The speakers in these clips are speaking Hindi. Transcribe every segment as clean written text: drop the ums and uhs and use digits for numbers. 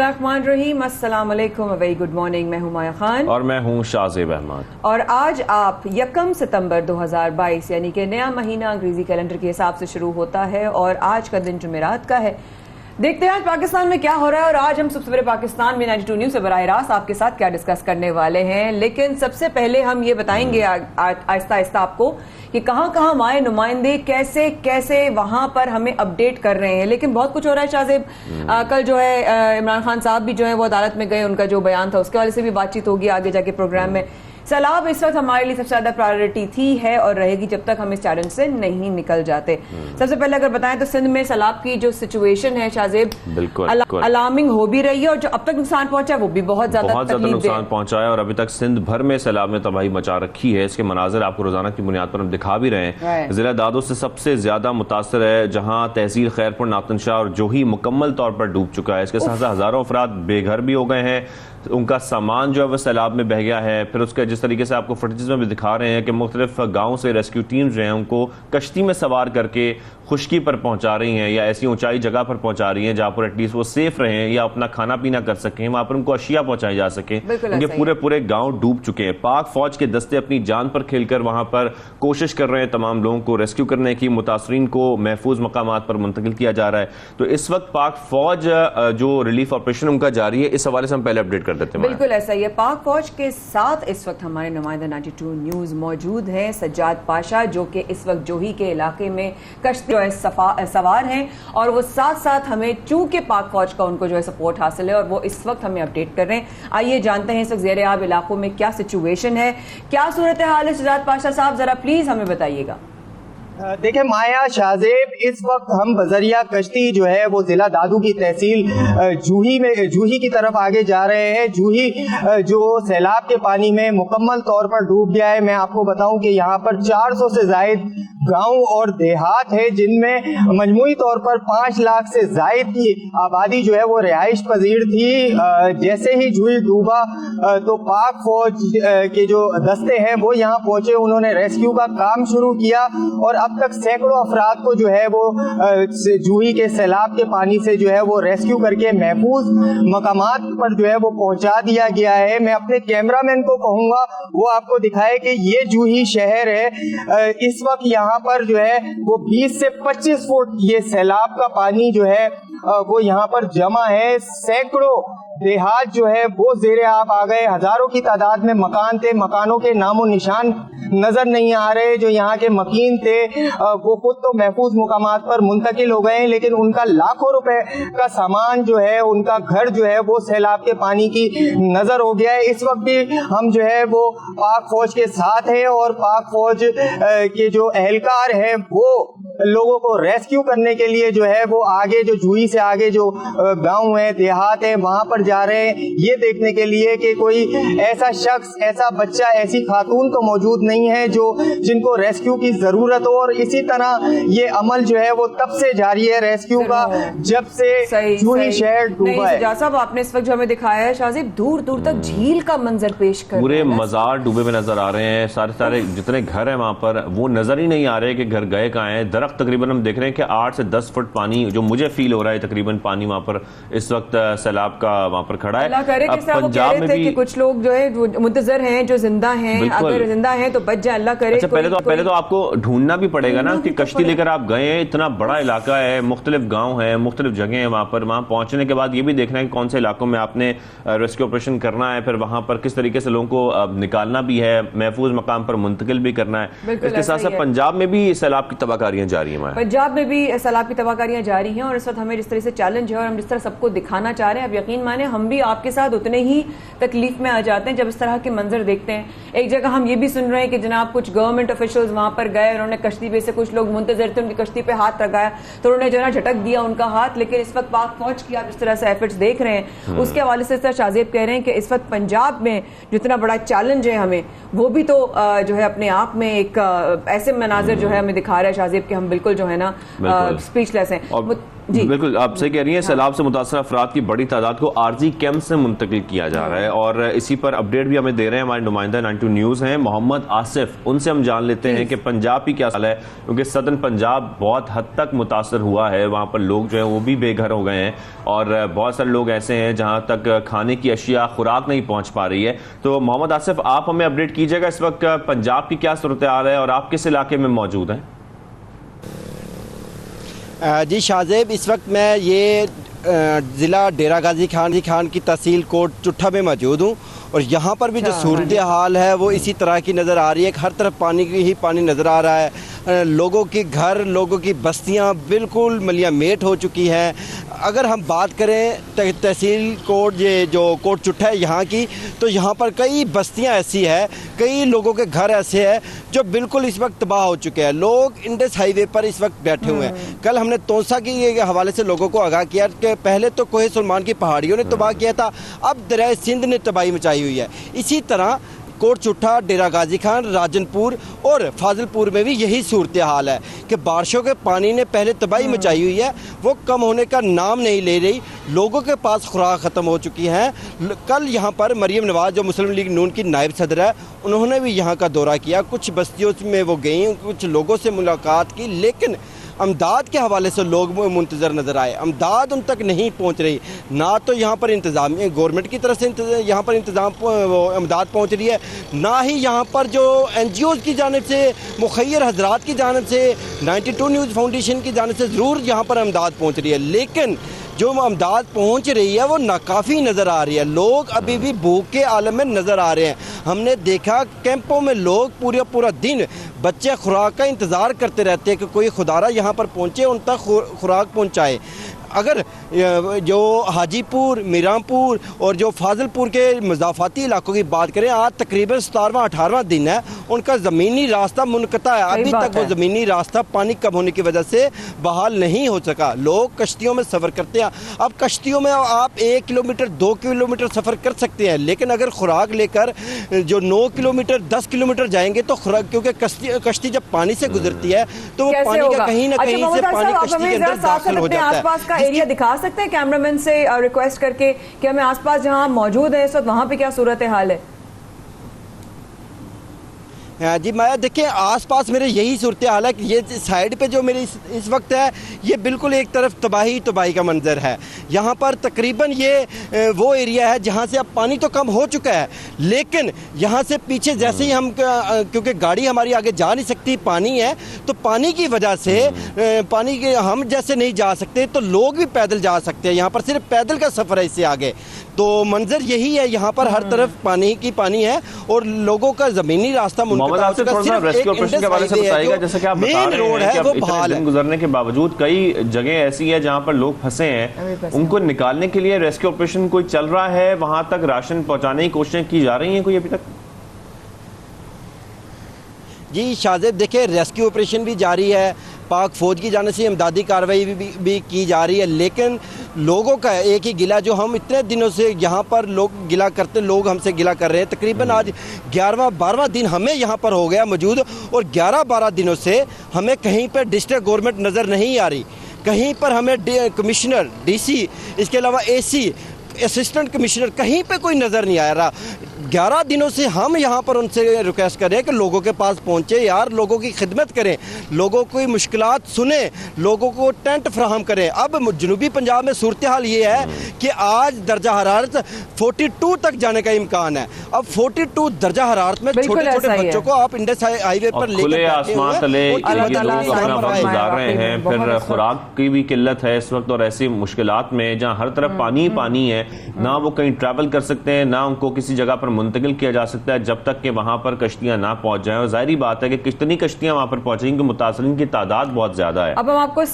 बिस्मिल्लाहिर्रहमानिर्रहीम, अस्सलाम वालेकुम, वेरी गुड मॉर्निंग। मैं हूं माया खान और मैं हूं शाहजेब अहमद। और आज आप 1 सितंबर 2022 यानी कि नया महीना अंग्रेजी कैलेंडर के हिसाब से शुरू होता है और आज का दिन जुमेरात का है। देखते हैं आज पाकिस्तान में क्या हो रहा है और आज हम सबसे पहले पाकिस्तान में 92 न्यूज़ से बराह रास्त आपके साथ क्या डिस्कस करने वाले हैं। लेकिन सबसे पहले हम ये बताएंगे आहिस्ता आहिस्ता आपको कि कहां कहां हमारे नुमाइंदे कैसे कैसे वहां पर हमें अपडेट कर रहे हैं। लेकिन बहुत कुछ हो रहा है शाहजेब। कल जो है इमरान खान साहब भी जो है वो अदालत में गए, उनका जो बयान था उसके वाले से भी बातचीत होगी आगे जाके प्रोग्राम में। सैलाब इस वक्त हमारे लिए सबसे ज्यादा प्रायोरिटी थी, है और रहेगी जब तक हम इस चैलेंज से नहीं निकल जाते। सबसे पहले अगर बताएं तो सिंध में सैलाब की जो सिचुएशन है शाहजेब, बिल्कुल अलार्मिंग हो भी रही है और जो अब तक नुकसान पहुंचा है वो भी बहुत ज्यादा नुकसान पहुंचा है और अभी तक सिंध भर में सैलाब ने तबाही मचा रखी है। इसके मनाजिर आपको रोजाना की बुनियाद पर हम दिखा भी रहे हैं। जिला दादो से सबसे ज्यादा मुतासर है, जहां तहसील खैरपुर, नातन शाह और जोही मुकम्मल तौर पर डूब चुका है। इसके साथ साथ हजारों अफराद बेघर भी हो गए हैं, उनका सामान जो है वह सैलाब में बह गया है। फिर उसके जिस तरीके से आपको फुटेज में भी दिखा रहे हैं कि मुख्तलिफ गाँव से रेस्क्यू टीम जो है उनको कश्ती में सवार करके खुश्की पर पहुंचा रही हैं या ऐसी ऊंचाई जगह पर पहुंचा रही हैं जहां पर एटलीस्ट वो सेफ रहें या अपना खाना पीना कर सकें, वहां पर उनको अशिया पहुंचाई जा सके। उनके पूरे पूरे गांव डूब चुके हैं। पाक फौज के दस्ते अपनी जान पर खेलकर वहां पर कोशिश कर रहे हैं तमाम लोगों को रेस्क्यू करने की, मुतासरीन को महफूज मकामात पर मुंतकिल किया जा रहा है। तो इस वक्त पाक फौज जो रिलीफ ऑपरेशन उनका जारी है, इस हवाले से हम पहले अपडेट कर देते हैं। बिल्कुल ऐसा ही है। पाक फौज के साथ इस वक्त हमारे नुमाइंदा 92 न्यूज मौजूद हैं, सज्जाद पाशा, जो कि इस वक्त जोही के इलाके में कश्ती सवार हैं और वो साथ साथ हमें चूंकि पाक फौज का उनको जो है सपोर्ट हासिल है और वो इस वक्त हमें अपडेट कर रहे हैं। आइए जानते हैं इस वक्त ज़ेरे आब इलाकों में क्या सिचुएशन है, क्या सूरत हाल है। सज्जाद पाशा साहब जरा प्लीज हमें बताइएगा। देखिए माया, शाहजेब, इस वक्त हम बजरिया कश्ती जो है वो जिला दादू की तहसील जूही की तरफ आगे जा रहे हैं। जूही जो सैलाब के पानी में मुकम्मल तौर पर डूब गया है। मैं आपको बताऊं कि यहाँ पर 400 से जायद गांव और देहात है, जिनमें मजमूई तौर पर 5 लाख से जायद की आबादी जो है वो रिहाइश पजीर थी। जैसे ही जूही डूबा तो पाक फौज के जो दस्ते हैं वो यहाँ पहुंचे, उन्होंने रेस्क्यू का काम शुरू किया और अब तक सैकड़ों अफराद को जो है वो जूही के सैलाब के पानी से जो है वो रेस्क्यू करके महफूज मकामात पर जो है वो पहुंचा दिया गया है। मैं अपने कैमरामैन को कहूंगा वो आपको दिखाए कि ये जूही शहर है। इस वक्त यहाँ पर जो है वो 20 से 25 फुट ये सैलाब का पानी जो है वो यहाँ पर जमा है। सैकड़ों देहात जो है वो ज़ेरे आब आ गए। हजारों की तादाद में मकान थे, मकानों के नामो निशान नजर नहीं आ रहे। जो यहाँ के मकीन थे वो खुद तो महफूज मुकामात पर मुंतकिल हो गए, लेकिन उनका लाखों रुपए का सामान जो है, उनका घर जो है वो सैलाब के पानी की नजर हो गया है। इस वक्त भी हम जो है वो पाक फौज के साथ है और पाक फौज के जो एहलकार है वो लोगों को रेस्क्यू करने के लिए जो है वो आगे जो जूही से आगे जो गांव है, देहात है, वहां पर जा रहे हैं, ये देखने के लिए कि कोई ऐसा शख्स, ऐसा बच्चा, ऐसी खातून तो मौजूद नहीं है जो जिनको रेस्क्यू की जरूरत हो। और इसी तरह ये अमल जो है वो तब से जारी है रेस्क्यू का, जब से जूही शहर डूबा है। सज्जाद साहब, आपने इस वक्त जो हमें दिखाया है शाहजेब, दूर दूर तक झील का मंजर पेश कर, पूरे मजार डूबे हुए नजर आ रहे हैं। सारे जितने घर हैं वहां पर वो नजर ही नहीं आ रहे कि घर गए कहाँ हैं। दरख्त तकरीबन हम देख रहे हैं कि 8 से 10 फुट पानी जो मुझे फील हो रहा है तकरीबन पानी वहां पर इस वक्त सैलाब का वहां पर खड़ा है। पंजाब में भी कुछ लोग जो है मुंतजर हैं, जो जिंदा हैं, अगर जिंदा हैं तो बच जाए, अल्लाह करे। अच्छा, पहले तो आपको ढूंढना भी पड़ेगा ना कि कश्ती लेकर आप गए हैं, इतना बड़ा इलाका है, मुख्तलिफ गांव है, मुख्तलिफ जगह है वहां पर। वहां पहुंचने के बाद ये भी देखना है कि कौन से इलाकों में आपने रेस्क्यू ऑपरेशन करना है, फिर वहां पर किस तरीके से लोगों को निकालना भी है, महफूज मकाम पर मुंतकिल भी करना है। इसके साथ साथ पंजाब में भी सैलाब की तबाहकारियां जारी है। पंजाब में भी सैलाब की तबाहकारियां जारी हैं और इस वक्त हमें जिस तरह से चैलेंज है और हम जिस तरह सबको दिखाना चाह रहे हैं, अब यकीन माने हम भी आपके साथ उतने ही तकलीफ में आ जाते हैं जब इस तरह के मंजर देखते हैं। एक जगह हम ये भी सुन रहे हैं कि जनाब कुछ गवर्नमेंट ऑफिशियल्स वहां पर गए, उन्होंने कश्ती पे से कुछ लोग मुंतजर थे, उनकी कश्ती पे हाथ लगाया तो उन्होंने जो है झटक दिया उनका हाथ। लेकिन इस वक्त पाक फौज की आप इस तरह से एफर्ट्स देख रहे हैं, उसके हवाले से सर शाहजेब कह रहे हैं कि इस वक्त पंजाब में जितना बड़ा चैलेंज है हमें, वो भी तो जो है अपने आप में एक ऐसे मनाजिर जो है हमें दिखा रहा है शाहजेब कि हम बिल्कुल जो है ना स्पीचलेस हैं। बिल्कुल आप सही कह रही हैं। सैलाब से मुतासर अफराद की बड़ी तादाद को आरजी कैंप से मुंतकिल किया जा रहा है और इसी पर अपडेट भी हमें दे रहे हैं हमारे नुमाइंदा 92 न्यूज़ हैं मोहम्मद आसिफ। उनसे हम जान लेते हैं कि पंजाब की क्या हाल है, क्योंकि सदर्न पंजाब बहुत हद तक मुतासर हुआ है। वहाँ पर लोग जो है वो भी बेघर हो गए हैं और बहुत सारे लोग ऐसे हैं जहाँ तक खाने की अशिया खुराक नहीं पहुँच पा रही है। तो मोहम्मद आसिफ, आप हमें अपडेट कीजिएगा इस वक्त पंजाब की क्या सूरत हाल है और आप किस इलाके में मौजूद हैं? जी शाहजेब, इस वक्त मैं ये ज़िला डेरा गाजी खान की तहसील कोट चुट्ठा में मौजूद हूँ और यहाँ पर भी जो सूरत हाल है वो इसी तरह की नज़र आ रही है। हर तरफ पानी ही पानी नज़र आ रहा है। लोगों के घर, लोगों की बस्तियाँ बिल्कुल मलियामेट हो चुकी हैं। अगर हम बात करें तहसील कोट ये जो कोट चुट्ठा है यहाँ की, तो यहाँ पर कई बस्तियाँ ऐसी है, कई लोगों के घर ऐसे हैं जो बिल्कुल इस वक्त तबाह हो चुके हैं। लोग इंडस हाईवे पर इस वक्त बैठे हुए हैं। कल हमने तोसा के हवाले से लोगों को आगाह किया कि पहले तो कोहे सुलेमान की पहाड़ियों ने तबाह किया था, अब दरिया सिंध ने तबाही मचाई हुई है। इसी तरह कोट चुट्ठा, डेरा गाजी खान, राजनपुर और फाजिलपुर में भी यही सूरत हाल है कि बारिशों के पानी ने पहले तबाही मचाई हुई है, वो कम होने का नाम नहीं ले रही। लोगों के पास खुराक ख़त्म हो चुकी है। कल यहाँ पर मरियम नवाज जो मुस्लिम लीग नून की नायब सदर है, उन्होंने भी यहाँ का दौरा किया। कुछ बस्तियों में वो गई, कुछ लोगों से मुलाकात की, लेकिन अमदाद के हवाले से लोग मुंतज़र नज़र आए। अमदाद उन तक नहीं पहुंच रही। ना तो यहाँ पर इंतज़ाम गवर्नमेंट की तरफ से यहाँ पर अमदाद पहुंच रही है, ना ही यहाँ पर जो NGOs की जानिब से, मुखैर हजरात की जानिब से, 92 न्यूज़ फाउंडेशन की जानिब से ज़रूर यहाँ पर अमदाद पहुँच रही है, लेकिन जो अमदाद पहुंच रही है वो नाकाफ़ी नज़र आ रही है। लोग अभी भी भूख के आलम में नज़र आ रहे हैं। हमने देखा कैंपों में लोग पूरा दिन बच्चे खुराक का इंतज़ार करते रहते हैं कि कोई खुदारा यहाँ पर पहुँचे, उन तक खुराक पहुँचाए। अगर जो हाजीपुर, मीरापुर और जो फाजिलपुर के मज़ाफ़ाती इलाकों की बात करें, आज तकरीबन 17वां-18वां दिन है उनका ज़मीनी रास्ता मुनक़ता है। अभी तक वो ज़मीनी रास्ता पानी कम होने की वजह से बहाल नहीं हो सका। लोग कश्तियों में सफ़र करते हैं। अब कश्तियों में आप 1 किलोमीटर 2 किलोमीटर सफ़र कर सकते हैं, लेकिन अगर खुराक लेकर जो 9 किलोमीटर 10 किलोमीटर जाएंगे तो खुराक, क्योंकि कश्ती जब पानी से गुजरती है तो वो पानी का कहीं ना कहीं से पानी कश्ती के अंदर दाखिल हो जाता है। एरिया दिखा सकते हैं कैमरामैन से रिक्वेस्ट करके कि हमें आसपास जहां मौजूद है इस वक्त वहां पे क्या सूरत हाल है? जी मैं देखिए आसपास मेरे यही सूरत हाल है कि ये साइड पे जो मेरे इस वक्त है ये बिल्कुल एक तरफ तबाही का मंजर है। यहाँ पर तकरीबन ये वो एरिया है जहाँ से अब पानी तो कम हो चुका है, लेकिन यहाँ से पीछे जैसे ही हम, क्योंकि गाड़ी हमारी आगे जा नहीं सकती, पानी है, तो पानी की वजह से पानी के हम जैसे नहीं जा सकते तो लोग भी पैदल जा सकते हैं। यहाँ पर सिर्फ पैदल का सफ़र है इससे आगे। तो मंजर यही है, यहाँ पर हर तरफ पानी है और लोगों का ज़मीनी रास्ता गुजरने के बावजूद कई जगह ऐसी है जहां पर लोग फंसे हैं, उनको निकालने के लिए रेस्क्यू ऑपरेशन कोई चल रहा है, वहां तक राशन पहुंचाने की कोशिशें की जा रही हैं कोई अभी तक? जी शाहजेब, देखिए रेस्क्यू ऑपरेशन भी जारी है, पाक फौज की जाने से इमदादी कार्रवाई भी की जा रही है, लेकिन लोगों का एक ही गिला, जो हम इतने दिनों से यहाँ पर लोग गिला करते, लोग हमसे गिला कर रहे हैं। तकरीबन आज 11वां-12वां दिन हमें यहाँ पर हो गया मौजूद और 11-12 दिनों से हमें कहीं पर डिस्ट्रिक्ट गवर्नमेंट नज़र नहीं आ रही। कहीं पर हमें कमिश्नर, DC, इसके अलावा AC, असिस्टेंट कमिश्नर, कहीं पे कोई नज़र नहीं आ रहा। 11 दिनों से हम यहाँ पर उनसे रिक्वेस्ट कर रहे हैं कि लोगों के पास पहुँचे यार, लोगों की खिदमत करें, लोगों की मुश्किलात सुने, लोगों को टेंट फ्राहम करें। अब जनूबी पंजाब में सूरत हाल ये है कि आज दर्जा हरारत 42 तक जाने का इम्कान है। अब 42 दर्जा हरारत में छोटे छोटे बच्चों को आप इंडस हाईवे पर खुले आसमान तले गुजार रहे हैं, फिर खुराक की भी किल्लत है इस वक्त और ऐसी मुश्किलात में जहाँ हर तरफ पानी है, ना वो कहीं ट्रैवल कर सकते हैं, ना उनको किसी जगह पर मुंतकिल किया जा सकता है जब तक कि वहां पर कश्तियां ना पहुंच जाएं। और जाहिर बात है कि कितनी कश्तियां वहां पर पहुंचेंगी कि मुतासरीन की तादाद बहुत ज्यादा है। अब हम आपको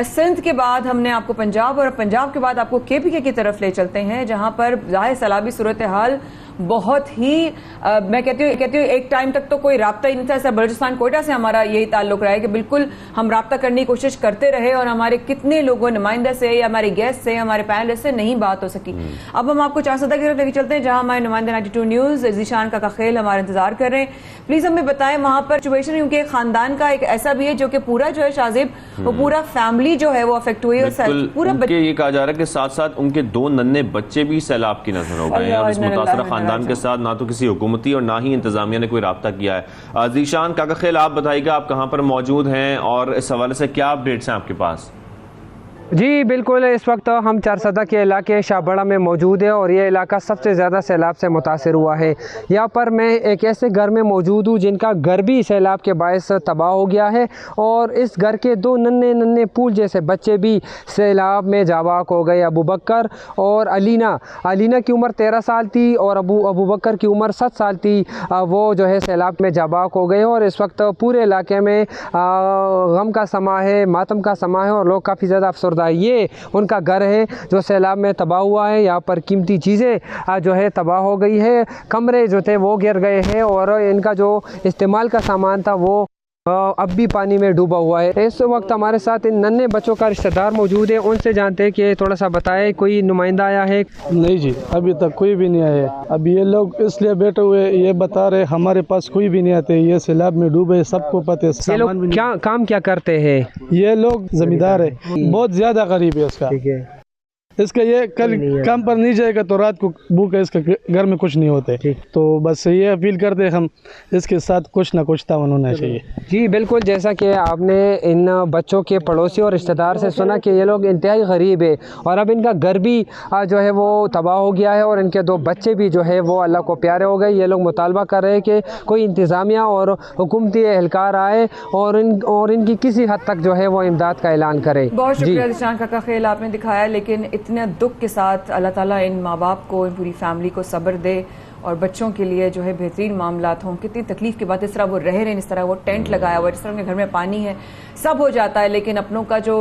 सिंध के बाद हमने आपको पंजाब और पंजाब के बाद आपको KPK की तरफ ले चलते हैं, जहां पर जाहिर सैलाबी सूरत हाल बहुत ही मैं कहती हूँ एक टाइम तक तो कोई राब्ता ही नहीं था। ऐसा बलूचिस्तान कोयटा से हमारा यही ताल्लुक रहा है कि बिल्कुल हम राब्ता करने की कोशिश करते रहे और हमारे कितने लोगों, नुमाइंदे से या हमारे गेस्ट से, हमारे पैनलिस्ट से नहीं बात हो सकी। अब हम आपको 4 सदा की तरफ लेके चलते हैं, जहां हमारे नुमाइंदे 92 न्यूज न्यूज़ जीशान का खेल हमारा इंतजार कर रहे हैं। प्लीज हमें बताएं वहां पर सिचुएशन, क्योंकि खानदान का एक ऐसा भी है जो कि पूरा जो है शाजिब वो पूरा फैमिली जो है वो अफेक्ट हुई है और पूरा उनके ये कहा जा रहा है कि साथ साथ उनके 2 नन्हे बच्चे भी सैलाब की नजर हो गए हैं। अब इस मुतासरा खानदान के साथ ना तो किसी हुकूमती और ना ही इंतजामिया ने कोई राब्ता किया है। जीशान का खेल, आप बताइएगा आप कहाँ पर मौजूद हैं और इस हवाले से क्या अपडेट्स हैं आपके पास? जी बिल्कुल, इस वक्त हम चारसदा के इलाके शाहबड़ा में मौजूद है और ये इलाका सबसे ज़्यादा सैलाब से मुतासर हुआ है। यहाँ पर मैं एक ऐसे घर में मौजूद हूँ जिनका घर भी सैलाब के बायस तबाह हो गया है और इस घर के 2 नन्हे नन्हे फूल जैसे बच्चे भी सैलाब में जाबाक हो गए। अबू बकर और अलीना की उम्र 13 साल थी और अबू बकर की उम्र 7 साल थी। वो जो है सैलाब में जाबाक हो गए और इस वक्त पूरे इलाके में गम का समा है, मातम का समा है और लोग काफ़ी ज़्यादा अफसरदा। ये उनका घर है जो सैलाब में तबाह हुआ है। यहाँ पर कीमती चीज़ें जो है तबाह हो गई है, कमरे जो थे वो गिर गए हैं और इनका जो इस्तेमाल का सामान था वो अब भी पानी में डूबा हुआ है। इस वक्त हमारे साथ इन नन्हे बच्चों का रिश्तेदार मौजूद है, उनसे जानते हैं कि थोड़ा सा बताएं, कोई नुमाइंदा आया है? नहीं जी, अभी तक कोई भी नहीं आया। अब ये लोग इसलिए बैठे हुए ये बता रहे हमारे पास कोई भी नहीं आते, ये सैलाब में डूबे, सबको पता है। ये लोग क्या काम क्या करते हैं? ये लोग जमींदार है, बहुत ज्यादा गरीब है इसका। ठीक है, इसका ये कल काम पर नहीं जाएगा तो रात को भूख है, इसका घर में कुछ नहीं होते। तो बस ये अपील करते हम, इसके साथ कुछ ना कुछ तावन होना चाहिए। जी बिल्कुल, जैसा कि आपने इन बच्चों के पड़ोसी और रिश्तेदार से सुना कि ये लोग इंतहाई गरीब है और अब इनका घर भी जो है वो तबाह हो गया है और इनके 2 बच्चे भी जो है वो अल्लाह को प्यारे हो गए। ये लोग मुतालबा कर रहे हैं कि कोई इंतज़ामिया और हुकूमती एहलकार आए और इनकी किसी हद तक जो है वो इमदाद का ऐलान करे। बहुत शुक्रिया जीशान का खेल आपने दिखाया, लेकिन इतने दुख के साथ अल्लाह ताला इन माँ बाप को, इन पूरी फैमिली को सब्र दे और बच्चों के लिए जो है बेहतरीन मामलात हों। कितनी तकलीफ की बात, इस तरह वो रह रहे हैं, इस तरह वो टेंट लगाया हुआ है, जिस तरह उनके घर में पानी है, सब हो जाता है, लेकिन अपनों का जो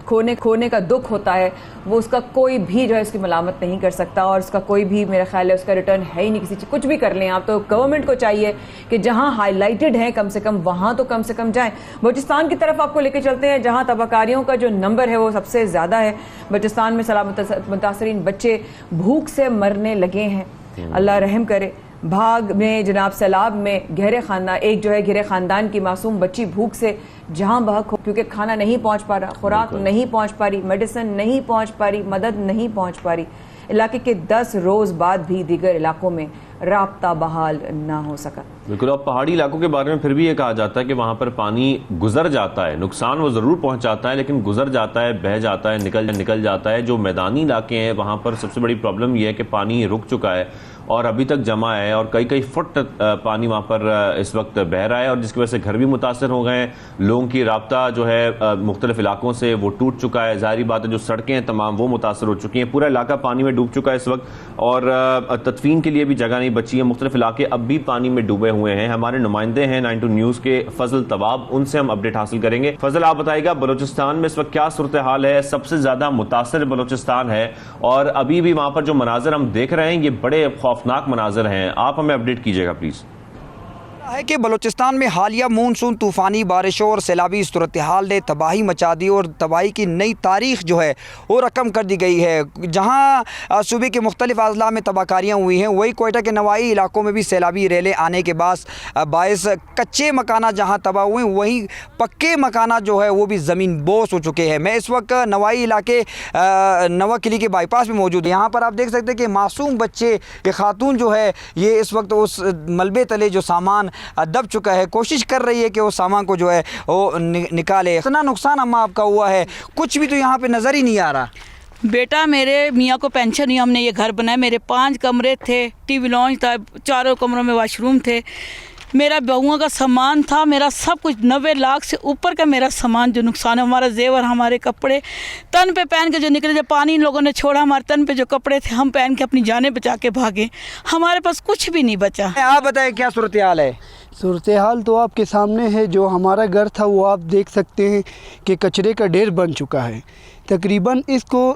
खोने का दुख होता है वो उसका कोई भी जो है उसकी मलामत नहीं कर सकता और उसका कोई भी, मेरा ख्याल है, उसका रिटर्न है ही नहीं किसी चीज़। कुछ भी कर लें आप, तो गवर्नमेंट को चाहिए कि जहां हाईलाइटेड है कम से कम वहां तो कम से कम जाएं। बलूचिस्तान की तरफ आपको लेके चलते हैं जहां तबाकारियों का जो नंबर है वो सबसे ज़्यादा है। बलूचिस्तान में सैलाब मुतासरीन बच्चे भूख से मरने लगे हैं, अल्लाह रहम करे। भाग में जनाब सैलाब में एक जो है घेरे खानदान की मासूम बच्ची भूख से जहां बहक हो, क्योंकि खाना नहीं पहुंच पा रहा, खुराक नहीं पहुंच पा रही, मेडिसिन नहीं पहुंच पा रही, मदद नहीं पहुंच पा रही। इलाके के 10 रोज बाद भी दीगर इलाकों में राब्ता बहाल ना हो सका। बिल्कुल, अब पहाड़ी इलाकों के बारे में फिर भी ये कहा जाता है कि वहां पर पानी गुजर जाता है, नुकसान वो जरूर पहुंचाता है लेकिन गुजर जाता है, बह जाता है, निकल जाता है। जो मैदानी इलाके हैं वहां पर सबसे बड़ी प्रॉब्लम यह है कि पानी रुक चुका है और अभी तक जमा है और कई फुट पानी वहां पर इस वक्त बह रहा है और जिसकी वजह से घर भी मुतासर हो गए हैं। लोगों की राब्ता जो है मुख्तलिफ इलाकों से वो टूट चुका है। जाहिर बात है जो सड़कें हैं तमाम वो मुतासर हो चुकी हैं, पूरा इलाका पानी में डूब चुका है इस वक्त और तदफीन के लिए भी जगह नहीं बची है। मुख्तलिफ इलाके अब भी पानी में डूबे हुए हैं। हमारे नुमाइंदे हैं 92 न्यूज़ के फजल तवाब, उनसे हम अपडेट हासिल करेंगे। फजल, आप बताइएगा बलूचिस्तान में इस वक्त क्या सूरत हाल है? सबसे ज्यादा मुतासर बलूचिस्तान है और अभी भी वहां पर जो मनाजर हम देख रहे हैं ये बड़े खौफनाक मनाजर हैं, आप हमें अपडेट कीजिएगा प्लीज। है कि बलूचिस्तान में हालिया मानसून तूफ़ानी बारिशों और सैलाबी सूरत हाल ने तबाही मचा दी और तबाही की नई तारीख जो है वो रकम कर दी गई है। जहाँ सूबे के मुख्तलिफ अजला में तबाहकारियाँ हुई हैं, वही कोयटा के नवाई इलाकों में भी सैलाबी रेले आने के बायस कच्चे मकाना जहाँ तबाह हुए, वहीं पक्के मकाना जो है वो भी ज़मीन बोस हो चुके हैं। मैं इस वक्त नवाई इलाके नवा किली के बाईपास में मौजूद है। यहाँ पर आप देख सकते हैं कि मासूम बच्चे, ये खातून जो है ये इस वक्त उस मलबे तले जो सामान दब चुका है, कोशिश कर रही है कि वो सामान को जो है वो निकाले। इतना नुकसान अम्मा आपका हुआ है, कुछ भी तो यहाँ पे नज़र ही नहीं आ रहा। बेटा, मेरे मियाँ को पेंशन ही, हमने ये घर बनाया। मेरे 5 कमरे थे, टीवी लॉन्च था, 4 कमरों में वॉशरूम थे, मेरा बहुओं का सामान था, मेरा सब कुछ 90 लाख से ऊपर का मेरा सामान जो नुकसान है। हमारा जेवर, हमारे कपड़े तन पे पहन के जो निकले, जब पानी इन लोगों ने छोड़ा, हमारे तन पे जो कपड़े थे हम पहन के अपनी जानें बचा के भागे, हमारे पास कुछ भी नहीं बचा। आप बताएं क्या सूरत हाल है? सूरत हाल तो आपके सामने है। जो हमारा घर था वो आप देख सकते हैं कि कचरे का ढेर बन चुका है। तकरीबन इसको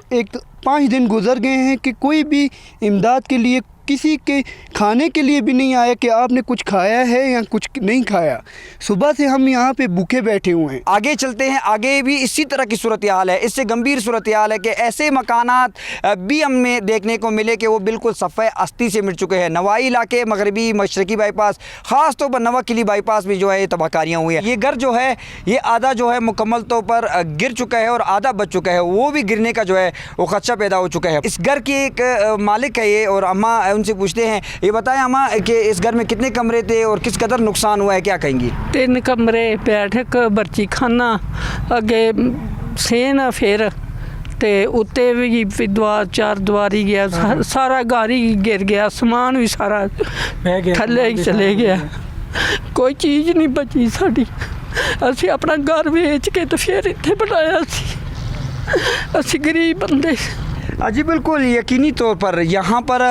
5 दिन गुजर गए हैं कि कोई भी इमदाद के लिए किसी के खाने के लिए भी नहीं आया कि आपने कुछ खाया है या कुछ नहीं खाया। सुबह से हम यहाँ पे भूखे बैठे हुए हैं। आगे चलते हैं, आगे भी इसी तरह की सूरत हाल है। इससे गंभीर सूरत हाल है कि ऐसे मकानात भी हमें देखने को मिले कि वो बिल्कुल सफ़े अस्ती से मिट चुके हैं। नवाई इलाके, मगरबी मशरकी बाईपास, ख़ास तौर पर नवा किली बाईपास में जो है ये तबाहकारियाँ हुई हैं। ये घर जो है ये आधा जो है मुकम्मल तौर पर गिर चुका है और आधा बच चुका है, वो भी गिरने का जो है वो खदशा पैदा हो चुका है। इस घर की एक मालिक है ये, और अम्मा उनसे पूछते हैं। ये बताएं अम्मा कि इस घर में कितने कमरे थे और किस कदर नुकसान हुआ है, क्या कहेंगी? 3 कमरे, बैठक, बर्ची खाना, अगे सेन, फिर ते उत्ते भी चार दीवारी गया, सारा घर ही गिर गया, समान भी सारा थल्ले ही चले गया, कोई चीज़ नहीं बची साड़ी। असी अपना घर बेच के तो फिर इत्थे बनाया सी, असी गरीब बंदे। जी बिल्कुल, यकीनी तौर पर यहाँ पर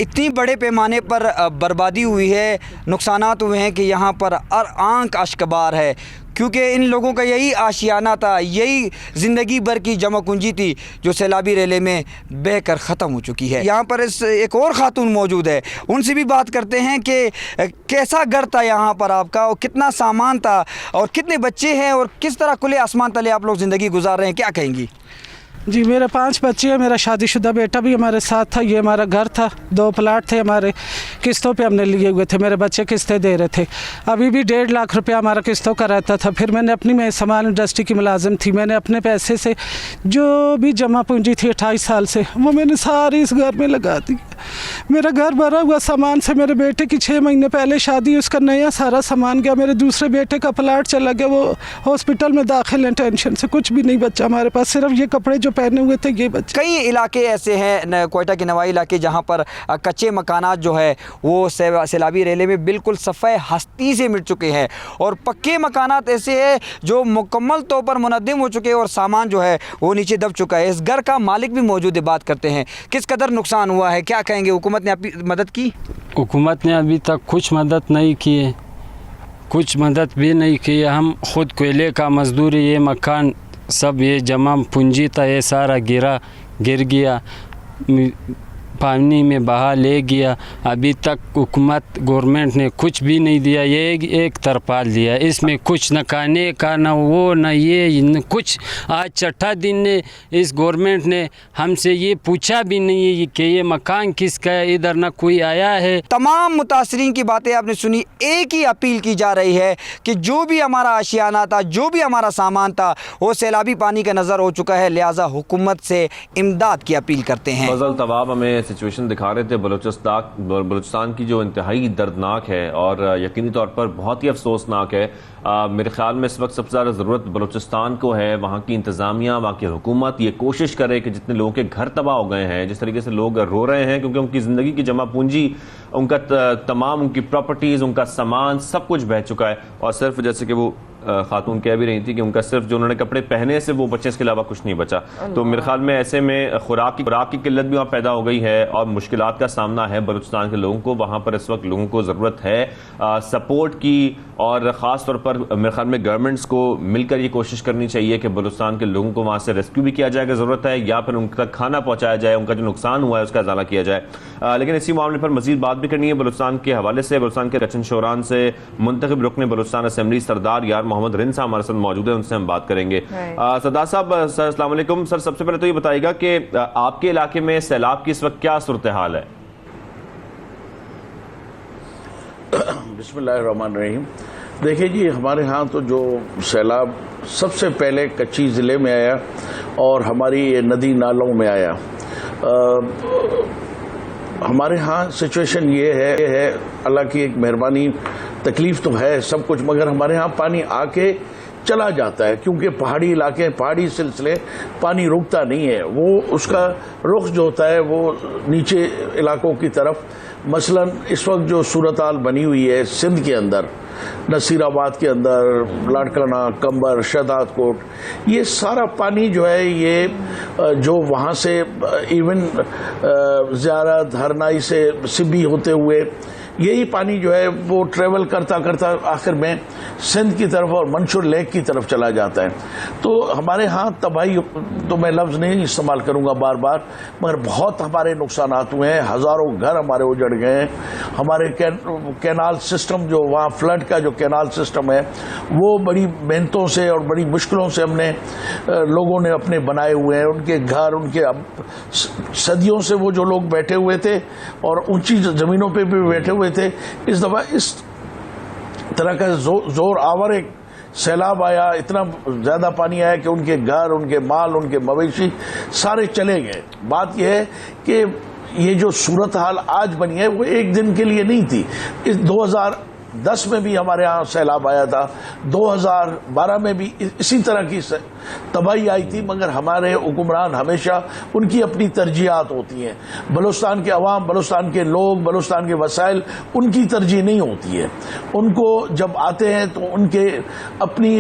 इतनी बड़े पैमाने पर बर्बादी हुई है, नुकसानात हुए हैं कि यहाँ पर आंख अश्कबार है, क्योंकि इन लोगों का यही आशियाना था, यही ज़िंदगी भर की जमा पूंजी थी जो सैलाबी रेले में बह कर ख़त्म हो चुकी है। यहाँ पर एक और ख़ातून मौजूद है, उनसे भी बात करते हैं कि कैसा घर था यहाँ पर आपका, और कितना सामान था, और कितने बच्चे हैं, और किस तरह खुले आसमान तले आप लोग ज़िंदगी गुजार रहे हैं, क्या कहेंगी? जी मेरे 5 बच्चे हैं, मेरा शादीशुदा बेटा भी हमारे साथ था। ये हमारा घर था, 2 प्लाट थे हमारे, किस्तों पे हमने लिए हुए थे, मेरे बच्चे किस्तें दे रहे थे। अभी भी 1.5 लाख रुपया हमारा किस्तों का रहता था। फिर मैंने अपनी, मैं सामान इंडस्ट्री की मुलाजिम थी, मैंने अपने पैसे से जो भी जमा पूंजी थी 28 साल से, वो मैंने सारी इस घर में लगा दी। मेरा घर भरा हुआ सामान से, मेरे बेटे की 6 महीने पहले शादी, उसका नया सारा सामान गया। मेरे दूसरे बेटे का प्लाट चला गया, वो हॉस्पिटल में दाखिल है, टेंशन से कुछ भी नहीं बचा हमारे पास, सिर्फ ये कपड़े जो पहने हुए थे ये बच्चे। कई इलाके ऐसे हैं कोयटा के नवाई इलाके जहाँ पर कच्चे मकानात जो है वो सैलाबी रेले में बिल्कुल सफ़े हस्ती से मिट चुके हैं, और पक्के मकानात ऐसे हैं जो मुकम्मल तौर पर मुनद्दिम हो चुके हैं और सामान जो है वो नीचे दब चुका है। इस घर का मालिक भी मौजूद है, बात करते हैं किस कदर नुकसान हुआ है, क्या कहेंगे? हुकूमत ने आपकी मदद की? हुकूमत ने अभी तक कुछ मदद नहीं की है, कुछ मदद भी नहीं की है। हम खुद कोयले का मजदूर, ये मकान सब ये जमा पूंजी था, ये सारा गिर गया, पानी में बहा ले गया। अभी तक हुकूमत गवर्नमेंट ने कुछ भी नहीं दिया, ये एक तरपाल दिया, इसमें कुछ न खाने का न वो न ये न कुछ। आज 6ठा दिन ने इस गवर्नमेंट ने हमसे ये पूछा भी नहीं है कि ये मकान किसका है, इधर न कोई आया है। तमाम मुतासरीन की बातें आपने सुनी। एक ही अपील की जा रही है कि जो भी हमारा आशियाना था, जो भी हमारा सामान था, वो सैलाबी पानी का नज़र हो चुका है, लिहाजा हुकूमत से इमदाद की अपील करते हैं। फजल तवाब हमें सिचुएशन दिखा रहे थे बलूचिस्तान की, जो इंतहाई दर्दनाक है और यकीनी तौर पर बहुत ही अफसोसनाक है। मेरे ख्याल में इस वक्त सबसे ज़्यादा ज़रूरत बलूचिस्तान को है, वहाँ की इंतज़ामिया, वहाँ की हुकूमत ये कोशिश करे कि जितने लोगों के घर तबाह हो गए हैं, जिस तरीके से लोग रो रहे हैं क्योंकि उनकी ज़िंदगी की जमा पूंजी, उनका तमाम उनकी प्रॉपर्टीज़, उनका सामान सब कुछ बह चुका है, और सिर्फ जैसे कि वो खातून कह भी रही थी कि उनका सिर्फ जो उन्होंने कपड़े पहने से वो बचे, इसके अलावा कुछ नहीं बचा। तो मेरे ख्याल में ऐसे में खुराक की किल्लत भी वहाँ पैदा हो गई है और मुश्किलात का सामना है बलूचिस्तान के लोगों को। वहाँ पर इस वक्त लोगों को ज़रूरत है सपोर्ट की, और ख़ास तौर पर मेरे ख्याल में गवर्नमेंट्स को मिलकर ये कोशिश करनी चाहिए कि बलूचिस्तान के लोगों को वहाँ से रेस्क्यू भी किया जाएगा, ज़रूरत है, या फिर उनका खाना पहुँचाया जाए, उनका जो नुकसान हुआ है उसका इजाला किया जाए। लेकिन इसी मामले पर मजीद बात भी करनी है बलूचिस्तान के हवाले से। बलूचिस्तान के रचन शोरान से मुंतखब रुकने बलूचिस्तान असम्बली सरदार यार मोहम्मद रिन साहब हमारे साथ मौजूद है, उनसे हम बात करेंगे। सरदार साहब, सर अस्सलाम वालेकुम। सर, सबसे पहले तो ये बताइएगा कि आपके इलाके में सैलाब की इस वक्त क्या सूरत हाल है? बिस्मिल्लाहिर्रहमानिर्रहीम। देखिए जी, हमारे यहाँ तो जो सैलाब सबसे पहले कच्ची ज़िले में आया और हमारी नदी नालों में आया। हमारे यहाँ सिचुएशन ये है, अल्लाह की एक मेहरबानी, तकलीफ तो है सब कुछ, मगर हमारे यहाँ पानी आके चला जाता है, क्योंकि पहाड़ी इलाके, पहाड़ी सिलसिले, पानी रुकता नहीं है। वो उसका रुख जो होता है वो नीचे इलाकों की तरफ। मसलन इस वक्त जो सूरत हाल बनी हुई है सिंध के अंदर, नसीराबाद के अंदर, लाड़काना, कंबर, शहदादकोट, ये सारा पानी जो है ये जो वहाँ से इवन ज़ियारत, हरनाई से सिब्बी होते हुए यही पानी जो है वो ट्रेवल करता करता आखिर में सिंध की तरफ और मंशूर लेक की तरफ चला जाता है। तो हमारे यहाँ तबाही तो मैं लफ्ज़ नहीं इस्तेमाल करूँगा बार बार, मगर बहुत हमारे नुकसानात हुए हैं, हज़ारों घर हमारे उजड़ गए हैं। हमारे कैनाल सिस्टम जो वहाँ फ्लड का जो कैनाल सिस्टम है वो बड़ी मेहनतों से और बड़ी मुश्किलों से हमने लोगों ने अपने बनाए हुए हैं। उनके घर, उनके सदियों से वो जो लोग बैठे हुए थे और ऊंची ज़मीनों पे भी बैठे हुए थे, इस दफ़ा इस तरह का जोर आवर एक सैलाब आया, इतना ज़्यादा पानी आया कि उनके घर, उनके माल, उनके मवेशी सारे चले गए। बात यह है कि ये जो सूरत हाल आज बनी है वो एक दिन के लिए नहीं थी। इस 2010 में भी हमारे यहाँ सैलाब आया था, 2012 में भी इसी तरह की तबाही आई थी, मगर हमारे हुक्मरान हमेशा उनकी अपनी तरजीहात होती हैं। बलूचिस्तान के अवाम, बलूचिस्तान के लोग, बलूचिस्तान के वसाइल, उनकी तरजीह नहीं होती है। उनको जब आते हैं तो उनके अपनी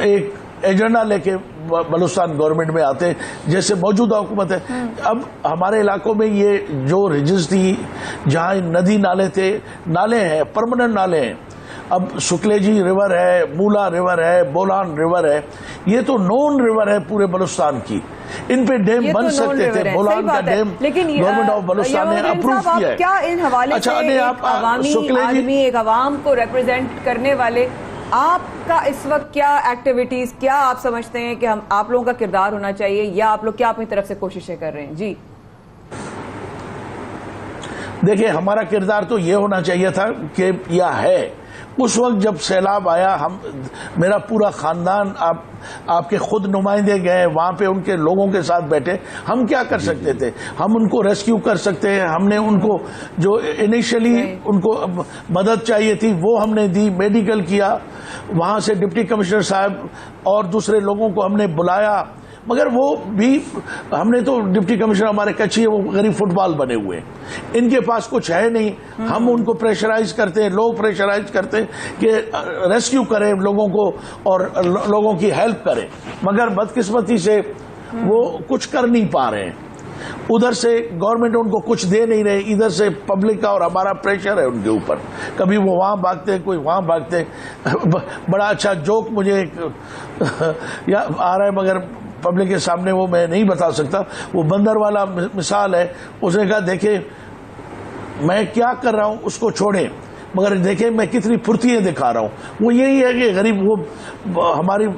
एक एजेंडा लेके बलूचिस्तान गवर्नमेंट में आते हैं, जैसे मौजूदा हुकूमत है। अब हमारे इलाकों में ये जो रिजिस थी, जहाँ नदी नाले थे, नाले हैं, परमानेंट नाले हैं। अब सुकलेजी रिवर है, मूला रिवर है, बोलान रिवर है, ये तो नॉन रिवर है पूरे बलूचिस्तान की। इन पे डैम बन सकते थे, बोलान का डैम गवर्नमेंट ऑफ बलूचिस्तान ने अप्रूव किया है। क्या इन हवाले से एक अवामी आदमी, एक अवाम को रिप्रेजेंट करने वाले आपका इस वक्त क्या एक्टिविटीज, क्या आप समझते हैं कि हम आप लोगों का किरदार होना चाहिए, या आप लोग क्या अपनी तरफ से कोशिशें कर रहे हैं? जी देखिए, हमारा किरदार तो ये होना चाहिए था कि यह है उस वक्त जब सैलाब आया, मेरा पूरा खानदान, आपके खुद नुमाइंदे गए वहां पे, उनके लोगों के साथ बैठे। हम क्या कर सकते थे? हम उनको रेस्क्यू कर सकते हैं। हमने उनको जो इनिशियली उनको मदद चाहिए थी वो हमने दी, मेडिकल किया, वहां से डिप्टी कमिश्नर साहब और दूसरे लोगों को हमने बुलाया, मगर वो भी हमने तो डिप्टी कमिश्नर हमारे कच्ची है, वो गरीब फुटबॉल बने हुए हैं, इनके पास कुछ है नहीं। हम उनको प्रेशराइज करते हैं, लोग प्रेशराइज करते हैं कि रेस्क्यू करें लोगों को और लोगों की हेल्प करें, मगर बदकिस्मती से वो कुछ कर नहीं पा रहे हैं। उधर से गवर्नमेंट उनको कुछ दे नहीं रहे, इधर से पब्लिक का और हमारा प्रेशर है उनके ऊपर। कभी वो वहां भागते हैं, कोई वहां भागते हैं। बड़ा अच्छा जोक मुझे या आ रहा है, मगर पब्लिक के सामने वो मैं नहीं बता सकता। वो बंदर वाला मिसाल है। उसने कहा, देखे मैं क्या कर रहा हूं उसको छोड़े, मगर देखे मैं कितनी फुर्तियां दिखा रहा हूं। वो यही है कि गरीब वो हमारी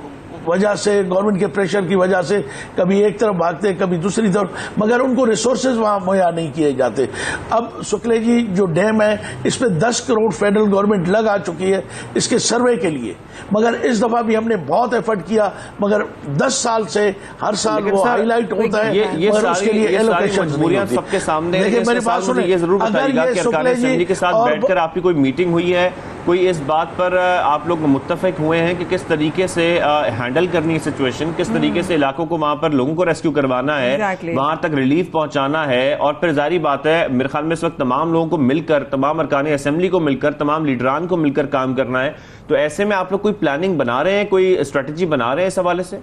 वजह से, गवर्नमेंट के प्रेशर की वजह से कभी एक तरफ भागते, कभी दूसरी तरफ, मगर उनको रिसोर्सेज वहां मुहैया नहीं किए जाते। अब सुकलेजी जो डैम है, इस पे 10 करोड़ फेडरल गवर्नमेंट लगा चुकी है इसके सर्वे के लिए, मगर इस दफा भी हमने बहुत एफर्ट किया, मगर 10 साल से हर साल वो हाईलाइट होता है, मगर उसके लिए एलोकेशन सबके सामने। देखिए मेरी बात सुनिए, ये जरूर बताइएगा कि अरकान असेंबली के साथ बैठकर आपकी कोई मीटिंग हुई है, कोई इस बात पर आप लोग मुत्तफिक हुए हैं कि किस तरीके से हैंडल करनी है सिचुएशन, किस तरीके से इलाकों को, वहां पर लोगों को रेस्क्यू करवाना है, वहां तक रिलीफ पहुंचाना है? और फिर जारी बात है, मेरे ख्याल में इस वक्त तमाम लोगों को मिलकर, तमाम अरकान असेंबली को मिलकर, तमाम लीडरान को मिलकर काम करना है। तो ऐसे में आप लोग कोई प्लानिंग बना रहे हैं, कोई स्ट्रेटेजी बना रहे हैं इस हवाले से?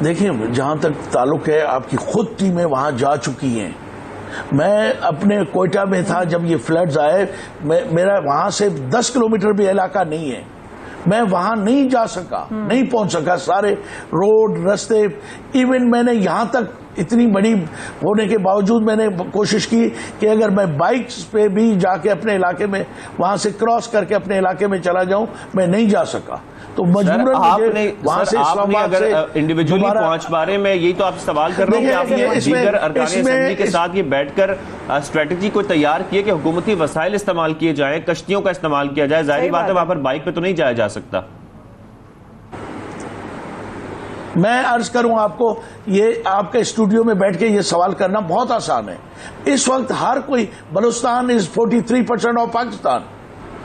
देखिए, जहां तक ताल्लुक है, आपकी खुद टीमें वहां जा चुकी हैं। मैं अपने कोयटा में था जब ये फ्लड्स आए, मेरा वहां से 10 किलोमीटर भी इलाका नहीं है, मैं वहां नहीं जा सका, नहीं पहुंच सका। सारे रोड, रास्ते, इवन मैंने यहां तक इतनी बड़ी होने के बावजूद मैंने कोशिश की कि अगर मैं बाइक्स पे भी जाके अपने इलाके में वहां से क्रॉस करके अपने इलाके में चला जाऊं, मैं नहीं जा सका। तो मजबूरन आपने वहां से अगर इंडिविजुअली पहुंच पा रहे, मैं यही तो आपसे सवाल कर रहा हूं कि आपने दीगर अरकान असेंबली के साथ ये बैठकर स्ट्रेटेजी को तैयार किए कि हुकूमती वसाइल इस्तेमाल किए जाएं, कश्तियों का इस्तेमाल किया जाए। जाहिर बात है वहां पर बाइक पे तो नहीं जाया जा सकता। मैं अर्ज करूं आपको, ये आपके स्टूडियो में बैठ के ये सवाल करना बहुत आसान है। इस वक्त हर कोई, बलूचिस्तान इज 43% ऑफ पाकिस्तान।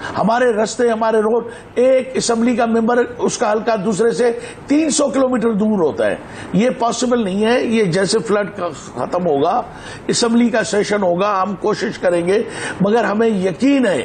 हमारे रास्ते, हमारे रोड, एक असेंबली का मेंबर उसका हल्का दूसरे से 300 किलोमीटर दूर होता है। ये पॉसिबल नहीं है। ये जैसे फ्लड खत्म होगा, असेंबली का सेशन होगा, हम कोशिश करेंगे, मगर हमें यकीन है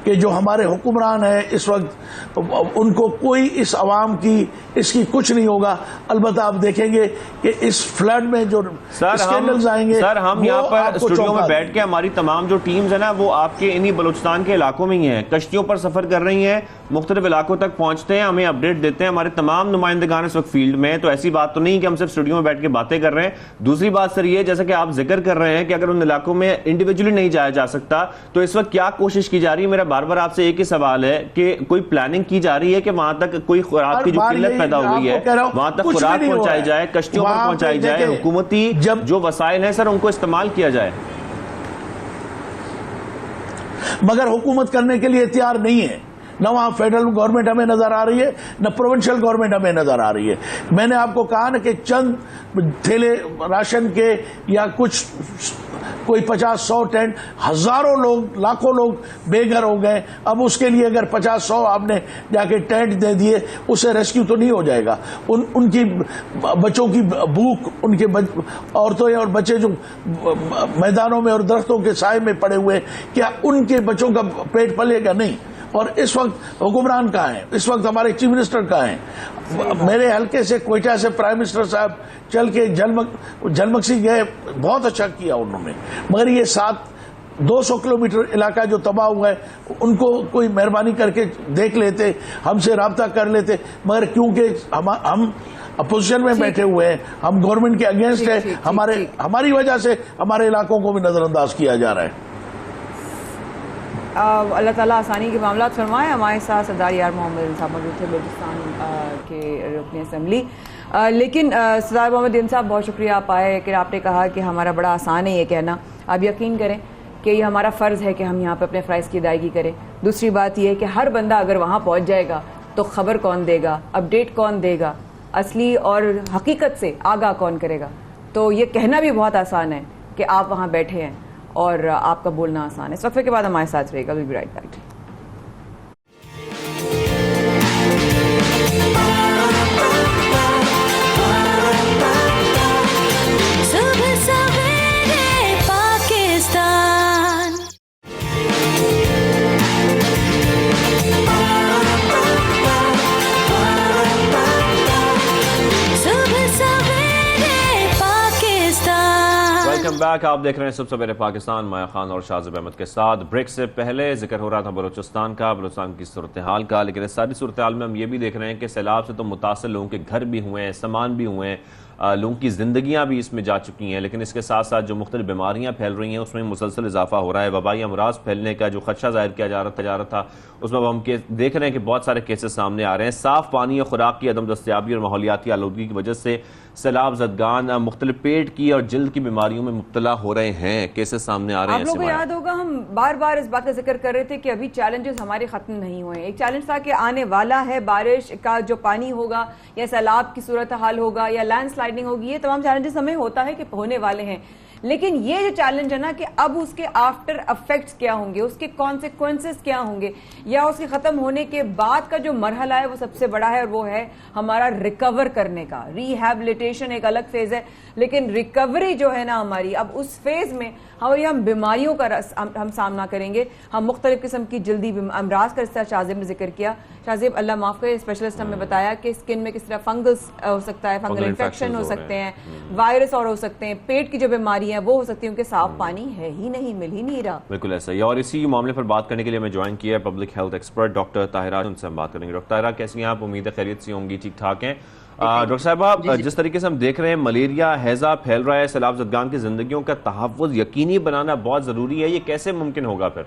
कि जो हमारे हुक्मरान हैं इस वक्त उनको कोई इस आवाम की इसकी कुछ नहीं होगा। अलबत्ता आप देखेंगे कि इस फ्लड में जो स्कैंडल्स आएंगे, सर हम यहाँ पर स्टूडियो में बैठ के हमारी तमाम जो टीम्स है ना वो आपके इन्हीं बलूचिस्तान के इलाकों में ही हैं, कश्तियों पर सफर कर रही हैं, मुख्तलिफ इलाकों तक पहुंचते हैं, हमें अपडेट देते हैं, हमारे तमाम नुमाइंदगान इस वक्त फील्ड में। तो ऐसी बात तो नहीं कि हम सिर्फ स्टूडियो में बैठ के बातें कर रहे हैं। दूसरी बात सर ये, जैसा कि आप जिक्र कर रहे हैं कि अगर उन इलाकों में इंडिविजुअली नहीं जाया जा सकता तो इस वक्त क्या कोशिश की जा रही है? मेरा बार बार आपसे एक ही सवाल है कि कोई प्लानिंग की जा रही है कि वहां तक कोई खुराक की जो किल्लत पैदा हो गई है वहां तक खुराक पहुंचाई जाए, कश्तियों पर पहुंचाई जाए, हुकूमती जो वसाइल हैं सर उनको इस्तेमाल किया जाए, मगर हुकूमत करने के लिए तैयार नहीं है। न वहां फेडरल गवर्नमेंट हमें नजर आ रही है, न प्रोविंशियल गवर्नमेंट हमें नजर आ रही है। मैंने आपको कहा ना कि चंद थैले राशन के या कुछ कोई 50-100 टेंट, हजारों लोग, लाखों लोग बेघर हो गए। अब उसके लिए अगर 50-100 आपने जाके टेंट दे दिए, उससे रेस्क्यू तो नहीं हो जाएगा। उनकी बच्चों की भूख, उनके औरतें और बच्चे जो मैदानों में और दरख्तों के साए में पड़े हुए, क्या उनके बच्चों का पेट पलेगा? नहीं। और इस वक्त हुक्मरान कहाँ हैं? इस वक्त हमारे चीफ मिनिस्टर कहाँ हैं? मेरे हल्के से कोयटा से प्राइम मिनिस्टर साहब चल के जलमक्सी गए, बहुत अच्छा किया उन्होंने, मगर ये 200 किलोमीटर इलाका जो तबाह हुआ है उनको कोई मेहरबानी करके देख लेते, हमसे रब्ता कर लेते, मगर क्योंकि हम अपोजिशन में बैठे हुए हैं, हम गवर्नमेंट के अगेंस्ट है, हमारी वजह से हमारे इलाकों को भी नजरअंदाज किया जा रहा है। अल्लाह ताला आसानी के मामला फरमाए। हमारे साथ सरदार यार मोहम्मद साहब मौजूद थे बलूचिस्तान के रुकन असम्बली। लेकिन सरदार मोहम्मद साहब बहुत शुक्रिया आप आए कि आपने कहा कि हमारा बड़ा आसान है ये कहना। आप यकीन करें कि ये हमारा फ़र्ज़ है कि हम यहाँ पर अपने फ़राइज़ की अदायगी करें। दूसरी बात यह है कि हर बंदा अगर वहाँ पहुँच जाएगा तो ख़बर कौन देगा, अपडेट कौन देगा, असली और हकीकत से आगाह कौन करेगा? तो ये कहना भी बहुत आसान है कि आप वहाँ बैठे हैं और आपका बोलना आसान है। इस वक्त के बाद हमारे साथ रहेगा। Will be right back. Back आप देख रहे हैं सबसे पहले पाकिस्तान, माया खान और शाहज़ेब अहमद के साथ। ब्रेक से पहले जिक्र हो रहा था बलूचिस्तान का, बलूचिस्तान की सूरत हाल का, लेकिन इस सारी सूरत हाल में हम ये भी देख रहे हैं कि सैलाब से तो मुतासर लोगों के घर भी हुए हैं, सामान भी हुए हैं, लोगों की जिंदगियां भी इसमें जा चुकी हैं, लेकिन इसके साथ साथ जो मुख्तलिफ बीमारियां फैल रही हैं उसमें मुसलसल इजाफा हो रहा है। वबाई अमराज फैलने का जो खदशा जाहिर किया जा रहा था उसमें हम देख रहे हैं कि बहुत सारे केसेस सामने आ रहे हैं। साफ पानी और खुराक की अदम दस्तियाबी और माहौलियाती आलूदगी की वजह से सैलाब ज़दगान मुख्तलिफ पेट की और जल्द की बीमारियों में मुब्तला हो रहे हैं, केसेस सामने आ रहे हैं। आप लोगों को याद होगा हम बार बार इस बात का जिक्र कर रहे थे कि अभी चैलेंजेस हमारे खत्म नहीं हुए। एक चैलेंज था कि आने वाला है, बारिश का जो पानी होगा या सैलाब की सूरत हाल होगा या लैंडस्लाइडिंग होगी, ये तमाम चैलेंजेस हमें होता है कि होने वाले हैं। लेकिन ये जो चैलेंज है ना कि अब उसके आफ्टर इफेक्ट्स क्या होंगे, उसके कॉन्सिक्वेंसेस क्या होंगे, या उसके खत्म होने के बाद का जो मरहला है वो सबसे बड़ा है, और वो है हमारा रिकवर करने का। रिहैबिलिटेशन एक अलग फेज है, लेकिन रिकवरी जो है ना हमारी, अब उस फेज में हम बीमारियों का हम सामना करेंगे। हम मुख्तलिफ किस्म की जल्दी अमराज का, इस तरह शाहज़ेब ने जिक्र किया। शाहज़ेब अल्लाह माफ करे, स्पेशलिस्ट हमें बताया कि स्किन में किस तरह फंगस हो सकता है, फंगल इन्फेक्शन हो सकते हैं, वायरस और हो सकते हैं, पेट की जो बीमारी है वो हो सकती है, उनके साफ पानी है ही नहीं, मिल ही नहीं रहा। बिल्कुल ऐसा ही। और इसी मामले पर बात करने के लिए मैं ज्वाइन किया है public health expert doctor Tahira, उनसे हम बात करेंगे। डॉक्टर ताहिरा कैसी हैं आप? उम्मीद है खैरियत से होंगी, ठीक ठाक हैं। डॉक्टर साहब, जिस तरीके से हम देख रहे हैं मलेरिया हैजा फैल रहा है, सैलाब ज़दगान की जिंदगियों का तहफ़्फ़ुज़ यकीनी बनाना बहुत जरूरी है, ये कैसे मुमकिन होगा फिर?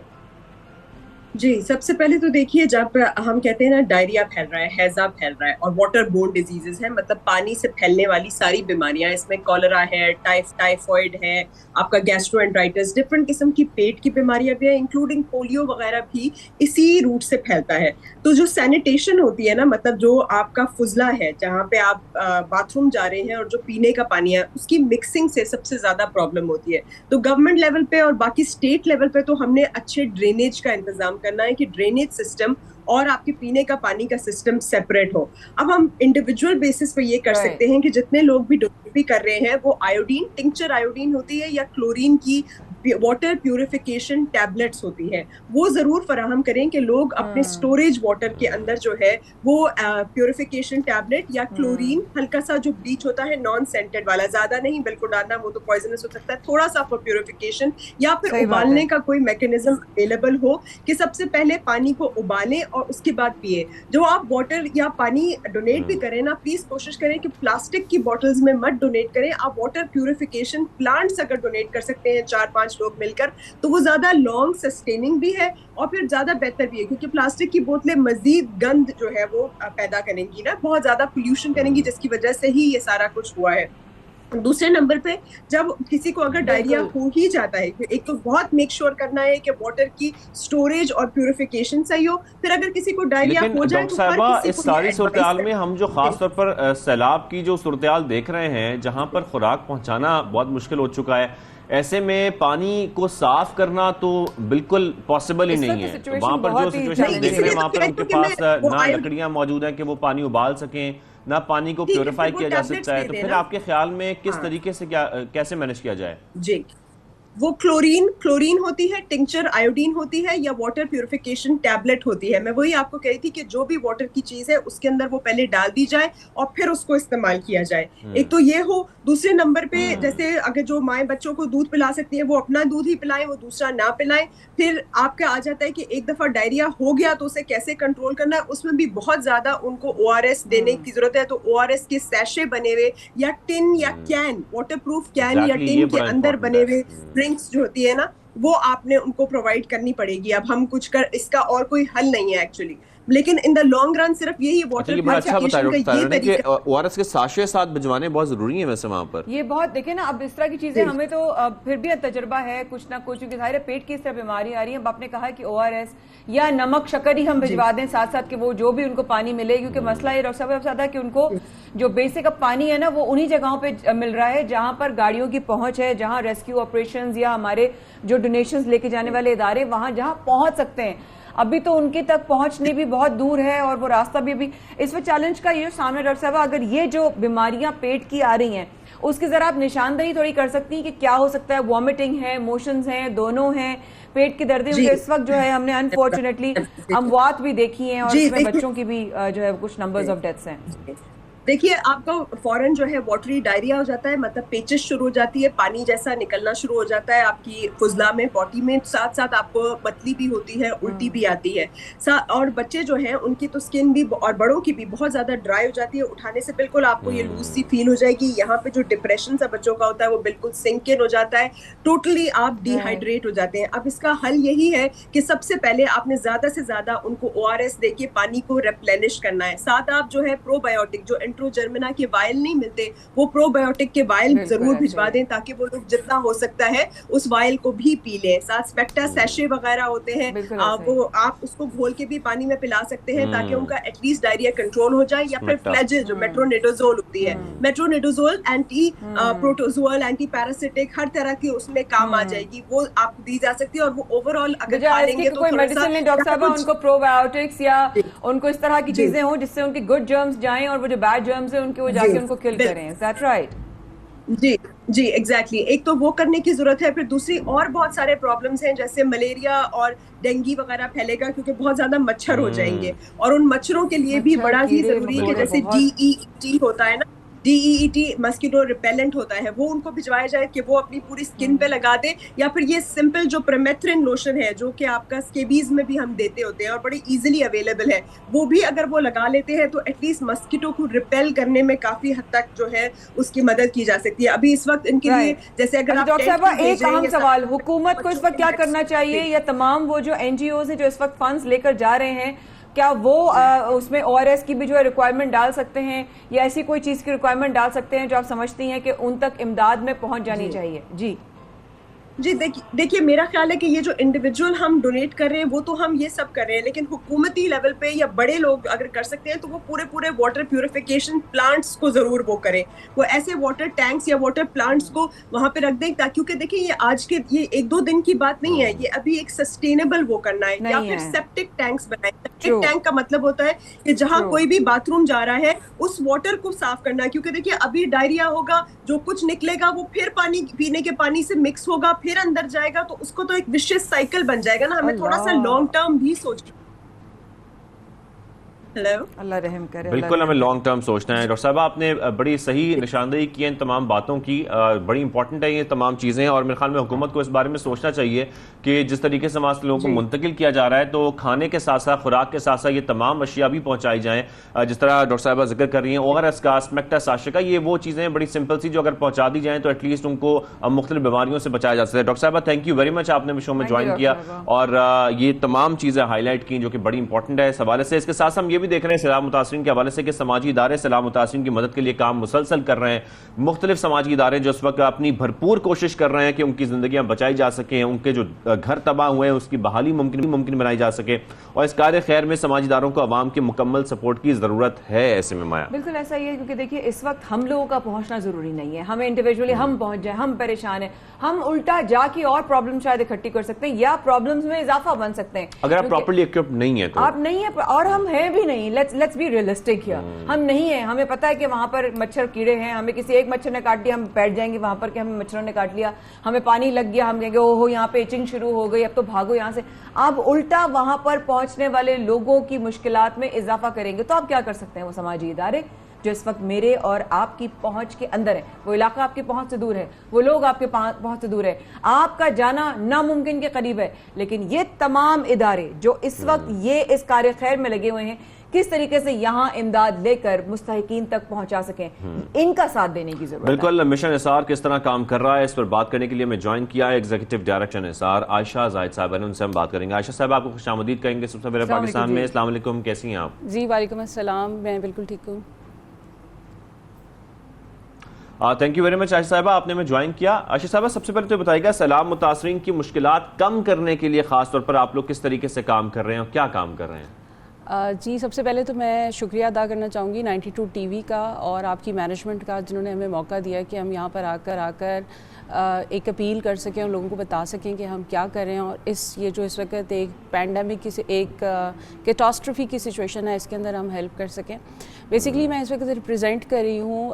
जी, सबसे पहले तो देखिए, जब हम कहते हैं ना डायरिया फैल रहा है, हैजा फैल रहा है और वाटर बोर्न डिजीजेस हैं, मतलब पानी से फैलने वाली सारी बीमारियां, इसमें कॉलरा है, टाइफॉइड है, आपका गैस्ट्रोएंटराइटिस, डिफरेंट किस्म की पेट की बीमारियां भी है, इंक्लूडिंग पोलियो वगैरह भी इसी रूट से फैलता है। तो जो सैनिटेशन होती है ना, मतलब जो आपका फुजला है, जहाँ पे आप बाथरूम जा रहे हैं और जो पीने का पानी है, उसकी मिक्सिंग से सबसे ज्यादा प्रॉब्लम होती है। तो गवर्नमेंट लेवल पे और बाकी स्टेट लेवल पे तो हमने अच्छे ड्रेनेज का इंतजाम करना है कि ड्रेनेज सिस्टम और आपके पीने का पानी का सिस्टम सेपरेट हो। अब हम इंडिविजुअल बेसिस पे ये कर सकते हैं कि जितने लोग भी डोनेट भी कर रहे हैं वो आयोडीन, टिंक्चर आयोडीन होती है या क्लोरीन की वाटर प्यूरिफिकेशन टैबलेट्स होती है, वो जरूर फराहम करें कि लोग अपने स्टोरेज वाटर के अंदर जो है वो प्यूरिफिकेशन टैबलेट या क्लोरीन, हल्का सा जो ब्लीच होता है नॉन सेंटेड वाला, ज्यादा नहीं बिल्कुल डालना, वो तो पॉइजनस हो सकता है, थोड़ा सा फॉर प्यूरिफिकेशन, या फिर उबालने का कोई मैकेनिज्म अवेलेबल हो कि सबसे पहले पानी को उबालें और उसके बाद पिए। जो आप वाटर या पानी डोनेट भी करें ना, प्लीज कोशिश करें कि प्लास्टिक की बॉटल्स में मत डोनेट करें। आप वाटर प्यूरिफिकेशन प्लांट्स अगर डोनेट कर सकते हैं 4-5 लोग मिलकर, तो वो ज्यादा लॉन्ग सस्टेनिंग भी है और फिर ज्यादा बेहतर भी है, क्योंकि प्लास्टिक की बोतलें मजीद गंद जो है वो पैदा करेंगी ना, बहुत ज्यादा पोल्यूशन करेंगी, जिसकी वजह से ही ये सारा कुछ हुआ है। दूसरे नंबर पे जब किसी को अगर डायरिया हो ही जाता है, एक तो बहुत मेक श्योर करना है कि वाटर की स्टोरेज और प्यूरिफिकेशन सही हो। फिर अगर किसी को डायरिया हो जाए तो साहबा, इस सारी सूरत में हम जो खास तौर पर सैलाब की जो सूरत देख रहे हैं, जहां पर खुराक पहुंचाना बहुत मुश्किल हो चुका है, ऐसे में पानी को साफ करना तो बिल्कुल पॉसिबल ही नहीं है। वहां पर जो सिचुएशन देख रहे हैं, वहां पर उनके पास ना लकड़ियां मौजूद हैं कि वो पानी उबाल सकें, ना पानी को प्योरीफाई किया जा सकता है। तो फिर आपके ख्याल में किस तरीके से कैसे मैनेज किया जाए? जी, वो क्लोरीन होती है, टिंचर आयोडीन होती है, या वाटर प्यूरिफिकेशन टैबलेट होती है। मैं वही आपको कही थी कि जो भी वाटर की चीज है उसके अंदर वो पहले डाल दी जाए और फिर उसको इस्तेमाल किया जाए। एक तो ये हो। दूसरे नंबर पे जैसे अगर जो माएँ बच्चों को दूध पिला सकती है वो अपना दूध ही पिलाएं, वो दूसरा ना पिलाएं। फिर आपका आ जाता है कि एक दफा डायरिया हो गया तो उसे कैसे कंट्रोल करना है, उसमें भी बहुत ज्यादा उनको ORS देने की जरूरत है। तो ORS के सैशे बने हुए या टिन या कैन, वाटरप्रूफ कैन या टिन के अंदर बने हुए ड्रिंक्स जो होती है ना, वो आपने उनको प्रोवाइड करनी पड़ेगी। अब हम कुछ कर, इसका और कोई हल नहीं है एक्चुअली, लेकिन इन द लॉन्ग रन सिर्फ यही वाटर प्यूरिफिकेशन का ये तरीका। ORS के साशे साथ भिजवाने बहुत जरूरी है वैसे वहां पर। ये बहुत देखे ना, अब इस तरह की चीजें हमें तो फिर भी तजुर्बा है कुछ ना कुछ, क्योंकि जाहिर है पेट की इस तरह बीमारी आ रही है। अब आपने कहा कि ORS या नमक शक्कर ही हम भिजवा दें साथ साथ, कि वो जो भी उनको पानी मिले, क्योंकि मसला ये रखा कि उनको जो बेसिक अब पानी है ना वो उन्हीं जगहों पे मिल रहा है जहां पर गाड़ियों की पहुंच है, जहां रेस्क्यू ऑपरेशंस या हमारे जो डोनेशंस लेके जाने वाले इदारे वहां जहां पहुंच सकते हैं। अभी तो उनके तक पहुंचने भी बहुत दूर है और वो रास्ता भी अभी इस वक्त चैलेंज का ये सामने डॉक्टर साहब, अगर ये जो बीमारियां पेट की आ रही हैं उसकी जरा आप निशानदही थोड़ी कर सकती हैं कि क्या हो सकता है? वॉमिटिंग है, मोशंस हैं, दोनों हैं, पेट की दर्दें? इस वक्त जो है हमने अनफॉर्चुनेटली अमवात भी देखी हैं और इसमें बच्चों की भी जो है कुछ नंबर्स ऑफ डेथ्स हैं। देखिए, आपका फौरन जो है वाटरी डायरिया हो जाता है, मतलब पेचिश शुरू हो जाती है, पानी जैसा निकलना शुरू हो जाता है आपकी फुजला में, बॉडी में, साथ साथ आपको पतली भी होती है, उल्टी भी आती है। और बच्चे जो हैं उनकी तो स्किन भी और बड़ों की भी बहुत ज्यादा ड्राई हो जाती है, उठाने से बिल्कुल आपको ये लूज सी फील हो जाएगी। यहाँ पे जो डिप्रेशन सा बच्चों का होता है वो बिल्कुल सिंक इन हो जाता है, टोटली आप डिहाइड्रेट हो जाते हैं। अब इसका हल यही है कि सबसे पहले आपने ज्यादा से ज्यादा उनको ORS देके पानी को रिप्लेनिश करना है। साथ आप जो है प्रोबायोटिक, जो एंट्रोजर्मिना के वायल नहीं मिलते, वो प्रोबायोटिक के वायल जरूर भिजवा दें ताकि वो लोग जितना हो सकता है उस वायल को भी पी लें। साथ स्पेक्टा सैशे वगैरह होते हैं, वो आप उसको घोल के भी पानी में पिला सकते हैं ताकि उनका एटलीस्ट डायरिया कंट्रोल हो जाए। या फिर फ्लैजिल जो मेट्रोनिडाजोल होती है, metronidazole anti protozoal, anti parasitic, हर तरह की उसमें काम आ जाएगी, वो आपको दी जा सकती है। और वो ओवरऑल अगर खा लेंगे तो कोई मेडिसिन नहीं डॉक्टर साहब, उनको प्रोबायोटिक्स या उनको इस तरह की चीजें हो जिससे उनके गुड जर्म्स जाएं और वो जो बैड जर्म्स है उनके वो जाके उनको किल करें। Is that right? जी एग्जैक्टली। एक तो वो करने की जरूरत है। फिर दूसरी और बहुत सारे प्रॉब्लम्स हैं, जैसे मलेरिया और डेंगू वगैरह फैलेगा क्योंकि बहुत ज्यादा मच्छर हो जाएंगे, और उन मच्छरों के लिए भी बड़ा ही जरूरी है कि जैसे DEET होता है ना, DEET मस्किटो रिपेलेंट होता है, वो उनको भिजवाया जाए कि वो अपनी पूरी स्किन पे लगा दे। या फिर ये सिंपल जो परमेथ्रिन लोशन है जो कि आपका स्केबीज में भी हम देते होते हैं और बड़ी इजीली अवेलेबल है, वो भी अगर वो लगा लेते हैं तो एटलीस्ट मस्किटो को रिपेल करने में काफी हद तक जो है उसकी मदद की जा सकती है। अभी इस वक्त इनके लिए जैसे अगर आप डॉक्टर साहब, एक अहम सवाल, हुकूमत को इस वक्त क्या करना चाहिए, या तमाम वो जो NGOs हैं जो इस वक्त फंड्स लेकर जा रहे हैं, क्या वो उसमें ORS की भी जो है रिक्वायरमेंट डाल सकते हैं, या ऐसी कोई चीज की रिक्वायरमेंट डाल सकते हैं जो आप समझती हैं कि उन तक इमदाद में पहुंच जानी चाहिए? जी देखिए मेरा ख्याल है कि ये जो इंडिविजुअल हम डोनेट कर रहे हैं वो तो हम ये सब कर रहे हैं, लेकिन हुकूमती लेवल पे या बड़े लोग अगर कर सकते हैं तो वो पूरे वाटर प्यूरिफिकेशन प्लांट्स को जरूर वो करें। वो ऐसे वाटर टैंक्स या वाटर प्लांट्स को वहां पे रख दें, क्योंकि देखिए ये आज के ये 1-2 दिन की बात नहीं है, ये अभी एक सस्टेनेबल वो करना है। या फिर सेप्टिक टैंक्स बनाए। सेप्टिक टैंक का मतलब होता है कि जहाँ कोई भी बाथरूम जा रहा है उस वाटर को साफ करना, क्योंकि देखिए अभी डायरिया होगा, जो कुछ निकलेगा वो फिर पानी पीने के पानी से मिक्स होगा, फिर अंदर जाएगा, तो उसको तो एक विशियस साइकिल बन जाएगा ना। हमें थोड़ा सा लॉन्ग टर्म भी सोचना। हेलो, अल्लाह रहम करे। बिल्कुल हमें लॉन्ग टर्म सोचना है। डॉक्टर साहब आपने बड़ी सही निशानदेही की है इन तमाम बातों की, बड़ी इंपॉर्टेंट है ये तमाम चीज़ें, और मेरे ख्याल में हुकूमत को इस बारे में सोचना चाहिए कि जिस तरीके से समाज के लोगों को मुंतकिल किया जा रहा है, तो खाने के साथ साथ, खुराक के साथ साथ ये तमाम अशिया भी पहुँचाई जाएँ। जिस तरह डॉक्टर साहबा जिक्र कर रही हैं ORS का, स्मेक्टा, साशिका, ये वो चीज़ें बड़ी सिंपल सी जो अगर पहुँचा दी जाएँ तो एटलीस्ट उनको मुख्तलिफ बीमारियों से बचाया जा सकता है। डॉक्टर साहबा थैंक यू वेरी मच, आपने शो में ज्वाइन किया और ये तमाम चीज़ें हाईलाइट की जो कि बड़ी इंपॉर्टेंट है इस हवाले से। इसके साथ हम ये भी देख रहे हैं सैलाब मुतासरीन के हवाले से कि समाजी इदारे सैलाब मुतासरीन की मदद के लिए काम मुसलसल कर रहे हैं। मुख्तलिफ समाजी इदारे जो इस वक्त अपनी भरपूर कोशिश कर रहे हैं कि उनकी जिंदगियां बचाई जा सकें, उनके जो घर तबाह हुए हैं उसकी बहाली मुमकिन बनाई जा सके, और इस कार्य खैर में समाजी इदारों को आवाम के मुकम्मल सपोर्ट की जरूरत है। ऐसे में माया बिल्कुल ऐसा ही है, क्योंकि देखिए इस वक्त हम लोगों का पहुंचना जरूरी नहीं है। हमें इंडिविजुअली हम पहुंच जाए, हम परेशान हैं, हम उल्टा जाके और प्रॉब्लम शायद इकट्ठी कर सकते हैं या प्रॉब्लम्स में इजाफा बन सकते हैं अगर आप प्रॉपर्ली इक्विप्ड नहीं है तो। आप नहीं है और हम हैं भी नहीं। Let's be realistic here. हम नहीं है, हमें पता है कि वहां पर मच्छर कीड़े हैं, हमें किसी एक मच्छर ने काट दिया, हम बैठ जाएंगे वहां पर कि हमें मच्छरों ने काट लिया, हमें पानी लग गया, हम कहेंगे ओहो यहाँ पे इचिंग शुरू हो गई, अब तो भागो यहाँ से। आप उल्टा वहां पर पहुंचने वाले लोगों की मुश्किलात में इजाफा करेंगे। तो आप क्या कर सकते हैं? वो समाजी इदारे जो इस वक्त मेरे और आपकी पहुंच के अंदर है, वो इलाका आपकी पहुंच से दूर है, वो लोग आपके पहुंच से दूर है, आपका जाना नामुमकिन के करीब है, लेकिन ये तमाम इदारे जो इस वक्त ये इस कार्य खैर में लगे हुए हैं, किस तरीके से यहाँ इमदाद लेकर मुस्तहिकीन तक पहुंचा सकें, इनका साथ देने की जरूरत है। बिल्कुल, मिशन निसार किस तरह काम कर रहा है इस पर बात करने के लिए मैं ज्वाइन किया है एग्जीक्यूटिव डायरेक्टर निसार आयशा जाहिद साहब ने, उनसे हम बात करेंगे। आयशा साहब आपको खुशामदीद कहेंगे सबसे पहले पाकिस्तान में। अस्सलाम वालेकुम, कैसी हैं आप? जी वालेकुम अस्सलाम, मैं बिल्कुल ठीक हूँ। Thank you very much Ayesha साहबा, आपने मैं ज्वाइन किया। आयशा साहबा सबसे पहले तो बताइएगा सैलाब मुतासरीन की मुश्किलात कम करने के लिए खास तौर पर आप लोग किस तरीके से काम कर रहे हैं और क्या काम कर रहे हैं? जी सबसे पहले तो मैं शुक्रिया अदा करना चाहूँगी 92 टीवी का और आपकी मैनेजमेंट का, जिन्होंने हमें मौका दिया कि हम यहाँ पर आकर एक अपील कर सकें और लोगों को बता सकें कि हम क्या कर रहे हैं, और ये जो इस वक्त एक पैंडमिक की एक कैटास्ट्रॉफी की सिचुएशन है, इसके अंदर हम हेल्प कर सकें। बेसिकली मैं इस वक्त रिप्रेजेंट कर रही हूँ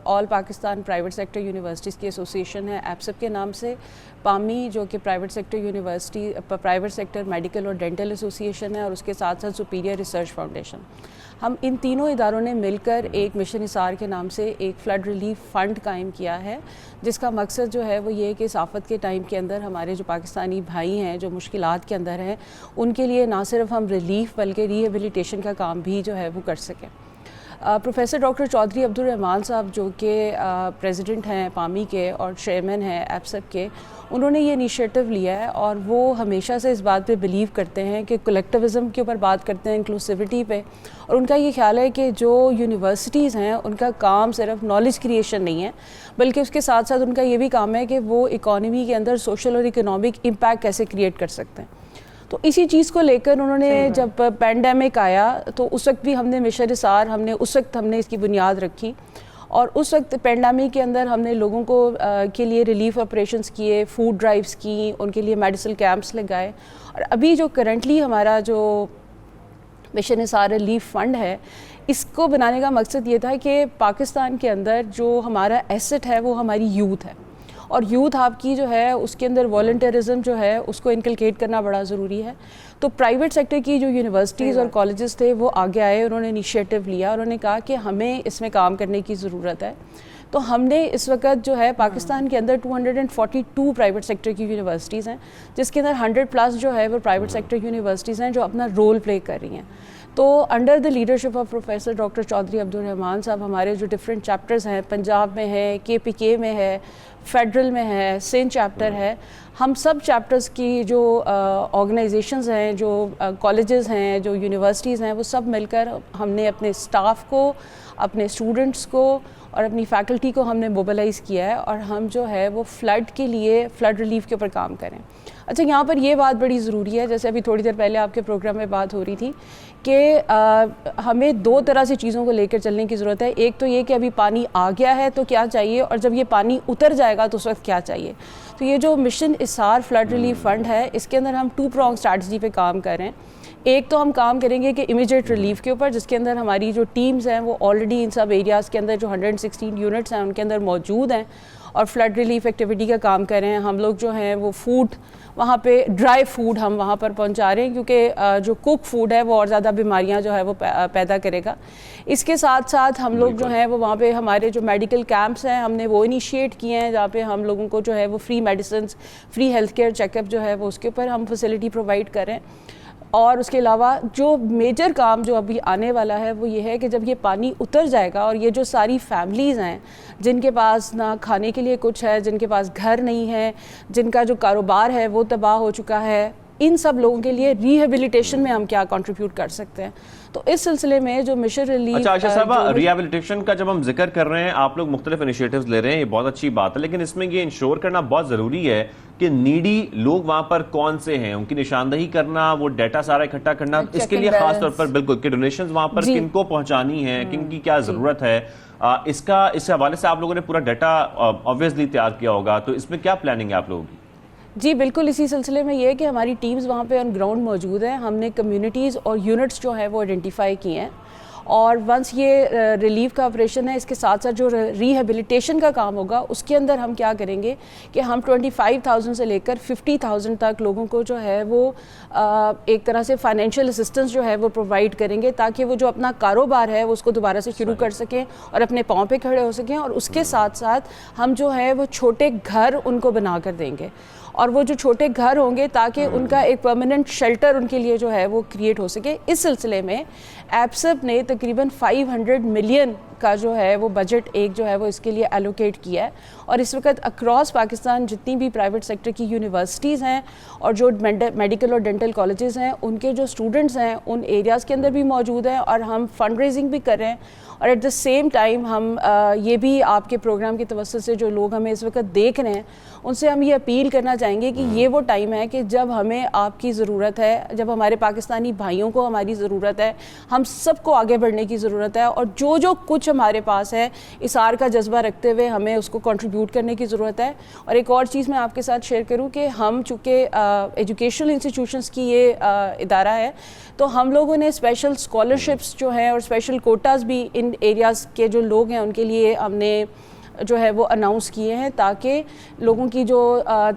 all Pakistan private sector universities की एसोसिएशन है एप्सप के नाम से, पामी जो कि private sector university private sector medical और डेंटल एसोसिएशन है, और उसके साथ साथ सुपीरियर रिसर्च फाउंडेशन। हम इन तीनों इदारों ने मिलकर एक मिशन निसार के नाम से एक फ्लड रिलीफ फ़ंड कायम किया है, जिसका मकसद जो है वो ये है कि इस आफत के टाइम के अंदर हमारे जो पाकिस्तानी भाई हैं जो मुश्किलात के अंदर हैं, उनके लिए ना सिर्फ हम रिलीफ बल्कि रिहेबिलिटेशन का काम भी जो है वो कर सकें। प्रोफेसर डॉक्टर चौधरी अब्दुल रहमान साहब जो कि प्रेसिडेंट हैं पामी के और चेयरमैन हैं एप्सप के, उन्होंने ये इनिशिएटिव लिया है और वो हमेशा से इस बात पे बिलीव करते हैं कि कलेक्टिविज़म के ऊपर बात करते हैं, इंक्लूसिविटी पे, और उनका ये ख्याल है कि जो यूनिवर्सिटीज़ हैं उनका काम सिर्फ नॉलेज क्रिएशन नहीं है, बल्कि उसके साथ साथ उनका ये भी काम है कि वो इकॉनमी के अंदर सोशल और इकोनॉमिक इम्पैक्ट कैसे क्रिएट कर सकते हैं। तो इसी चीज़ को लेकर उन्होंने जब पैंडेमिक आया तो उस वक्त भी हमने मिशन निसार उस वक्त हमने इसकी बुनियाद रखी, और उस वक्त पैंडेमिक के अंदर हमने लोगों को के लिए रिलीफ ऑपरेशंस किए, फूड ड्राइव्स की, उनके लिए मेडिसिनल कैंप्स लगाए, और अभी जो करंटली हमारा जो मिशन निसार रिलीफ फ़ंड है, इसको बनाने का मकसद ये था कि पाकिस्तान के अंदर जो हमारा एसेट है वो हमारी यूथ है, और यूथ आपकी जो है उसके अंदर वॉलंटियरिज्म जो है उसको इनकलकेट करना बड़ा ज़रूरी है। तो प्राइवेट सेक्टर की जो यूनिवर्सिटीज़ और कॉलेजेस थे वो आगे आए, उन्होंने इनिशिएटिव लिया, उन्होंने कहा कि हमें इसमें काम करने की ज़रूरत है। तो हमने इस वक्त जो है पाकिस्तान के अंदर 242 प्राइवेट सेक्टर की यूनिवर्सिटीज़ हैं, जिसके अंदर 100+ जो है वो प्राइवेट सेक्टर यूनिवर्सिटीज़ हैं जो अपना रोल प्ले कर रही हैं। तो under the leadership of professor doctor Chaudhary Abdul Rahman Sahab, हमारे जो डिफरेंट चैप्टर्स हैं, पंजाब में है, KPK में है, फेडरल में है, सिंध चैप्टर है, हम सब चैप्टर्स की जो ऑर्गेनाइजेशंस हैं, जो कॉलेजेस हैं, जो यूनिवर्सिटीज़ हैं, वो सब मिलकर हमने अपने स्टाफ को, अपने स्टूडेंट्स को और अपनी फैकल्टी को हमने मोबिलाइज़ किया है, और हम जो है वो फ्लड के लिए, फ्लड रिलीफ के ऊपर काम करें। अच्छा, यहाँ पर ये बात बड़ी ज़रूरी है, जैसे अभी थोड़ी देर पहले आपके प्रोग्राम में बात हो रही थी कि हमें दो तरह से चीज़ों को लेकर चलने की ज़रूरत है। एक तो ये कि अभी पानी आ गया है तो क्या चाहिए, और जब ये पानी उतर जाएगा तो उस वक्त क्या चाहिए। तो ये जो mission Nisar flood relief fund है, इसके अंदर हम 2 prong स्ट्रैटजी पे काम कर रहे हैं। एक तो हम काम करेंगे कि इमीडिएट रिलीफ के ऊपर, जिसके अंदर हमारी जो टीम्स हैं वो ऑलरेडी इन सब एरियाज़ के अंदर जो 116 यूनिट्स हैं उनके अंदर मौजूद हैं और फ्लड रिलीफ एक्टिविटी का काम कर रहे हैं। हम लोग जो हैं वो फूड वहाँ पे ड्राई फूड हम वहाँ पर पहुँचा रहे हैं, क्योंकि जो कुक फूड है वो और ज़्यादा बीमारियाँ जो है वो पैदा करेगा। इसके साथ साथ हम लोग जो हैं वो वहाँ पे हमारे जो मेडिकल कैंप्स हैं हमने वो इनिशिएट किए हैं, जहाँ पे हम लोगों को जो है वो free medicine, free health care checkup जो है वो उसके ऊपर हम फैसिलिटी प्रोवाइड करें। और उसके अलावा जो मेजर काम जो अभी आने वाला है वो ये है कि जब ये पानी उतर जाएगा और ये जो सारी फैमिलीज़ हैं जिनके पास ना खाने के लिए कुछ है, जिनके पास घर नहीं है, जिनका जो कारोबार है वो तबाह हो चुका है, इन सब लोगों के लिए रिहेबिलिटेशन में हम क्या कंट्रीब्यूट कर सकते हैं। तो इस सिलसिले में जो मिशन रिलीफ। अच्छा आयशा साहबा, रिहेबिलिटेशन का जब हम जिक्र कर रहे हैं, आप लोग मुख्तलिफ इनिशिएटिव्स ले रहे हैं, ये बहुत अच्छी बात है, लेकिन इसमें ये इंश्योर करना बहुत जरूरी है कि नीडी लोग वहां पर कौन से हैं, उनकी निशानदही करना, वो डाटा सारा इकट्ठा करना, इसके लिए खास तौर पर बिल्कुल कि डोनेशंस वहां पर किनको पहुंचानी है, किनकी क्या जरूरत है, इस हवाले से आप लोगों ने पूरा डाटा ऑब्वियसली तैयार किया होगा, तो इसमें क्या प्लानिंग है आप लोगों की? जी बिल्कुल, इसी सिलसिले में ये है कि हमारी टीम्स वहाँ पे ऑन ग्राउंड मौजूद हैं। हमने कम्युनिटीज़ और यूनिट्स जो हैं वो आइडेंटिफाई किए हैं और वंस ये रिलीफ का ऑपरेशन है, इसके साथ साथ जो रिहेबिलिटेशन का काम होगा उसके अंदर हम क्या करेंगे कि हम 25,000 से लेकर 50,000 तक लोगों को जो है वो एक तरह से फाइनेंशियल असिस्टेंस जो है वो प्रोवाइड करेंगे, ताकि वो जो अपना कारोबार है वो उसको दोबारा से शुरू कर सकें और अपने पाँव पे खड़े हो सकें। और उसके साथ साथ हम जो है वो छोटे घर उनको बना कर देंगे, और वो जो छोटे घर होंगे ताकि उनका एक परमानेंट शेल्टर उनके लिए जो है वो क्रिएट हो सके। इस सिलसिले में एप्सप ने तकरीबन 500 मिलियन का जो है वो बजट एक जो है वो इसके लिए एलोकेट किया है। और इस वक्त अक्रॉस पाकिस्तान जितनी भी प्राइवेट सेक्टर की यूनिवर्सिटीज़ हैं और जो मेडिकल और डेंटल कॉलेजेस हैं उनके जो स्टूडेंट्स हैं उन एरियाज़ के अंदर भी मौजूद हैं और हम फंड रेजिंग भी कर रहे हैं। और एट द सेम टाइम हम ये भी आपके प्रोग्राम की तवज्जो से जो लोग हमें इस वक्त देख रहे हैं उनसे हम ये अपील करना चाहेंगे कि ये वो टाइम है कि जब हमें आपकी ज़रूरत है, जब हमारे पाकिस्तानी भाइयों को हमारी ज़रूरत है, हम सबको आगे बढ़ने की ज़रूरत है। और जो कुछ हमारे पास है इसार का जज्बा रखते हुए हमें उसको कंट्रीब्यूट करने की ज़रूरत है। और एक और चीज़ मैं आपके साथ शेयर करूँ कि हम चूँकि एजुकेशनल इंस्टीट्यूशंस की ये इदारा है, तो हम लोगों ने स्पेशल स्कॉलरशिप्स जो हैं और स्पेशल कोटाज भी इन एरियाज़ के जो लोग हैं उनके लिए हमने जो है वो अनाउंस किए हैं, ताकि लोगों की जो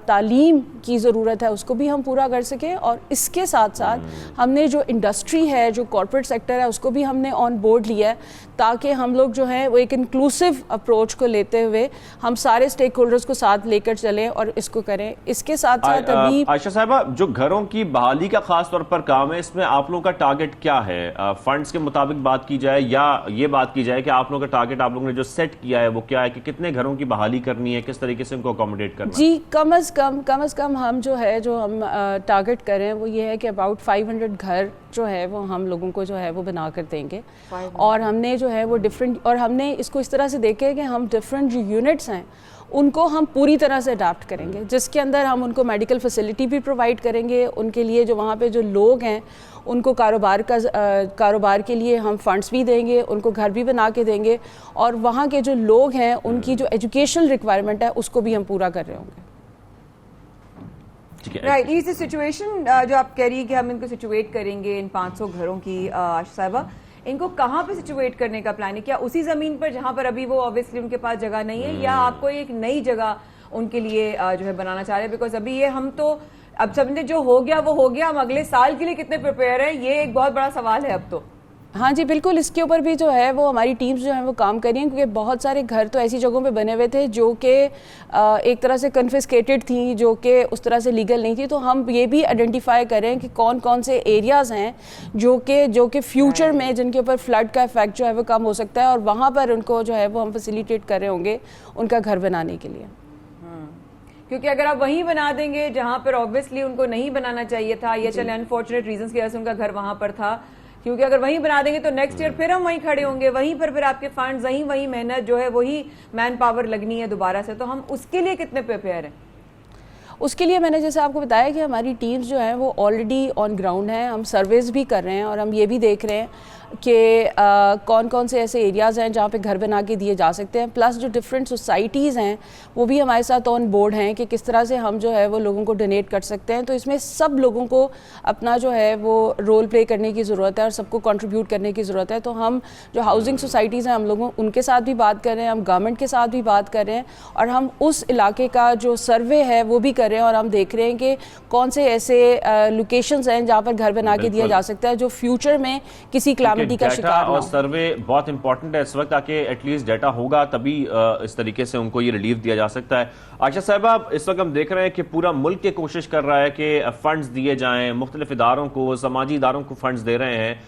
तालीम की ज़रूरत है उसको भी हम पूरा कर सकें। और इसके साथ साथ हमने जो इंडस्ट्री है, जो कॉर्पोरेट सेक्टर है, उसको भी हमने ऑन बोर्ड लिया है, ताकि हम लोग जो है वो एक इंक्लूसिव अप्रोच को लेते हुए हम सारे स्टेक होल्डर्स को साथ लेकर चलें और इसको करें। इसके साथ साथ अभी आयशा साहबा, जो घरों की बहाली का खास तौर पर काम है, इसमें आप लोगों का टारगेट क्या है? फंड्स के मुताबिक बात की जाए या ये बात की जाए कि आप लोगों का टारगेट आप लोगों ने जो सेट किया है वो क्या है, कि कितने घरों की बहाली करनी है, किस तरीके से उनको अकोमोडेट करना? जी कम अज़ कम हम जो हम टारगेट कर रहे हैं वो ये है कि अबाउट 500 घर जो है वो हम लोगों को जो है वो बना कर देंगे। और हमने जो है वो डिफरेंट, और हमने इसको इस तरह से देखे है कि हम डिफरेंट जो यूनिट्स हैं उनको हम पूरी तरह से अडाप्ट करेंगे, जिसके अंदर हम उनको मेडिकल फैसिलिटी भी प्रोवाइड करेंगे। उनके लिए जो वहाँ पे जो लोग हैं उनको कारोबार के लिए हम फंड्स भी देंगे, उनको घर भी बना के देंगे, और वहाँ के जो लोग हैं उनकी जो एजुकेशनल रिक्वायरमेंट है उसको भी हम पूरा कर रहे होंगे। राइट, ये सिचुएशन जो आप कह रही है कि हम इनको सिचुएट करेंगे, इन 500 घरों की, आयशा साहिबा इनको कहाँ पे सिचुएट करने का प्लान है? क्या उसी जमीन पर जहाँ पर अभी वो ऑब्वियसली उनके पास जगह नहीं है, या आपको एक नई जगह उनके लिए जो है बनाना चाह रहे हैं? बिकॉज अभी ये हम तो अब समझे जो हो गया वो हो गया, हम अगले साल के लिए कितने प्रिपेयर हैं, ये एक बहुत बड़ा सवाल है अब तो। हाँ जी बिल्कुल, इसके ऊपर भी जो है वो हमारी टीम्स जो है वो काम कर रही हैं, क्योंकि बहुत सारे घर तो ऐसी जगहों पे बने हुए थे जो कि एक तरह से कन्फिस्केटेड थी, जो कि उस तरह से लीगल नहीं थी। तो हम ये भी आइडेंटिफाई करें कि कौन कौन से एरियाज़ हैं जो कि फ्यूचर में जिनके ऊपर फ्लड का इफेक्ट जो है वो कम हो सकता है, और वहाँ पर उनको जो है वो हम फैसिलिटेट कर रहे होंगे उनका घर बनाने के लिए। क्योंकि अगर आप वहीं बना देंगे जहाँ पर ऑब्वियसली उनको नहीं बनाना चाहिए था, या चले अनफॉर्चुनेट रीजंस की वजह से उनका घर वहाँ पर था, क्योंकि अगर वहीं बना देंगे तो नेक्स्ट ईयर फिर हम वहीं खड़े होंगे, वहीं पर फिर आपके फंड्स वहीं मेहनत जो है वही मैन पावर लगनी है दोबारा से। तो हम उसके लिए कितने प्रिपेयर हैं? उसके लिए मैंने जैसे आपको बताया कि हमारी टीम्स जो हैं वो ऑलरेडी ऑन ग्राउंड हैं, हम सर्वेज भी कर रहे हैं और हम ये भी देख रहे हैं कि कौन कौन से ऐसे एरियाज़ हैं जहाँ पे घर बना के दिए जा सकते हैं, प्लस जो डिफरेंट सोसाइटीज़ हैं वो भी हमारे साथ ऑन बोर्ड हैं कि किस तरह से हम जो है वो लोगों को डोनेट कर सकते हैं। तो इसमें सब लोगों को अपना जो है वो रोल प्ले करने की ज़रूरत है और सबको कंट्रीब्यूट करने की ज़रूरत है। तो हम जो हाउसिंग सोसाइटीज़ हैं हम लोगों उनके साथ भी बात कर रहे हैं, हम गवर्नमेंट के साथ भी बात कर रहे हैं और हम उस इलाके का जो सर्वे है वो भी कर रहे हैं और हम देख रहे हैं कि कौन से ऐसे लोकेशंस हैं जहाँ पर घर बना के दिया जा सकता है जो फ्यूचर में किसी क्लैमिटी का शिकार ना हो। और सर्वे बहुत इंपॉर्टेंट है इस वक्त, ताकि एटलीस्ट डाटा होगा तभी इस तरीके से उनको ये रिलीफ दिया जा सकता है। आयशा साहिबा, इस वक्त हम देख रहे हैं कि पूरा मुल्क ये कोशिश कर रहा है कि फंड्स दिए जाएं, मुख्तलिफ इदारों को, समाजी इदारों को फंड्स दे रहे हैं।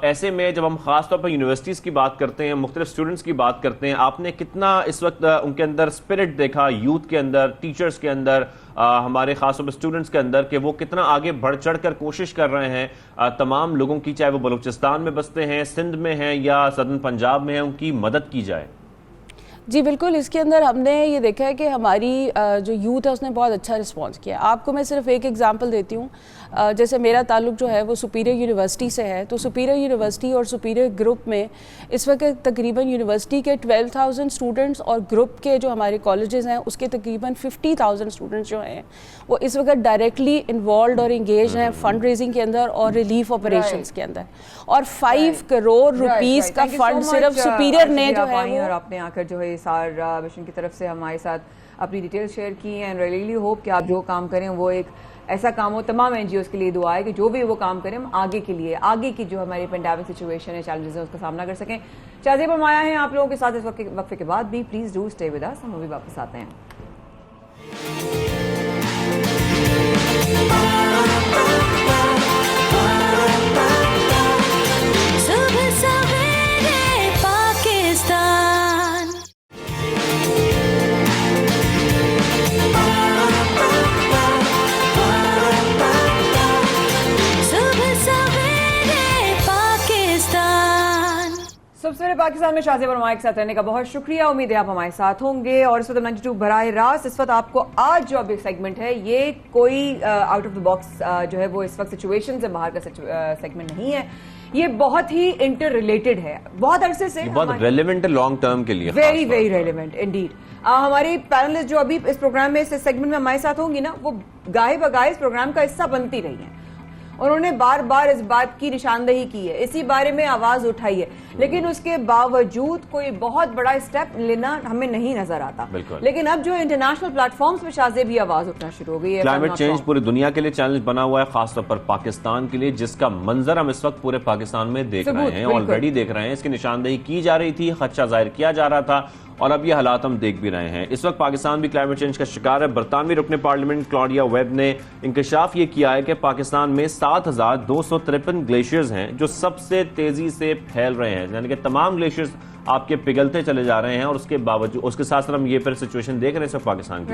ऐसे में जब हम खास तौर पर यूनिवर्सिटीज़ की बात करते हैं, मुख्तलिफ स्टूडेंट्स की बात करते हैं, आपने कितना इस वक्त उनके अंदर स्पिरिट देखा, यूथ के अंदर, टीचर्स के अंदर, हमारे खास तौर पर स्टूडेंट्स के अंदर, कि वो कितना आगे बढ़ चढ़ कर कोशिश कर रहे हैं तमाम लोगों की, चाहे वो बलूचिस्तान में बसते हैं, सिंध में हैं या सदर्न पंजाब में हैं, उनकी मदद की जाए? जी बिल्कुल, इसके अंदर हमने ये देखा है कि हमारी जो यूथ है उसने बहुत अच्छा रिस्पांस किया। आपको मैं सिर्फ एक एग्जांपल देती हूँ, जैसे मेरा ताल्लुक जो है वो सुपीरियर यूनिवर्सिटी से है, तो सुपीरियर यूनिवर्सिटी और सुपीरियर ग्रुप में इस वक्त तकरीबन यूनिवर्सिटी के 12,000 स्टूडेंट्स और ग्रुप के जो हमारे कॉलेजेस हैं उसके तकरीबन 50,000 स्टूडेंट्स जो हैं वो इस वक्त डायरेक्टली इन्वॉल्व और इंगेज हैं फंड रेजिंग के अंदर और रिलीफ ऑपरेशंस के अंदर, और 5 करोड़ रुपीस का फंड सिर्फ सुपीरियर ने जो है और आपने आकर जो है सार मिशन की तरफ से हमारे साथ अपनी डिटेल शेयर की हैं। रियली होप कि आप जो काम करें वो एक ऐसा काम हो। तमाम एनजीओज के लिए दुआ है कि जो भी वो काम करें हम आगे के लिए, आगे की जो हमारी पेंडेमिक सिचुएशन है, चैलेंजेस है, उसका सामना कर सकें। शाज़ेब माया हैं आप लोगों के साथ इस वक्फे के बाद भी। Please do stay with us, हम अभी वापस आते हैं। सबसे पाकिस्तान में शाज़ेब माया के साथ रहने का बहुत शुक्रिया। उम्मीद है आप हमारे साथ होंगे। और इस वक्त 92 बराह रास्त इस वक्त आपको आज जो अभी सेगमेंट है ये कोई आउट ऑफ द बॉक्स जो है वो इस वक्त सिचुएशन से बाहर का सेगमेंट नहीं है, ये बहुत ही इंटर रिलेटेड है, बहुत अरसे से बहुत रेलेवेंट है लॉन्ग टर्म के लिए, वेरी वेरी रेलेवेंट इंडीड। हमारी पैनलिस्ट जो अभी इस प्रोग्राम में, इस सेगमेंट में हमारे साथ होंगी ना, वो गाहे बगाहे इस प्रोग्राम का हिस्सा बनती रही है। उन्होंने बार बार इस बात की निशानदेही की है, इसी बारे में आवाज उठाई है, लेकिन उसके बावजूद कोई बहुत बड़ा स्टेप लेना हमें नहीं नजर आता। लेकिन अब जो इंटरनेशनल प्लेटफॉर्म्स पे शाज़ेब भी आवाज उठना शुरू हो गई है। क्लाइमेट चेंज पूरी दुनिया के लिए चैलेंज बना हुआ है, खासतौर पर पाकिस्तान के लिए, जिसका मंजर हम इस वक्त पूरे पाकिस्तान में देख रहे हैं, ऑलरेडी देख रहे हैं। इसकी निशानदेही की जा रही थी, खदशा जाहिर किया जा रहा था और अब ये हालात हम देख भी रहे हैं। इस वक्त पाकिस्तान भी क्लाइमेट चेंज का शिकार है। बरतानवी रुकने पार्लियामेंट क्लॉडिया वेब ने इंकशाफ ये किया है कि पाकिस्तान में 7,253 ग्लेशियर्स हैं जो सबसे तेजी से फैल रहे हैं, यानी कि तमाम ग्लेशियर्स आपके पिघलते चले जा रहे हैं। और उसके बावजूद, उसके साथ साथ हम ये फिर सिचुएशन देख रहे हैं सब पाकिस्तान की।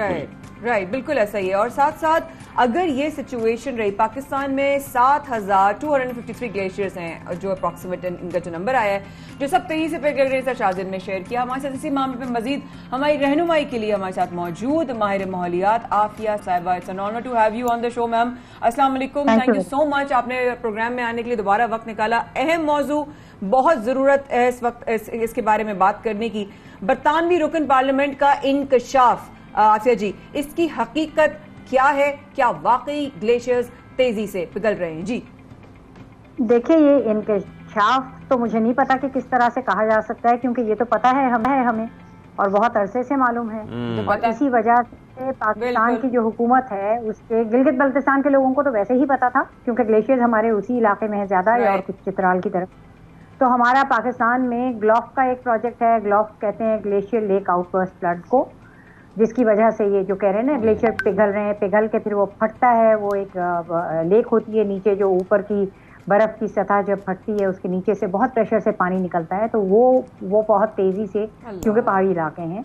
राइट, बिल्कुल ऐसा ही है। और साथ साथ अगर ये सिचुएशन रही, पाकिस्तान में 7,253 ग्लेशियर्स हैं जो अप्रॉक्सीमेट इनका जो नंबर आया है, जो सब तेजी से पिघल रहे हैं, शाज़ेब ने शेयर किया। हमारे साथ इसी मामले में मजीद हमारी रहनुमाई के लिए हमारे साथ मौजूद माहिर माहौलियात Afia Sahiba. It's an honour to have you on the show ma'am. अस्सलाम वालेकुम, थैंक यू सो मच, आपने प्रोग्राम में आने के लिए दोबारा वक्त निकाला। अहम मौजू, बहुत जरूरत है इस वक्त इसके बारे में बात करने की। बरतानवी रुकन पार्लियामेंट का इंकशाफ, आसिया जी, इसकी हकीकत क्या है? क्या वाकई ग्लेशियर्स तेजी से पिघल रहे हैं? जी देखिए, ये इंकशाफ तो मुझे नहीं पता कि किस तरह से कहा जा सकता है, क्योंकि ये तो पता है हमें और बहुत अरसे से मालूम है। और इसी वजह से पाकिस्तान की जो हुकूमत है उसके गिलगित बल्तिस्तान के लोगों को तो वैसे ही पता था, क्योंकि ग्लेशियर्स हमारे उसी इलाके में है ज्यादा, और कुछ चित्राल की तरफ। तो हमारा पाकिस्तान में ग्लॉफ का एक प्रोजेक्ट है, ग्लॉफ कहते हैं ग्लेशियर लेक आउटबर्स्ट फ्लड को, जिसकी वजह से ये जो कह रहे हैं ना ग्लेशियर पिघल रहे हैं, पिघल के फिर वो फटता है। वो एक लेक होती है नीचे, जो ऊपर की बर्फ की सतह जब फटती है उसके नीचे से बहुत प्रेशर से पानी निकलता है, तो वो बहुत तेजी से, क्योंकि पहाड़ी इलाके हैं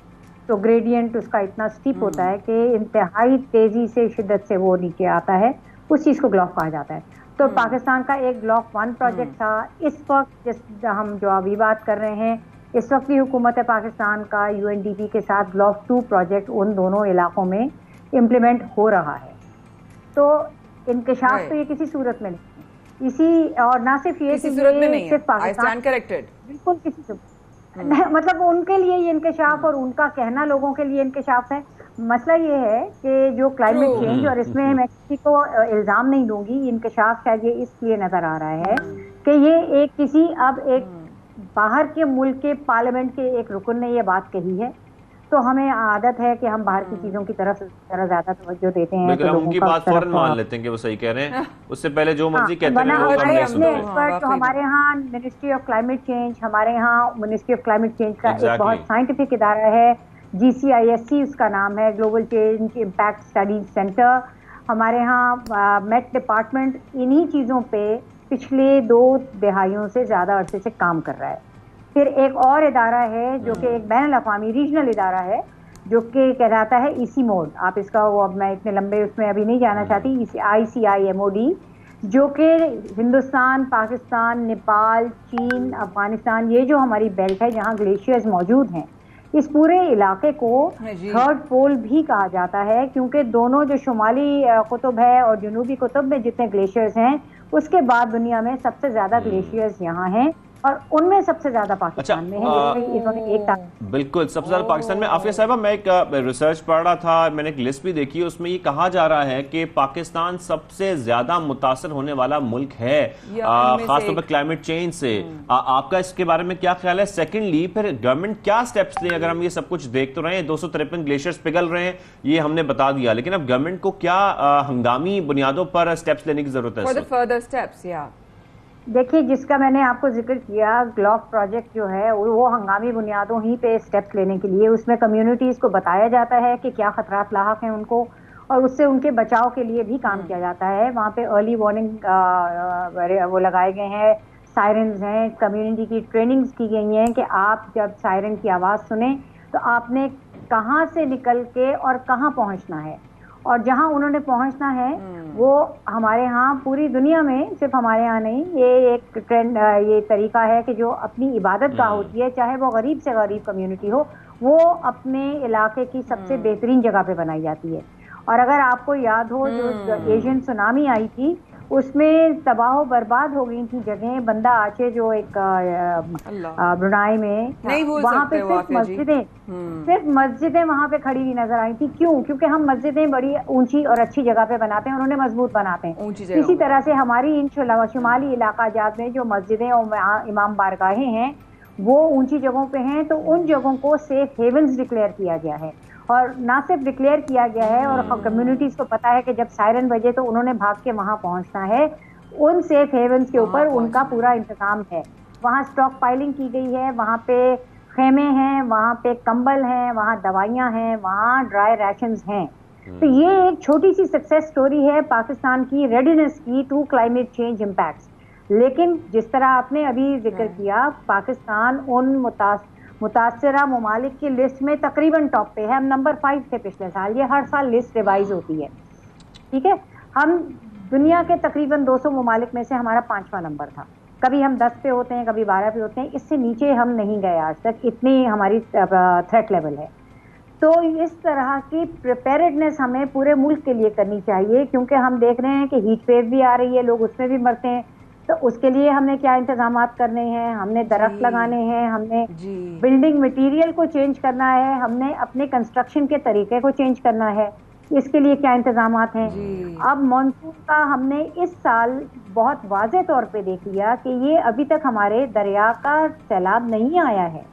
तो ग्रेडियंट उसका इतना स्टीप होता है कि इंतहाई तेजी से, शिद्दत से वो नीचे आता है। उस चीज़ को ग्लॉफ कहा जाता है। तो पाकिस्तान का एक ग्लॉफ 1 प्रोजेक्ट था। इस वक्त हम जो अभी बात कर रहे हैं, इस वक्त की हुकूमत है पाकिस्तान का UNDP के साथ ग्लॉफ 2 प्रोजेक्ट उन दोनों इलाकों में इम्प्लीमेंट हो रहा है। तो इंकशाफ तो ये किसी सूरत में नहीं, इसी, और ना सिर्फ ये किसी सूरत में नहीं सिर्फ है, I stand corrected। बिल्कुल किसी सूरत मतलब उनके लिए ये इंकशाफ और उनका कहना लोगों के लिए इंकशाफ है। मसला ये है कि जो क्लाइमेट चेंज, और इसमें मैं किसी को इल्ज़ाम नहीं दूंगी, इंकशाफ शायद ये इसलिए नज़र आ रहा है कि ये एक किसी अब एक बाहर के मुल्क के पार्लियामेंट के एक रुकन ने ये बात कही है, तो हमें आदत है कि हम बाहर की चीज़ों की तरफ ज़्यादा तवज्जो देते हैं। तो हम उनकी बात फौरन मान लेते हैं कि वो सही कह रहे हैं, उससे पहले जो मर्जी कहते हैं लोग हम नहीं सुनते। एक्सपर्ट तो हमारे यहाँ मिनिस्ट्री ऑफ क्लाइमेट चेंज, हमारे यहाँ मिनिस्ट्री ऑफ क्लाइमेट चेंज का एक बहुत साइंटिफिक इदारा है, GCISC उसका नाम है, global change impact studies centre. हमारे यहाँ मेट डिपार्टमेंट इन्हीं चीज़ों पे पिछले 2 दहाइयों से ज़्यादा अरसे से काम कर रहा है। फिर एक और इदारा है जो कि एक बैनुल अक़वामी रीजनल इदारा है जो कि कहलाता है EC मोड। आप इसका वो, अब मैं इतने लंबे उसमें अभी नहीं जाना चाहती, ICIMOD, जो कि हिंदुस्तान, पाकिस्तान, नेपाल, चीन, अफगानिस्तान, ये जो हमारी बेल्ट है जहाँ ग्लेशियर्स मौजूद हैं, इस पूरे इलाके को थर्ड पोल भी कहा जाता है, क्योंकि दोनों जो शुमाली कुतुब है और जनूबी कुतुब में जितने ग्लेशियर्स हैं, उसके बाद दुनिया में सबसे ज्यादा ग्लेशियर्स यहाँ हैं और उनमें सबसे ज्यादा पाकिस्तान में है। इन्होंने एक बिल्कुल सबसे ज्यादा पाकिस्तान में। आफिया साहिबा, मैं एक रिसर्च पढ़ रहा था, मैंने एक लिस्ट भी देखी, उसमें ये कहा जा रहा है कि पाकिस्तान सबसे ज्यादा मुतासर होने वाला मुल्क है खासतौर पर क्लाइमेट चेंज से। आपका इसके बारे में क्या ख्याल है? सेकेंडली, फिर गवर्नमेंट क्या स्टेप्स ले? अगर हम ये सब कुछ देख तो रहे हैं, 253 ग्लेशियर्स पिघल रहे हैं, ये हमने बता दिया, लेकिन अब गवर्नमेंट को क्या हंगामी बुनियादों पर स्टेप्स लेने की जरूरत है? देखिए, जिसका मैंने आपको जिक्र किया, ग्लॉफ प्रोजेक्ट जो है वो हंगामी बुनियादों ही पे स्टेप्स लेने के लिए, उसमें कम्युनिटीज़ को बताया जाता है कि क्या खतरात लाहक हैं उनको, और उससे उनके बचाव के लिए भी काम किया जाता है। वहाँ पे अर्ली वार्निंग वो लगाए गए हैं, सायरन्स हैं, कम्युनिटी की ट्रेनिंग्स की गई हैं कि आप जब सायरन की आवाज़ सुने तो आपने कहाँ से निकल के और कहाँ पहुँचना है, और जहाँ उन्होंने पहुँचना है वो हमारे यहाँ पूरी दुनिया में, सिर्फ हमारे यहाँ नहीं, ये एक ट्रेंड, ये तरीका है कि जो अपनी इबादत गाह होती है, चाहे वो गरीब से गरीब कम्युनिटी हो, वो अपने इलाके की सबसे बेहतरीन जगह पे बनाई जाती है। और अगर आपको याद हो, जो एशियन सुनामी आई थी उसमें तबाह बर्बाद हो गई थी जगह, बंदा आचे जो एक ब्रुनाई में, वहाँ पे सिर्फ मस्जिदें वहाँ पे खड़ी हुई नजर आई थी। क्यों? क्योंकि हम मस्जिदें बड़ी ऊंची और अच्छी जगह पे बनाते हैं, उन्होंने मजबूत बनाते हैं। इसी तरह से हमारी इन शुमाली इलाका जात में जो मस्जिदें और इमाम बारगाहें हैं वो ऊंची जगहों पे हैं, तो उन जगहों को सेफ हेवन्स डिक्लेयर किया गया है। और ना सिर्फ डिक्लेयर किया गया है, और कम्युनिटीज को पता है कि जब सायरन बजे तो उन्होंने भाग के वहाँ पहुँचना है। उन सेफ हेवन्स के ऊपर उनका पूरा इंतजाम है। वहाँ स्टॉक पाइलिंग की गई है, वहाँ पे खेमे हैं, वहाँ पे कंबल हैं, वहाँ दवाइयाँ हैं, वहाँ ड्राई राशंस हैं। तो ये एक छोटी सी सक्सेस स्टोरी है पाकिस्तान की रेडीनेस की टू क्लाइमेट चेंज इम्पैक्ट्स। लेकिन जिस तरह आपने अभी जिक्र किया, पाकिस्तान उन मुतासरा ममालिक की लिस्ट में तकरीबन टॉप पे है। हम नंबर 5 थे पिछले साल, ये हर साल लिस्ट रिवाइज होती है, ठीक है। हम दुनिया के तकरीबन 200 ममालिक में से हमारा 5वां नंबर था। कभी हम 10 पे होते हैं, कभी 12 पे होते हैं, इससे नीचे हम नहीं गए आज तक, इतनी हमारी थ्रेट लेवल है। तो इस तरह की प्रिपेयर्डनेस हमें पूरे मुल्क के लिए करनी चाहिए, क्योंकि हम देख रहे हैं कि हीट वेव भी आ रही है, लोग उसमें भी मरते हैं। तो उसके लिए हमने क्या इंतजामात करने हैं? हमने दरख्त लगाने हैं, हमने बिल्डिंग मटेरियल को चेंज करना है, हमने अपने कंस्ट्रक्शन के तरीके को चेंज करना है। इसके लिए क्या इंतजामात हैं? अब मॉनसून का हमने इस साल बहुत वाज़े तौर पे देख लिया कि ये अभी तक हमारे दरिया का सैलाब नहीं आया है,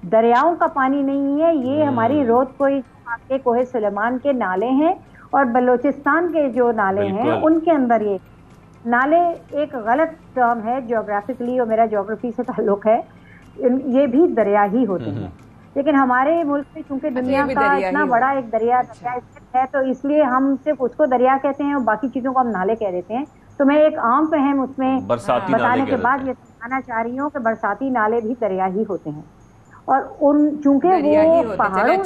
दरियाओं का पानी नहीं है, ये हमारी रोद के कोहे सुलेमान के नाले हैं और बलूचिस्तान के जो नाले हैं उनके अंदर ये नाले, एक गलत टर्म है ज्योग्राफिकली, और मेरा ज्योग्राफी से ताल्लुक है, ये भी दरिया ही होते हैं। लेकिन हमारे मुल्क में चूंकि दुनिया का इतना बड़ा एक दरिया है, तो इसलिए हम सिर्फ उसको दरिया कहते हैं और बाकी चीजों को हम नाले कह देते हैं। तो मैं एक आम फहम उसमें बताने के बाद ये समझाना चाह रही हूँ कि बरसाती नाले भी दरिया ही होते हैं, और उन चूंकि वो पहाड़ों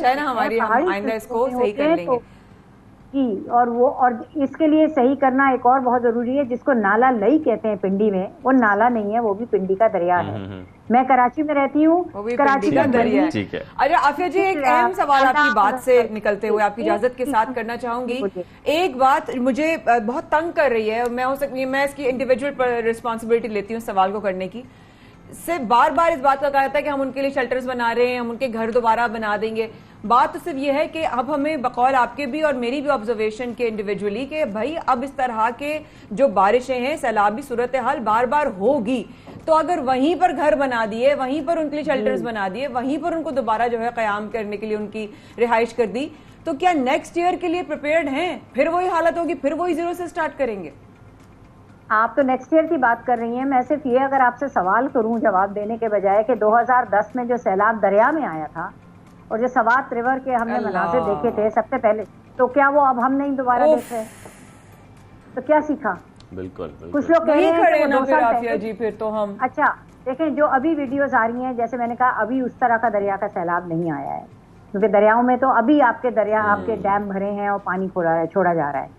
जी, और इसके लिए सही करना एक और बहुत जरूरी है, जिसको नाला लई कहते हैं पिंडी में, वो नाला नहीं है, वो भी पिंडी का दरिया है। मैं कराची में रहती हूँ, कराची का दरिया। ठीक है। अच्छा आफिया जी, एक अहम सवाल आपकी बात से निकलते हुए आपकी इजाजत के साथ करना चाहूंगी। एक बात मुझे बहुत तंग कर रही है, मैं इसकी इंडिविजुअल रिस्पॉन्सिबिलिटी लेती हूँ सवाल को करने की। सिर्फ बार बार इस बात का कहा जाता है कि हम उनके लिए शेल्टर्स बना रहे हैं, हम उनके घर दोबारा बना देंगे। बात तो सिर्फ ये है कि अब हमें बकौल आपके भी और मेरी भी ऑब्जर्वेशन के इंडिविजुअली कि भाई अब इस तरह के जो बारिशें हैं, सैलाबी सूरत हाल बार बार होगी, तो अगर वहीं पर घर बना दिए, वहीं पर उनके लिए शेल्टर्स बना दिए, वहीं पर उनको दोबारा जो है कयाम करने के लिए उनकी रिहाइश कर दी, तो क्या नेक्स्ट ईयर के लिए प्रिपेयर्ड हैं? फिर वही हालत होगी, फिर वही जीरो से स्टार्ट करेंगे? आप तो नेक्स्ट ईयर की बात कर रही हैं, मैं सिर्फ ये अगर आपसे सवाल करूं जवाब देने के बजाय कि 2010 में जो सैलाब दरिया में आया था और जो सवात रिवर के हमने मनाजिर देखे थे सबसे पहले, तो क्या वो अब हम नहीं दोबारा देख रहे? तो क्या सीखा? बिल्कुल कुछ लोग कह रहे हैं कि 2 साल आफिया जी फिर तो हम अच्छा देखें, जो अभी वीडियोस आ रही हैं, जैसे मैंने कहा अभी उस तरह का दरिया का सैलाब नहीं आया है, क्योंकि दरियाओं में तो अभी आपके डैम भरे हैं और पानी छोड़ा जा रहा है।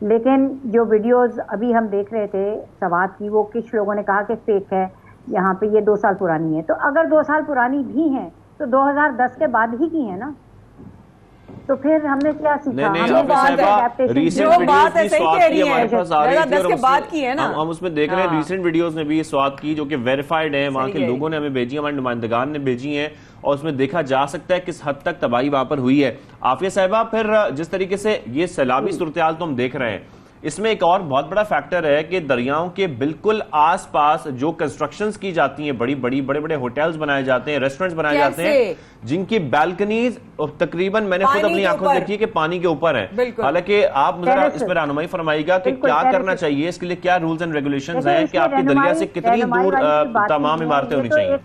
लेकिन जो वीडियोस अभी हम देख रहे थे सवात की, वो कुछ लोगों ने कहा कि फेक है, यहाँ पे ये 2 साल पुरानी है। तो अगर 2 साल पुरानी भी है तो 2010 2010 के बाद ही की है ना, तो फिर हमने क्या सीखा? हम उसमें देख रहे हैं रिसेंट वीडियोस में भी ये स्वाद की जो कि वेरीफाइड है, वहां के लोगों ने हमें भेजी, हमारे नुमाइंदगान ने भेजी हैं, और उसमें देखा जा सकता है किस हद तक तबाही वहां पर हुई है। आफिया साहिबा, फिर जिस तरीके से ये सैलाबी सूरत हाल तो हम देख रहे हैं, इसमें एक और बहुत बड़ा फैक्टर है कि दरियाओं के बिल्कुल आसपास जो कंस्ट्रक्शंस की जाती हैं, बड़े बड़े होटल्स बनाए जाते हैं, रेस्टोरेंट्स बनाए जाते हैं, जिनकी बैल्कनीज तकरीबन मैंने खुद अपनी आंखों से देखी कि पानी के ऊपर है। हालांकि आप मुझे इस पर रहनुमाई फरमाइएगा कि क्या करना चाहिए, इसके लिए क्या रूल्स एंड रेगुलेशंस हैं, कि आपकी दरिया से कितनी दूर तमाम इमारतें होनी चाहिए?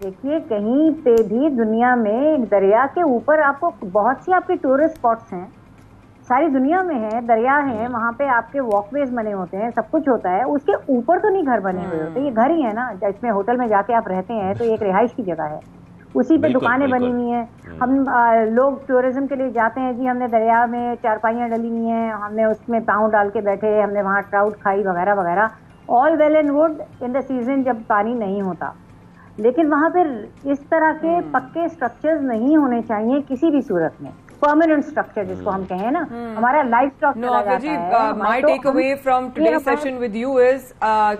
देखिए, कहीं पे भी दुनिया में दरिया के ऊपर आपको बहुत सी आपके टूरिस्ट स्पॉट्स हैं, सारी दुनिया में है, दरिया है, वहाँ पे आपके वॉकवेज बने होते हैं, सब कुछ होता है, उसके ऊपर तो नहीं घर बने हुए होते। ये घर ही है ना, इसमें होटल में जाके आप रहते हैं तो एक रिहाइश की जगह है, उसी पे दुकानें बनी हुई हैं। हम लोग टूरिज्म के लिए जाते हैं जी, हमने दरिया में चारपाइयाँ डली हुई हैं, हमने उसमें पाँव डाल के बैठे, हमने वहाँ ट्राउट खाई वगैरह वगैरह, all well and good in the season जब पानी नहीं होता। लेकिन वहाँ पर इस तरह के पक्के स्ट्रक्चर्स नहीं होने चाहिए किसी भी सूरत में, परमानेंट स्ट्रक्चर जिसको हम कहें ना, हमारा लाइफ स्टॉक चला जाता है। My takeaway from today's session with you is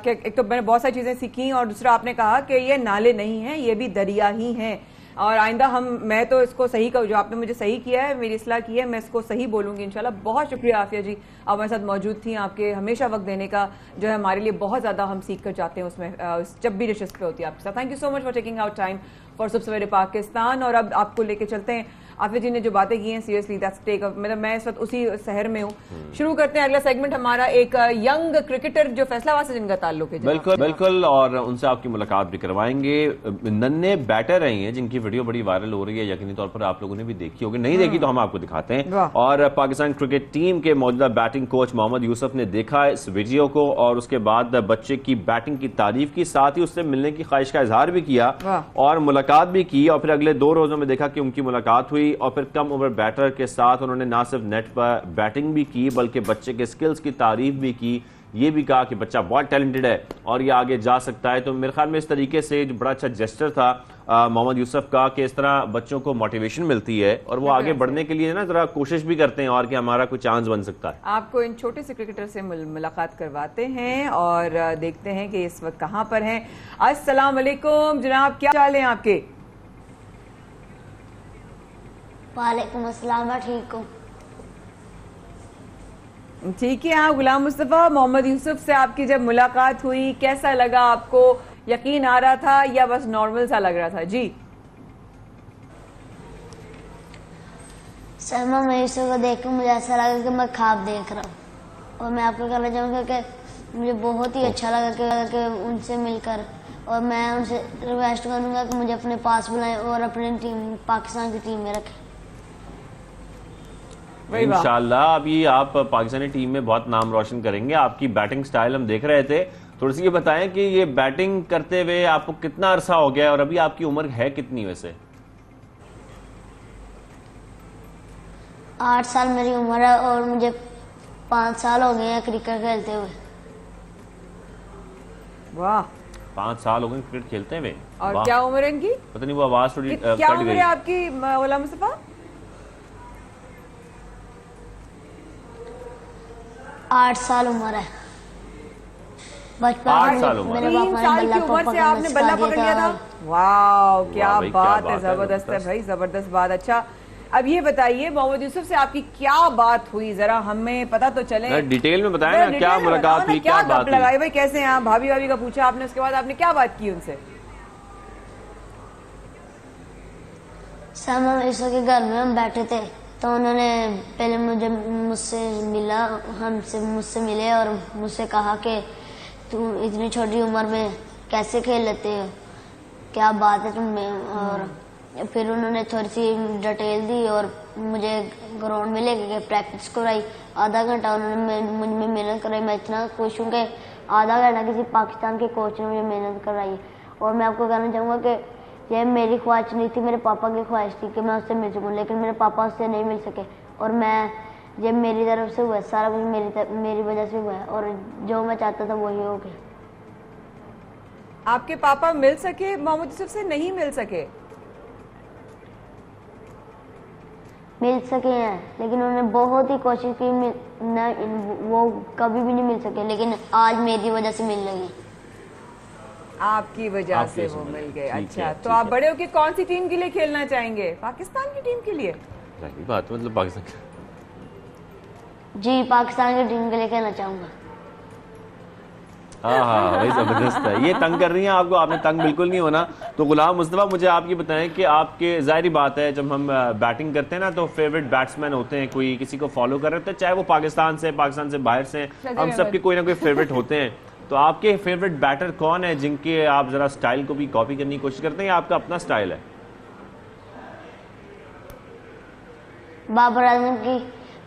एक तो मैंने बहुत सारी चीजें सीखी, और दूसरा आपने कहा कि ये नाले नहीं हैं, ये भी दरिया ही हैं, और आइंदा मैं तो इसको सही कहूँ, जो आपने मुझे सही किया है, मेरी इस्लाह की है, मैं इसको सही बोलूंगी इंशाल्लाह। बहुत शुक्रिया आफिया जी, आप हमारे साथ मौजूद थी, आपके हमेशा वक्त देने का जो है हमारे लिए बहुत ज्यादा हम सीख कर जाते हैं उसमें, जब भी नशिस्त पे होती है आपके साथ। Thank you so much for taking out time for सुबह सवेरे पाकिस्तान। और अब आपको लेके चलते हैं, आफिया जी ने जो बातें की हैं सीरियसली दैट्स टेक, मतलब मैं इस वक्त उसी शहर में हूँ। शुरू करते हैं अगला सेगमेंट हमारा, एक यंग क्रिकेटर जो फैसलाबाद से जिनका ताल्लुक है। बिल्कुल, और उनसे आपकी मुलाकात भी करवाएंगे। नन्हे बैटर रहे हैं जिनकी वीडियो बड़ी वायरल हो रही है, यकीनी तौर पर आप लोगों ने भी देखी होगी, नहीं देखी तो हम आपको दिखाते हैं। और पाकिस्तान क्रिकेट टीम के मौजूदा बैटिंग कोच मोहम्मद यूसुफ ने देखा इस वीडियो को और उसके बाद बच्चे की बैटिंग की तारीफ की, साथ ही उससे मिलने की ख्वाहिश का इजहार भी किया और मुलाकात भी की। और फिर अगले 2 रोजों में देखा कि उनकी मुलाकात हुई और फिर कम उम्र बैटर के साथ उन्होंने ना सिर्फ नेट पर बैटिंग भी की बल्कि बच्चे के स्किल्स की तारीफ भी की, ये भी कहा कि बच्चा बहुत टैलेंटेड है और ये आगे जा सकता है। तो मेरे ख्याल में इस तरीके से जो बड़ा अच्छा जेस्चर था मोहम्मद यूसुफ का, कि इस तरह बच्चों को मोटिवेशन मिलती है और वो आगे बढ़ने के लिए ना जरा कोशिश भी करते हैं और कि हमारा कोई चांस बन सकता है। आपको इन छोटे से क्रिकेटर से मुलाकात करवाते हैं और देखते हैं कि इस वक्त कहां पर हैं। अस्सलाम वालेकुम जनाब, क्या हाल है आपके? वालेकुम अस्सलाम, मैं ठीक हूँ। ठीक है। आप गुलाम मुस्तफा, मोहम्मद यूसुफ से आपकी जब मुलाकात हुई कैसा लगा आपको? यकीन आ रहा था या बस नॉर्मल सा लग रहा था? जी सलमा, मैं यूसुफ को देख कर मुझे ऐसा लगा कि मैं ख्वाब देख रहा हूँ। और मैं आपको कहना चाहूँगा कि मुझे बहुत ही अच्छा लगा कि उनसे मिलकर, और मैं उनसे रिक्वेस्ट करूँगा कि मुझे अपने पास बुलाएं और अपनी टीम पाकिस्तान की टीम में रखें। इंशाल्लाह अभी आप पाकिस्तानी टीम में बहुत नाम रोशन करेंगे। आपकी बैटिंग स्टाइल हम देख रहे थे, थोड़ी सी ये बताएं कि ये बैटिंग करते हुए आपको कितना अरसा हो गया और अभी आपकी उम्र है कितनी? वैसे 8 साल मेरी उम्र है और मुझे 5 साल हो गए हैं क्रिकेट खेलते हुए। वाह, 5 साल हो गए क्रिकेट खेलते हुए। और वाह। क्या उम्र है इनकी? पता नहीं वो आवाज थोड़ी क्या कट उम्र गई। है आपकी गुलाम मुस्तफा? 8 साल उम्र है। बचपन 8 साल उम्र। मेरे 3 पापा साल ने की बल्ला उम्र से आपने बल्ला पकड़ लिया था? वाह, क्या वाह भाई, क्या बात है, बात है, जबरदस्त है जबरदस्त। भाई, जबरदस्त बात। अच्छा, अब ये बताइए मोहम्मद यूसुफ से आपकी क्या बात हुई, जरा हमें पता तो चले। डिटेल में बताएं जरा ना, डिटेल क्या में मुलाकात बताओ ना, हुई, क्या गप बात लगाई हुई? भाई, कैसे हैं आप? भाभी भाभी का पूछा आपने, उसके बाद आपने क्या बात की उनसे? हम ईशा के घर में हम बैठे थे तो उन्होंने पहले मुझसे मिले और मुझसे कहा कि तू इतनी छोटी उम्र में कैसे खेल लेते हो, क्या बात है तुम में। और फिर उन्होंने थोड़ी सी डिटेल दी और मुझे ग्राउंड में लेके गए, प्रैक्टिस कराई। आधा घंटा उन्होंने मुझ में मेहनत कराई। मैं इतना खुश हूँ कि आधा घंटा किसी पाकिस्तान के कोच ने मुझे मेहनत कराई। और मैं आपको कहना चाहूँगा कि यह मेरी ख्वाहिश नहीं थी, मेरे पापा की ख्वाहिश थी कि मैं उससे मिल सकूँ, लेकिन मेरे पापा उससे नहीं मिल सके। और मैं ये मेरी तरफ से हुआ है, सारा कुछ मेरी वजह से हुआ है और जो मैं चाहता था वही हो गया। आपके पापा मिल सके मोहम्मद यूसुफ से? नहीं मिल सके? मिल सके हैं, लेकिन उन्होंने बहुत ही कोशिश की, वो कभी भी नहीं मिल सके, लेकिन आज मेरी वजह से मिल लगी। आपकी वजह से वो मिल गए। अच्छा, तो आप बड़े होके कौन सी टीम के लिए खेलना चाहेंगे? पाकिस्तान की टीम के लिए? सही बात, मतलब पाकिस्तान। जी, पाकिस्तान की टीम के लिए खेलना चाहूंगा। हाँ भाई, जबरदस्त है। ये तंग कर रही हैं आपको, आपने तंग बिल्कुल नहीं होना। तो गुलाम मुस्तफा, मुझे आप ये बताएं कि आपके, जाहिर बात है जब हम बैटिंग करते हैं ना तो फेवरेट बैट्समैन होते हैं, कोई किसी को फॉलो कर रहे होते हैं, चाहे वो पाकिस्तान से बाहर से, हम सबके कोई ना कोई फेवरेट होते हैं। तो आपके फेवरेट बैटर कौन है जिनके आप जरा स्टाइल को भी कॉपी करने की कोशिश करते हैं या आपका अपना स्टाइल है?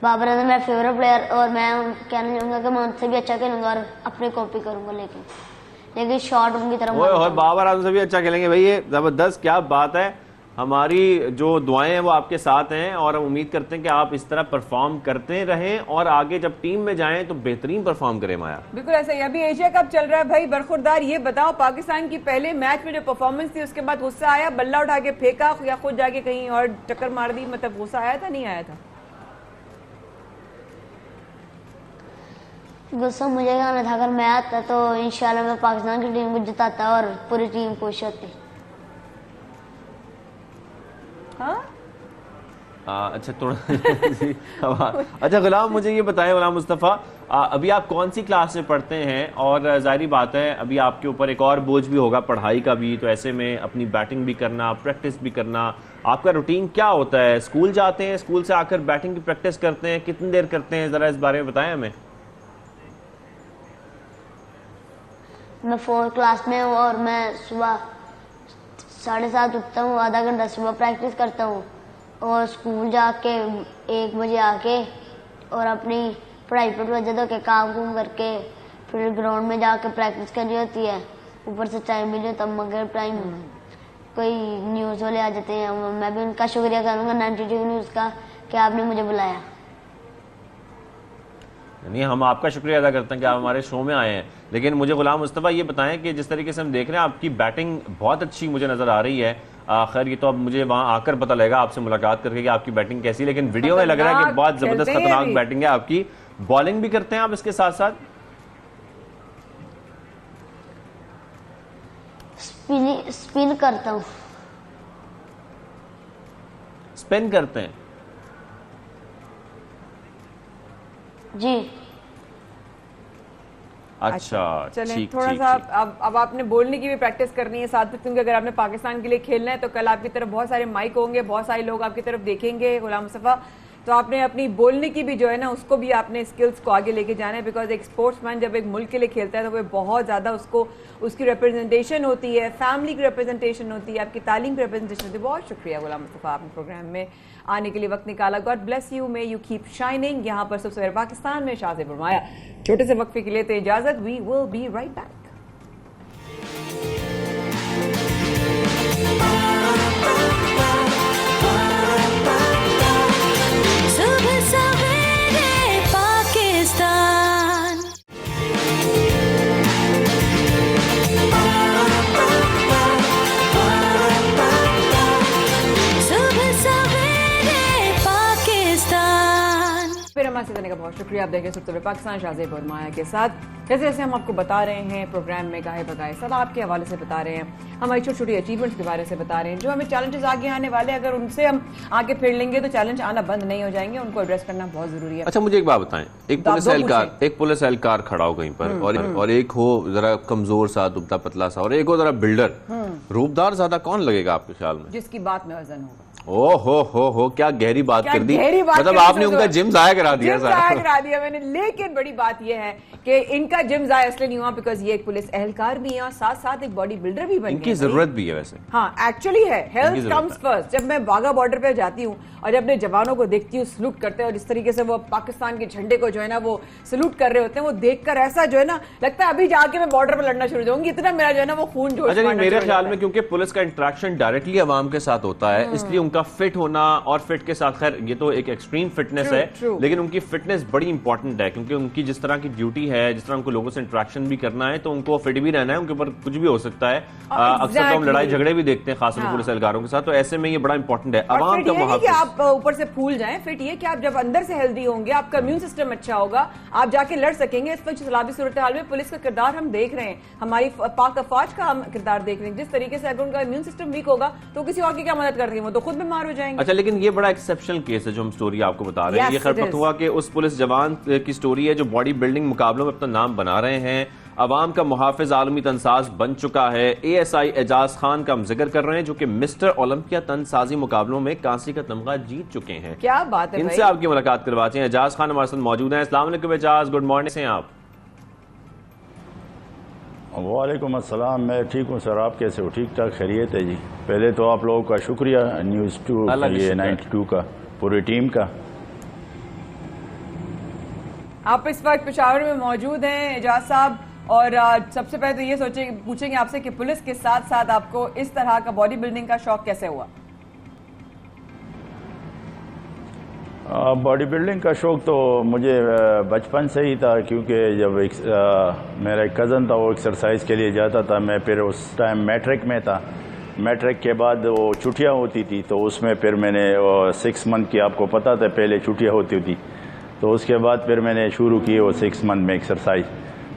बाबर आजम मेरा फेवरेट प्लेयर और मैं कहना चाहूंगा कि मैं उनसे भी अच्छा खेलूंगा और अपनी कॉपी करूंगा, लेकिन शॉट उनकी तरफ। और बाबर आजम से भी अच्छा खेलेंगे भाई, ये जबरदस्त, क्या बात है। हमारी जो दुआएं हैं वो आपके साथ हैं और हम उम्मीद करते हैं कि आप इस तरह परफॉर्म करते रहें और आगे जब टीम में जाएं तो बेहतरीन परफॉर्म करें। माया, बिल्कुल ऐसा ही। अभी एशिया कप चल रहा है भाई, बरखुरदार। ये बताओ, पाकिस्तान की पहले मैच में जो परफॉर्मेंस थी उसके बाद गुस्सा आया, बल्ला उठा के फेंका या खुद जाके कहीं और टक्कर मार दी? मतलब गुस्सा आया था, नहीं आया था? गुस्सा मुझे आना था, अगर मैं आता तो इंशाल्लाह मैं पाकिस्तान की टीम को जिताता और पूरी टीम खुश होती। अच्छा थोड़ा अच्छा गुलाम, मुझे ये बताएं गुलाम मुस्तफ़ा, अभी आप कौन सी क्लास में पढ़ते हैं? और जाहिर बात है अभी आपके ऊपर एक और बोझ भी होगा, पढ़ाई का भी, तो ऐसे में अपनी बैटिंग भी करना, प्रैक्टिस भी करना, आपका रूटीन क्या होता है? स्कूल जाते हैं, स्कूल से आकर बैटिंग की प्रैक्टिस करते हैं, कितनी देर करते हैं, ज़रा इस बारे में बताएं हमें। मैं 4th क्लास में हूँ और मैं सुबह 7:30 उठता हूँ, आधा घंटा सुबह प्रैक्टिस करता हूँ और स्कूल जाके 1 बजे आके और अपनी पढ़ाई पर वजह के काम करके फिर ग्राउंड में जाके प्रैक्टिस करनी होती है। ऊपर से टाइम भी नहीं होता, मगर टाइम कोई न्यूज़ वाले आ जाते हैं, मैं भी उनका शुक्रिया करूँगा 92 न्यूज़ का कि आपने मुझे बुलाया। नहीं, हम आपका शुक्रिया अदा करते हैं कि आप हमारे शो में आए हैं। लेकिन मुझे गुलाम मुस्तफ़ा ये बताएं कि जिस तरीके से हम देख रहे हैं आपकी बैटिंग बहुत अच्छी मुझे नज़र आ रही है। खैर ये तो अब मुझे वहाँ आकर पता लगेगा आपसे मुलाकात करके कि आपकी बैटिंग कैसी है, लेकिन वीडियो में लग रहा है कि बहुत ज़बरदस्त खतरनाक बैटिंग है आपकी। बॉलिंग भी करते हैं आप इसके साथ साथ? स्पिन करता हूँ। स्पिन करते हैं? जी। अच्छा, चलें थोड़ा सा अब आपने बोलने की भी प्रैक्टिस करनी है साथ में, क्योंकि अगर आपने पाकिस्तान के लिए खेलना है तो कल आपकी तरफ बहुत सारे माइक होंगे, बहुत सारे लोग आपकी तरफ देखेंगे गुलाम मुस्तफ़ा, तो आपने अपनी बोलने की भी जो है ना उसको भी आपने स्किल्स को आगे लेके जाना है। बिकॉज एक स्पोर्ट्समैन जब एक मुल्क के लिए खेलता है तो वो बहुत ज़्यादा उसको उसकी रिप्रेजेंटेशन होती है, फैमिली की रिप्रेजेंटेशन होती है, आपकी तालीम की रिप्रेजेंटेशन होती है। बहुत शुक्रिया गुलाम मुस्तफ़ा, आपने प्रोग्राम में आने के लिए वक्त निकाला। God bless you, may you keep shining. यहाँ पर सबसे पहले पाकिस्तान में शाज़ेब फरमाया। छोटे से वक्फे के लिए तो इजाज़त, we will be right back. सुबह बहुत शुक्रिया। आप देखें सुबह पाकिस्तान शाहजेब और माया के साथ। जैसे जैसे हम आपको बता रहे हैं प्रोग्राम में गाहे बगाए सब आपके हवाले से बता रहे हैं, हमारी छोटी छोटी अचीवमेंट्स के बारे से बता रहे हैं, जो हमें चैलेंजेस आगे आने वाले, अगर उनसे हम आगे फिर लेंगे तो चैलेंज आना बंद नहीं हो जाएंगे, उनको एड्रेस करना बहुत जरूरी है। अच्छा मुझे एक बात बताएं, एक पुलिस एहलकार खड़ा हो कहीं पर और एक हो जरा कमजोर सा दुबला पतला सा और एक हो जरा बिल्डर, रूपदार ज्यादा कौन लगेगा आपके ख्याल में? जिसकी बात में वजन होगा। ओ हो क्या गहरी बात कर दी, मतलब आपने उनका जिम जाया करा दिया मैंने। लेकिन बड़ी बात यह है कि इनका जिम जाया इसलिए नहीं हुआ बिकॉज ये एक पुलिस एहलकार भी है और साथ साथ एक बॉडी बिल्डर भी बन इनकी जरूरत भी है वैसे। हाँ एक्चुअली है, हेल्थ कम्स फर्स्ट। जब मैं वाघा बॉर्डर पे जाती हूँ और जब अपने जवानों को देखती हूँ सलूट करते हैं और इस तरीके से वो पाकिस्तान के झंडे को जो है ना वो सलूट कर रहे होते हैं, वो देखकर ऐसा जो है ना लगता है अभी जाके मैं बॉर्डर पर लड़ना शुरू जाऊंगी, इतना मेरा जो है ना वो खून जोश। अच्छा मेरे ख्याल में क्योंकि पुलिस का इंटरेक्शन डायरेक्टली अवाम के साथ होता है इसलिए उनका फिट होना और फिट के साथ, खैर ये तो एक एक्सट्रीम फिटनेस है लेकिन उनकी फिटनेस बड़ी इंपॉर्टेंट है क्योंकि उनकी जिस तरह की ड्यूटी है, जिस तरह उनको लोगों से इंटरेक्शन भी करना है तो उनको फिट भी रहना है, उनके ऊपर कुछ भी हो सकता है। अक्सर तो हम लड़ाई झगड़े भी देखते हैं खासतौर पुलिस एहलकारों के साथ, तो ऐसे में ये बड़ा इंपॉर्टेंट है अवाम का मुहाफ़िज़। आप ऊपर से फूल जाएं, फिट ये कि आप जब अंदर से हेल्दी होंगे, आपका इम्यून सिस्टम अच्छा होगा, आप जाके लड़ सकेंगे। इस वक्त सलाबी सूरत हाल में पुलिस का किरदार हम देख रहे हैं, हमारी पाक अफवाज का हम किरदार देख रहे हैं, जिस तरीके से अगर उनका इम्यून सिस्टम वीक होगा तो किसी और की क्या मदद कर रही है, वो तो खुद बीमार हो जाएंगे। अच्छा लेकिन ये बड़ा एक्सेप्शनल केस है जो हम स्टोरी आपको बता रहे हैं। ये खैरपत हुआ कि उस पुलिस जवान की स्टोरी है जो बॉडी बिल्डिंग मुकाबलों में अपना नाम बना रहे हैं, अवाम का मुहाफिज आलमी तनसाज बन चुका है। ASI एजाज खान का हम जिक्र कर रहे हैं जो कि मिस्टर ओलंपिया तनसाजी मुकाबलों में कांसी का तमगा जीत चुके हैं। क्या बात है, इनसे आपकी मुलाकात करवाते हैं। एजाज खान हमारे साथ मौजूद हैं। अस्सलाम वालेकुम एजाज, गुड मॉर्निंग से आप। वालेकुम अस्सलाम, मैं ठीक हूँ सर, आप कैसे हो? ठीक ठाक खैरियत है जी। पहले तो आप लोगों का शुक्रिया न्यूज़ 2 ये 92 का पूरी टीम का। आप इस वक्त पेशावर में मौजूद हैं एजाज साहब, और सबसे पहले तो ये पूछेंगे आपसे कि पुलिस के साथ साथ आपको इस तरह का बॉडी बिल्डिंग का शौक कैसे हुआ? बॉडी बिल्डिंग का शौक तो मुझे बचपन से ही था क्योंकि जब मेरा एक कज़न था वो एक्सरसाइज के लिए जाता था, मैं फिर उस टाइम मैट्रिक में था। मैट्रिक के बाद वो छुट्टियां होती थी तो उसमें फिर मैंने 6 मंथ की, आपको पता था पहले छुट्टियां होती थी, तो उसके बाद फिर मैंने शुरू की वो 6 मंथ में एक्सरसाइज।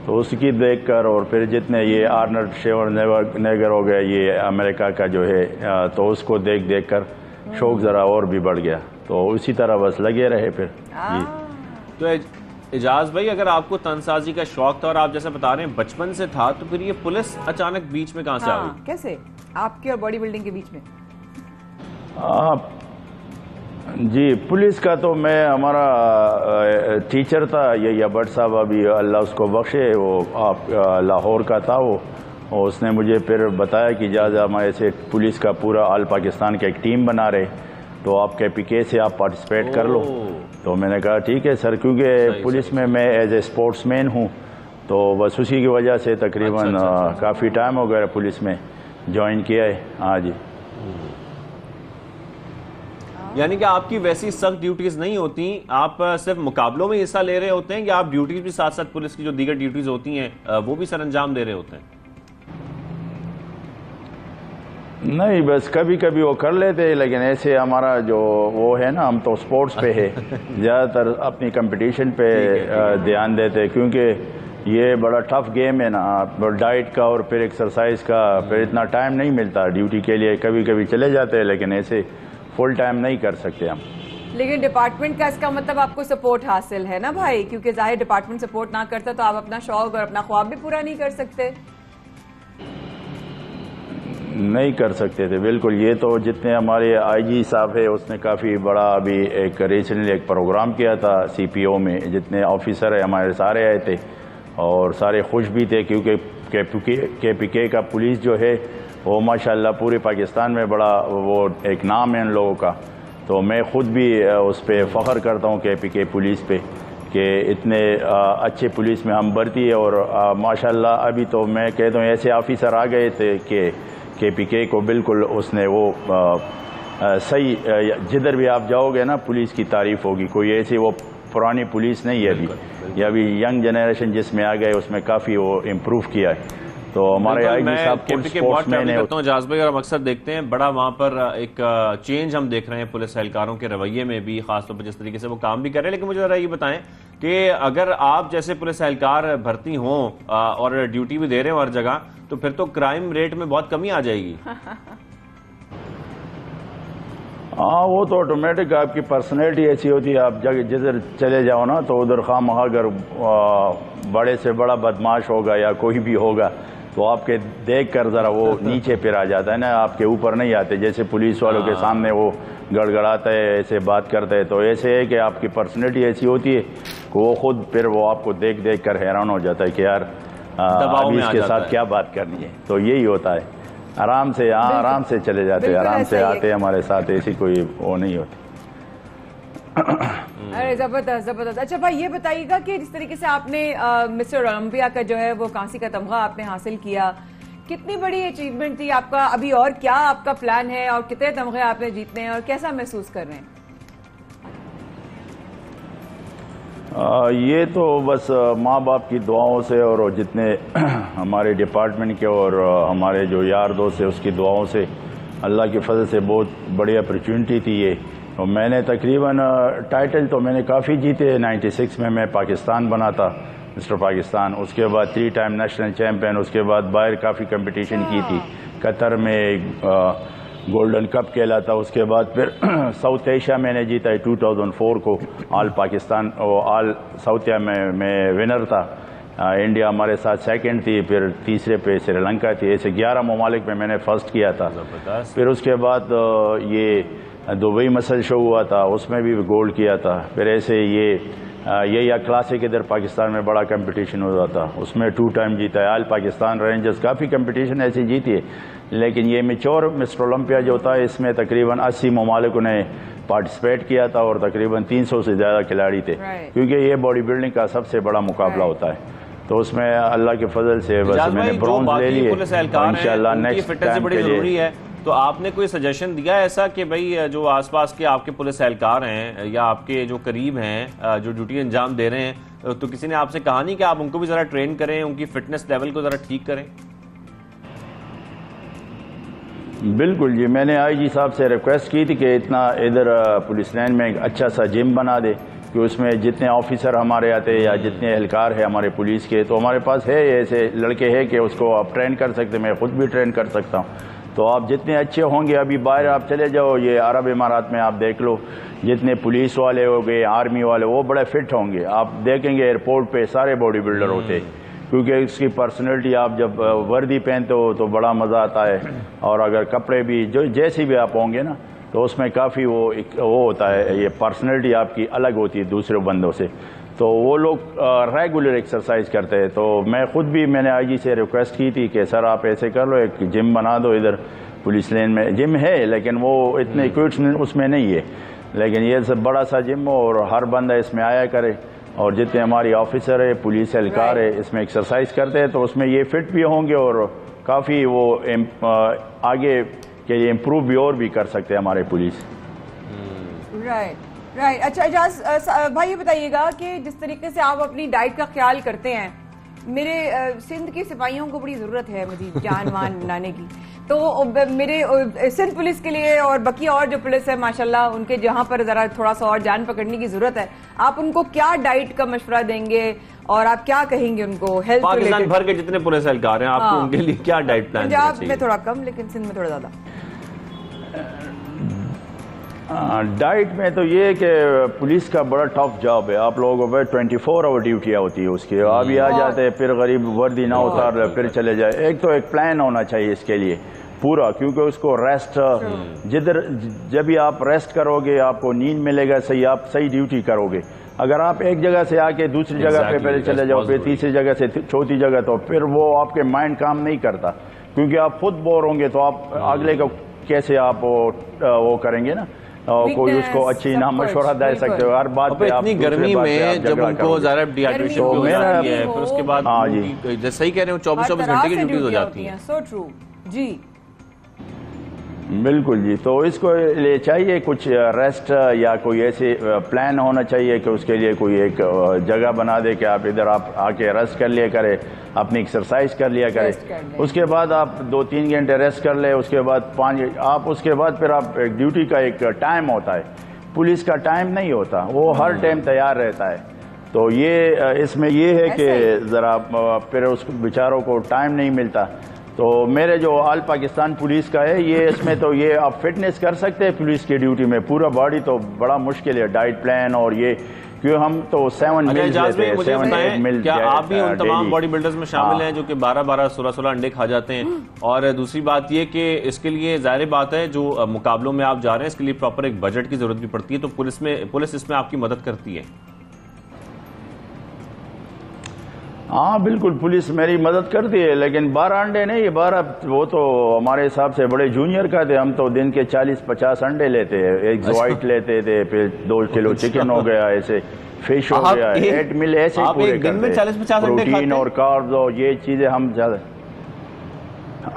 तो उसकी देखकर और फिर जितने ये आर्नल्ड श्वार्ज़नेगर हो गए ये अमेरिका का जो है, तो उसको देख कर शौक ज़रा और भी बढ़ गया, तो उसी तरह बस लगे रहे फिर जी। तो एजाज भाई अगर आपको तनसाजी का शौक था और आप जैसे बता रहे हैं बचपन से था, तो फिर ये पुलिस अचानक बीच में कहां से आ गई? कैसे आपके और बॉडी बिल्डिंग के बीच में? जी पुलिस का तो मैं, हमारा टीचर था ये भट्ट साहब, अभी अल्लाह उसको बख्शे, वो आप लाहौर का था वो, और उसने मुझे फिर बताया कि जा हमारे से पुलिस का पूरा ऑल पाकिस्तान का एक टीम बना रहे, तो आप KPK से आप पार्टिसिपेट कर लो। तो मैंने कहा ठीक है सर, क्योंकि पुलिस में मैं एज ए स्पोर्ट्समैन हूँ, तो बस उसी की वजह से तकरीबन काफ़ी टाइम हो गया पुलिस में ज्वाइन किया है। हाँ जी। यानी कि आपकी वैसी सख्त ड्यूटीज नहीं होती, आप सिर्फ मुकाबलों में हिस्सा ले रहे होते हैं, या आप ड्यूटीज भी साथ साथ पुलिस की जो दीगर ड्यूटीज होती हैं वो भी सर अंजाम दे रहे होते हैं? नहीं, बस कभी कभी वो कर लेते, लेकिन ऐसे हमारा जो वो है ना, हम तो स्पोर्ट्स पे है ज़्यादातर, अपनी कंपटीशन पे ध्यान देते, क्योंकि ये बड़ा टफ गेम है ना, डाइट का और फिर एक्सरसाइज का, फिर इतना टाइम नहीं मिलता ड्यूटी के लिए। कभी कभी चले जाते हैं लेकिन ऐसे फुल टाइम नहीं कर सकते हम। लेकिन डिपार्टमेंट का इसका मतलब आपको सपोर्ट हासिल है ना भाई, क्योंकि जाहिर डिपार्टमेंट सपोर्ट ना करता तो आप अपना शौक और अपना ख्वाब भी पूरा नहीं कर सकते। नहीं कर सकते थे बिल्कुल। ये तो जितने हमारे IG साहब है उसने काफ़ी बड़ा अभी एक रिसेंटली एक प्रोग्राम किया था CPO में, जितने ऑफिसर है हमारे सारे आए थे और सारे खुश भी थे, क्योंकि KPK का पुलिस जो है वो माशाल्लाह पूरे पाकिस्तान में बड़ा वो एक नाम है इन लोगों का। तो मैं ख़ुद भी उस पर फ़ख्र करता हूँ KPK पुलिस पे कि इतने अच्छे पुलिस में हम भर्ती है, और माशाल्लाह अभी तो मैं कहता हूँ ऐसे ऑफिसर आ गए थे कि KPK को बिल्कुल उसने वो सही, जिधर भी आप जाओगे ना पुलिस की तारीफ़ होगी। कोई ऐसी वो पुरानी पुलिस नहीं है अभी, या अभी यंग जनरेशन जिसमें आ गए उसमें काफ़ी वो इम्प्रूव किया है। तो हमारे IG साहब स्पोर्ट्समैन है। जाज भाई, और हम अक्सर देखते हैं बड़ा वहाँ पर एक चेंज हम देख रहे हैं पुलिस एहलकारों के रवैये में भी, खासतौर पर जिस तरीके से वो काम भी कर रहे हैं। लेकिन मुझे ज़रा ये बताएं कि अगर आप जैसे पुलिस एहलकार भर्ती हों और ड्यूटी भी दे रहे हो हर जगह, तो फिर तो क्राइम रेट में बहुत कमी आ जाएगी। हाँ, वो तो ऑटोमेटिक आपकी पर्सनैलिटी ऐसी होती है, आप जगह जिधर चले जाओ ना तो उधर खामखा अगर बड़े से बड़ा बदमाश होगा या कोई भी होगा तो आपके देख कर ज़रा वो नीचे फिर आ जाता है ना, आपके ऊपर नहीं आते। जैसे पुलिस वालों के सामने वो गड़गड़ाता है, ऐसे बात करते हैं, तो ऐसे है कि आपकी पर्सनैलिटी ऐसी होती है कि वो खुद फिर वो आपको देख देख कर हैरान हो जाता है कि यार अभी इसके साथ क्या बात करनी है। तो यही होता है, आराम से यहाँ आराम से चले जाते हैं, आराम से आते हैं हमारे साथ, ऐसी कोई वो नहीं होती। अरे जबरदस्त जबरदस्त। अच्छा भाई ये बताइएगा कि जिस तरीके से आपने मिस्टर ओलंपिया का जो है वो कांसी का तमगा आपने हासिल किया, कितनी बड़ी अचीवमेंट थी आपका, अभी और क्या आपका प्लान है और कितने तमगे आपने जीतने हैं और कैसा महसूस कर रहे हैं? ये तो बस माँ बाप की दुआओं से और जितने हमारे डिपार्टमेंट के और हमारे जो यार दोस्त है उसकी दुआओं से, अल्लाह के फजल से बहुत बड़ी अपॉर्चुनिटी थी ये। और मैंने तकरीबन टाइटल तो मैंने काफ़ी जीते। 96 में मैं पाकिस्तान बना था, मिस्टर पाकिस्तान। उसके बाद 3 टाइम नेशनल चैम्पियन। उसके बाद बाहर काफ़ी कंपटीशन की थी, कतर में गोल्डन कप कहलाता। उसके बाद फिर साउथ एशिया मैंने जीता है 2004 को, ऑल पाकिस्तान और ऑल साउथ एशिया में मैं विनर था। इंडिया हमारे साथ सेकंड थी, फिर तीसरे पे श्रीलंका थी। ऐसे 11 ममालिक में मैंने फर्स्ट किया था। फिर उसके बाद ये दुबई मसल शो हुआ था, उसमें भी गोल्ड किया था। फिर ऐसे ये या क्लासिक इधर पाकिस्तान में बड़ा कंपटीशन हुआ था, उसमें 2 टाइम जीता है। ऑल पाकिस्तान रेंजर्स काफ़ी कंपटीशन ऐसी जीती है। लेकिन ये मैच्योर मिस्टर ओलंपिया जो था इसमें तकरीबन 80 ममालिकों ने पार्टिसिपेट किया था और तकरीबन 300 से ज़्यादा खिलाड़ी थे, क्योंकि ये बॉडी बिल्डिंग का सबसे बड़ा मुकाबला होता है। तो उसमें अल्लाह के फजल से बस मैंने ब्रॉन्ज ले लिए। इंशाल्लाह नेक्स्ट टाइम के लिए। तो आपने कोई सजेशन दिया ऐसा कि भाई जो आसपास के आपके पुलिस एहलकार हैं या आपके जो करीब हैं जो ड्यूटी अंजाम दे रहे हैं, तो किसी ने आपसे कहा नहीं कि आप उनको भी ज़रा ट्रेन करें, उनकी फिटनेस लेवल को ज़रा ठीक करें? बिल्कुल जी, मैंने आईजी साहब से रिक्वेस्ट की थी कि इतना इधर पुलिस लाइन में एक अच्छा सा जिम बना दे कि उसमें जितने ऑफिसर हमारे आते हैं या जितने एहलकार हैं हमारे पुलिस के, तो हमारे पास है ऐसे लड़के हैं कि उसको आप ट्रेन कर सकते, मैं खुद भी ट्रेन कर सकता हूँ। तो आप जितने अच्छे होंगे, अभी बाहर आप चले जाओ, ये अरब इमारात में आप देख लो, जितने पुलिस वाले हो गए, आर्मी वाले, वो बड़े फिट होंगे। आप देखेंगे एयरपोर्ट पे सारे बॉडी बिल्डर होते हैं, क्योंकि इसकी पर्सनैलिटी आप जब वर्दी पहनते हो तो बड़ा मज़ा आता है। और अगर कपड़े भी जो जैसी भी आप होंगे ना, तो उसमें काफ़ी वो होता है, ये पर्सनैलिटी आपकी अलग होती है दूसरे बंदों से। तो वो लोग रेगुलर एक्सरसाइज करते हैं। तो मैं खुद भी मैंने आईजी से रिक्वेस्ट की थी कि सर आप ऐसे कर लो, एक जिम बना दो इधर पुलिस लाइन में। जिम है लेकिन वो इतने इक्विपमेंट उसमें नहीं है, लेकिन ये सब बड़ा सा जिम हो और हर बंदा इसमें आया करे, और जितने हमारी ऑफिसर है, पुलिस एहलकार है, इसमें एक्सरसाइज करते हैं, तो उसमें ये फिट भी होंगे और काफ़ी वो आगे के लिए इम्प्रूव भी और भी कर सकते हैं हमारे पुलिस। राइट। अच्छा एजाज भाई ये बताइएगा कि जिस तरीके से आप अपनी डाइट का ख्याल करते हैं, मेरे सिंध के सिपाहियों को बड़ी ज़रूरत है मजीद जान वान लाने की, तो मेरे सिंध पुलिस के लिए और बाकी और जो पुलिस है माशाल्लाह, उनके जहां पर ज़रा थोड़ा सा और जान पकड़ने की ज़रूरत है, आप उनको क्या डाइट का मशवरा देंगे और आप क्या कहेंगे उनको हेल्थ? पाकिस्तान भर के जितने पुलिस एहलकार हैं, आपको उनके लिए क्या डाइट प्लान? पंजाब में थोड़ा कम लेकिन सिंध में थोड़ा ज़्यादा। डाइट में तो ये कि पुलिस का बड़ा टफ जॉब है। आप लोगों पे 24 आवर ड्यूटियाँ होती है उसकी। अभी आ जाते हैं, फिर गरीब वर्दी ना उतार रहे, फिर चले जाए। एक तो एक प्लान होना चाहिए इसके लिए पूरा, क्योंकि उसको रेस्ट जिधर जब भी आप रेस्ट करोगे आपको नींद मिलेगा सही, आप सही ड्यूटी करोगे। अगर आप एक जगह से आके दूसरी जगह पे पहले चले जाओ, फिर तीसरी जगह से चौथी जगह, तो फिर वो आपके माइंड काम नहीं करता, क्योंकि आप खुद बोर होंगे तो आप अगले को कैसे आप वो करेंगे ना, कोई उसको अच्छी ना मशवरा दे सकते हो। हर बात पे आप इतनी गर्मी में जब उनको ज़रा डिहाइड्रेशन हो जाती है, फिर उसके बाद जैसे ही कह रहे हो 24-24 घंटे की ड्यूटी हो जाती है। सो ट्रू जी, बिल्कुल जी। तो इसको लिए चाहिए कुछ रेस्ट या कोई ऐसे प्लान होना चाहिए कि उसके लिए कोई एक जगह बना दे कि आप इधर आप आके रेस्ट कर लिया करें, अपनी एक्सरसाइज कर लिया करें, उसके बाद आप 2-3 घंटे रेस्ट कर ले, उसके बाद 5 आप उसके बाद फिर आप ड्यूटी का एक टाइम होता है। पुलिस का टाइम नहीं होता, वो हर टाइम तैयार रहता है। तो ये इसमें ये है कि ज़रा फिर उस बेचारों को टाइम नहीं मिलता। तो मेरे जो ऑल पाकिस्तान पुलिस का है ये, इसमें तो ये आप फिटनेस कर सकते हैं पुलिस की ड्यूटी में, पूरा बॉडी तो बड़ा मुश्किल है, डाइट प्लान और ये, क्यों हम तो 7 मील्स लेते हैं, 7-8 मील। क्या आप भी उन तमाम बॉडी बिल्डर्स में शामिल हैं जो कि 12-12, 16-16 अंडे खा जाते हैं? और दूसरी बात ये कि इसके लिए जाहिर बात है जो मुकाबलों में आप जा रहे हैं इसके लिए प्रॉपर एक बजट की जरूरत भी पड़ती है, तो पुलिस इसमें आपकी मदद करती है? हाँ बिल्कुल, पुलिस मेरी मदद करती है, लेकिन 12 अंडे नहीं, 12 वो तो हमारे हिसाब से बड़े जूनियर का थे। हम तो दिन के 40-50 अंडे लेते हैं, एक वाइट लेते थे, फिर 2 किलो चिकन हो गया, ऐसे फिश हो गया, 8 मील ऐसे पूरे दिन में 40-50 अंडे खाते हैं? प्रोटीन और कार्ब्स और ये चीजें हम ज्यादा।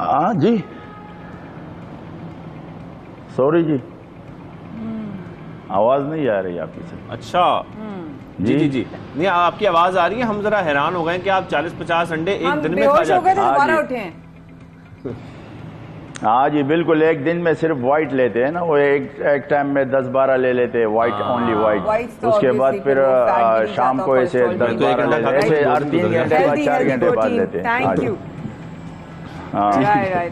हाँ जी, सॉरी जी, आवाज नहीं आ रही आपकी से। अच्छा जी जी जी, नहीं आपकी आवाज आ रही है, हम जरा हैरान हो गए कि आप 40-50 अंडे एक दिन में खा जाते हैं। हाँ जी बिल्कुल, एक दिन में सिर्फ व्हाइट लेते हैं ना, वो एक टाइम में 10-12 ले लेते हैं व्हाइट, ओनली व्हाइट। उसके बाद फिर शाम को ऐसे 10-12 ले लेते, ऐसे हर 3 घंटे बाद 4 घंटे बाद लेते हैं। Thank you,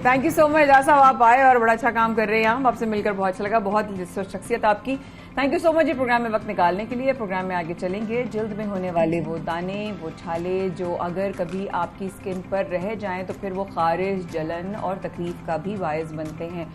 thank you so much साहब, आप आए और बड़ा अच्छा काम कर रहे हैं। हम आपसे मिलकर बहुत अच्छा लगा, बहुत शख्सियत आपकी। थैंक यू सो मच ये प्रोग्राम में वक्त निकालने के लिए। प्रोग्राम में आगे चलेंगे, जल्द में होने वाले वो दाने, वो छाले जो अगर कभी आपकी स्किन पर रह जाएं तो फिर वो खारिश, जलन और तकलीफ का भी बायस बनते हैं।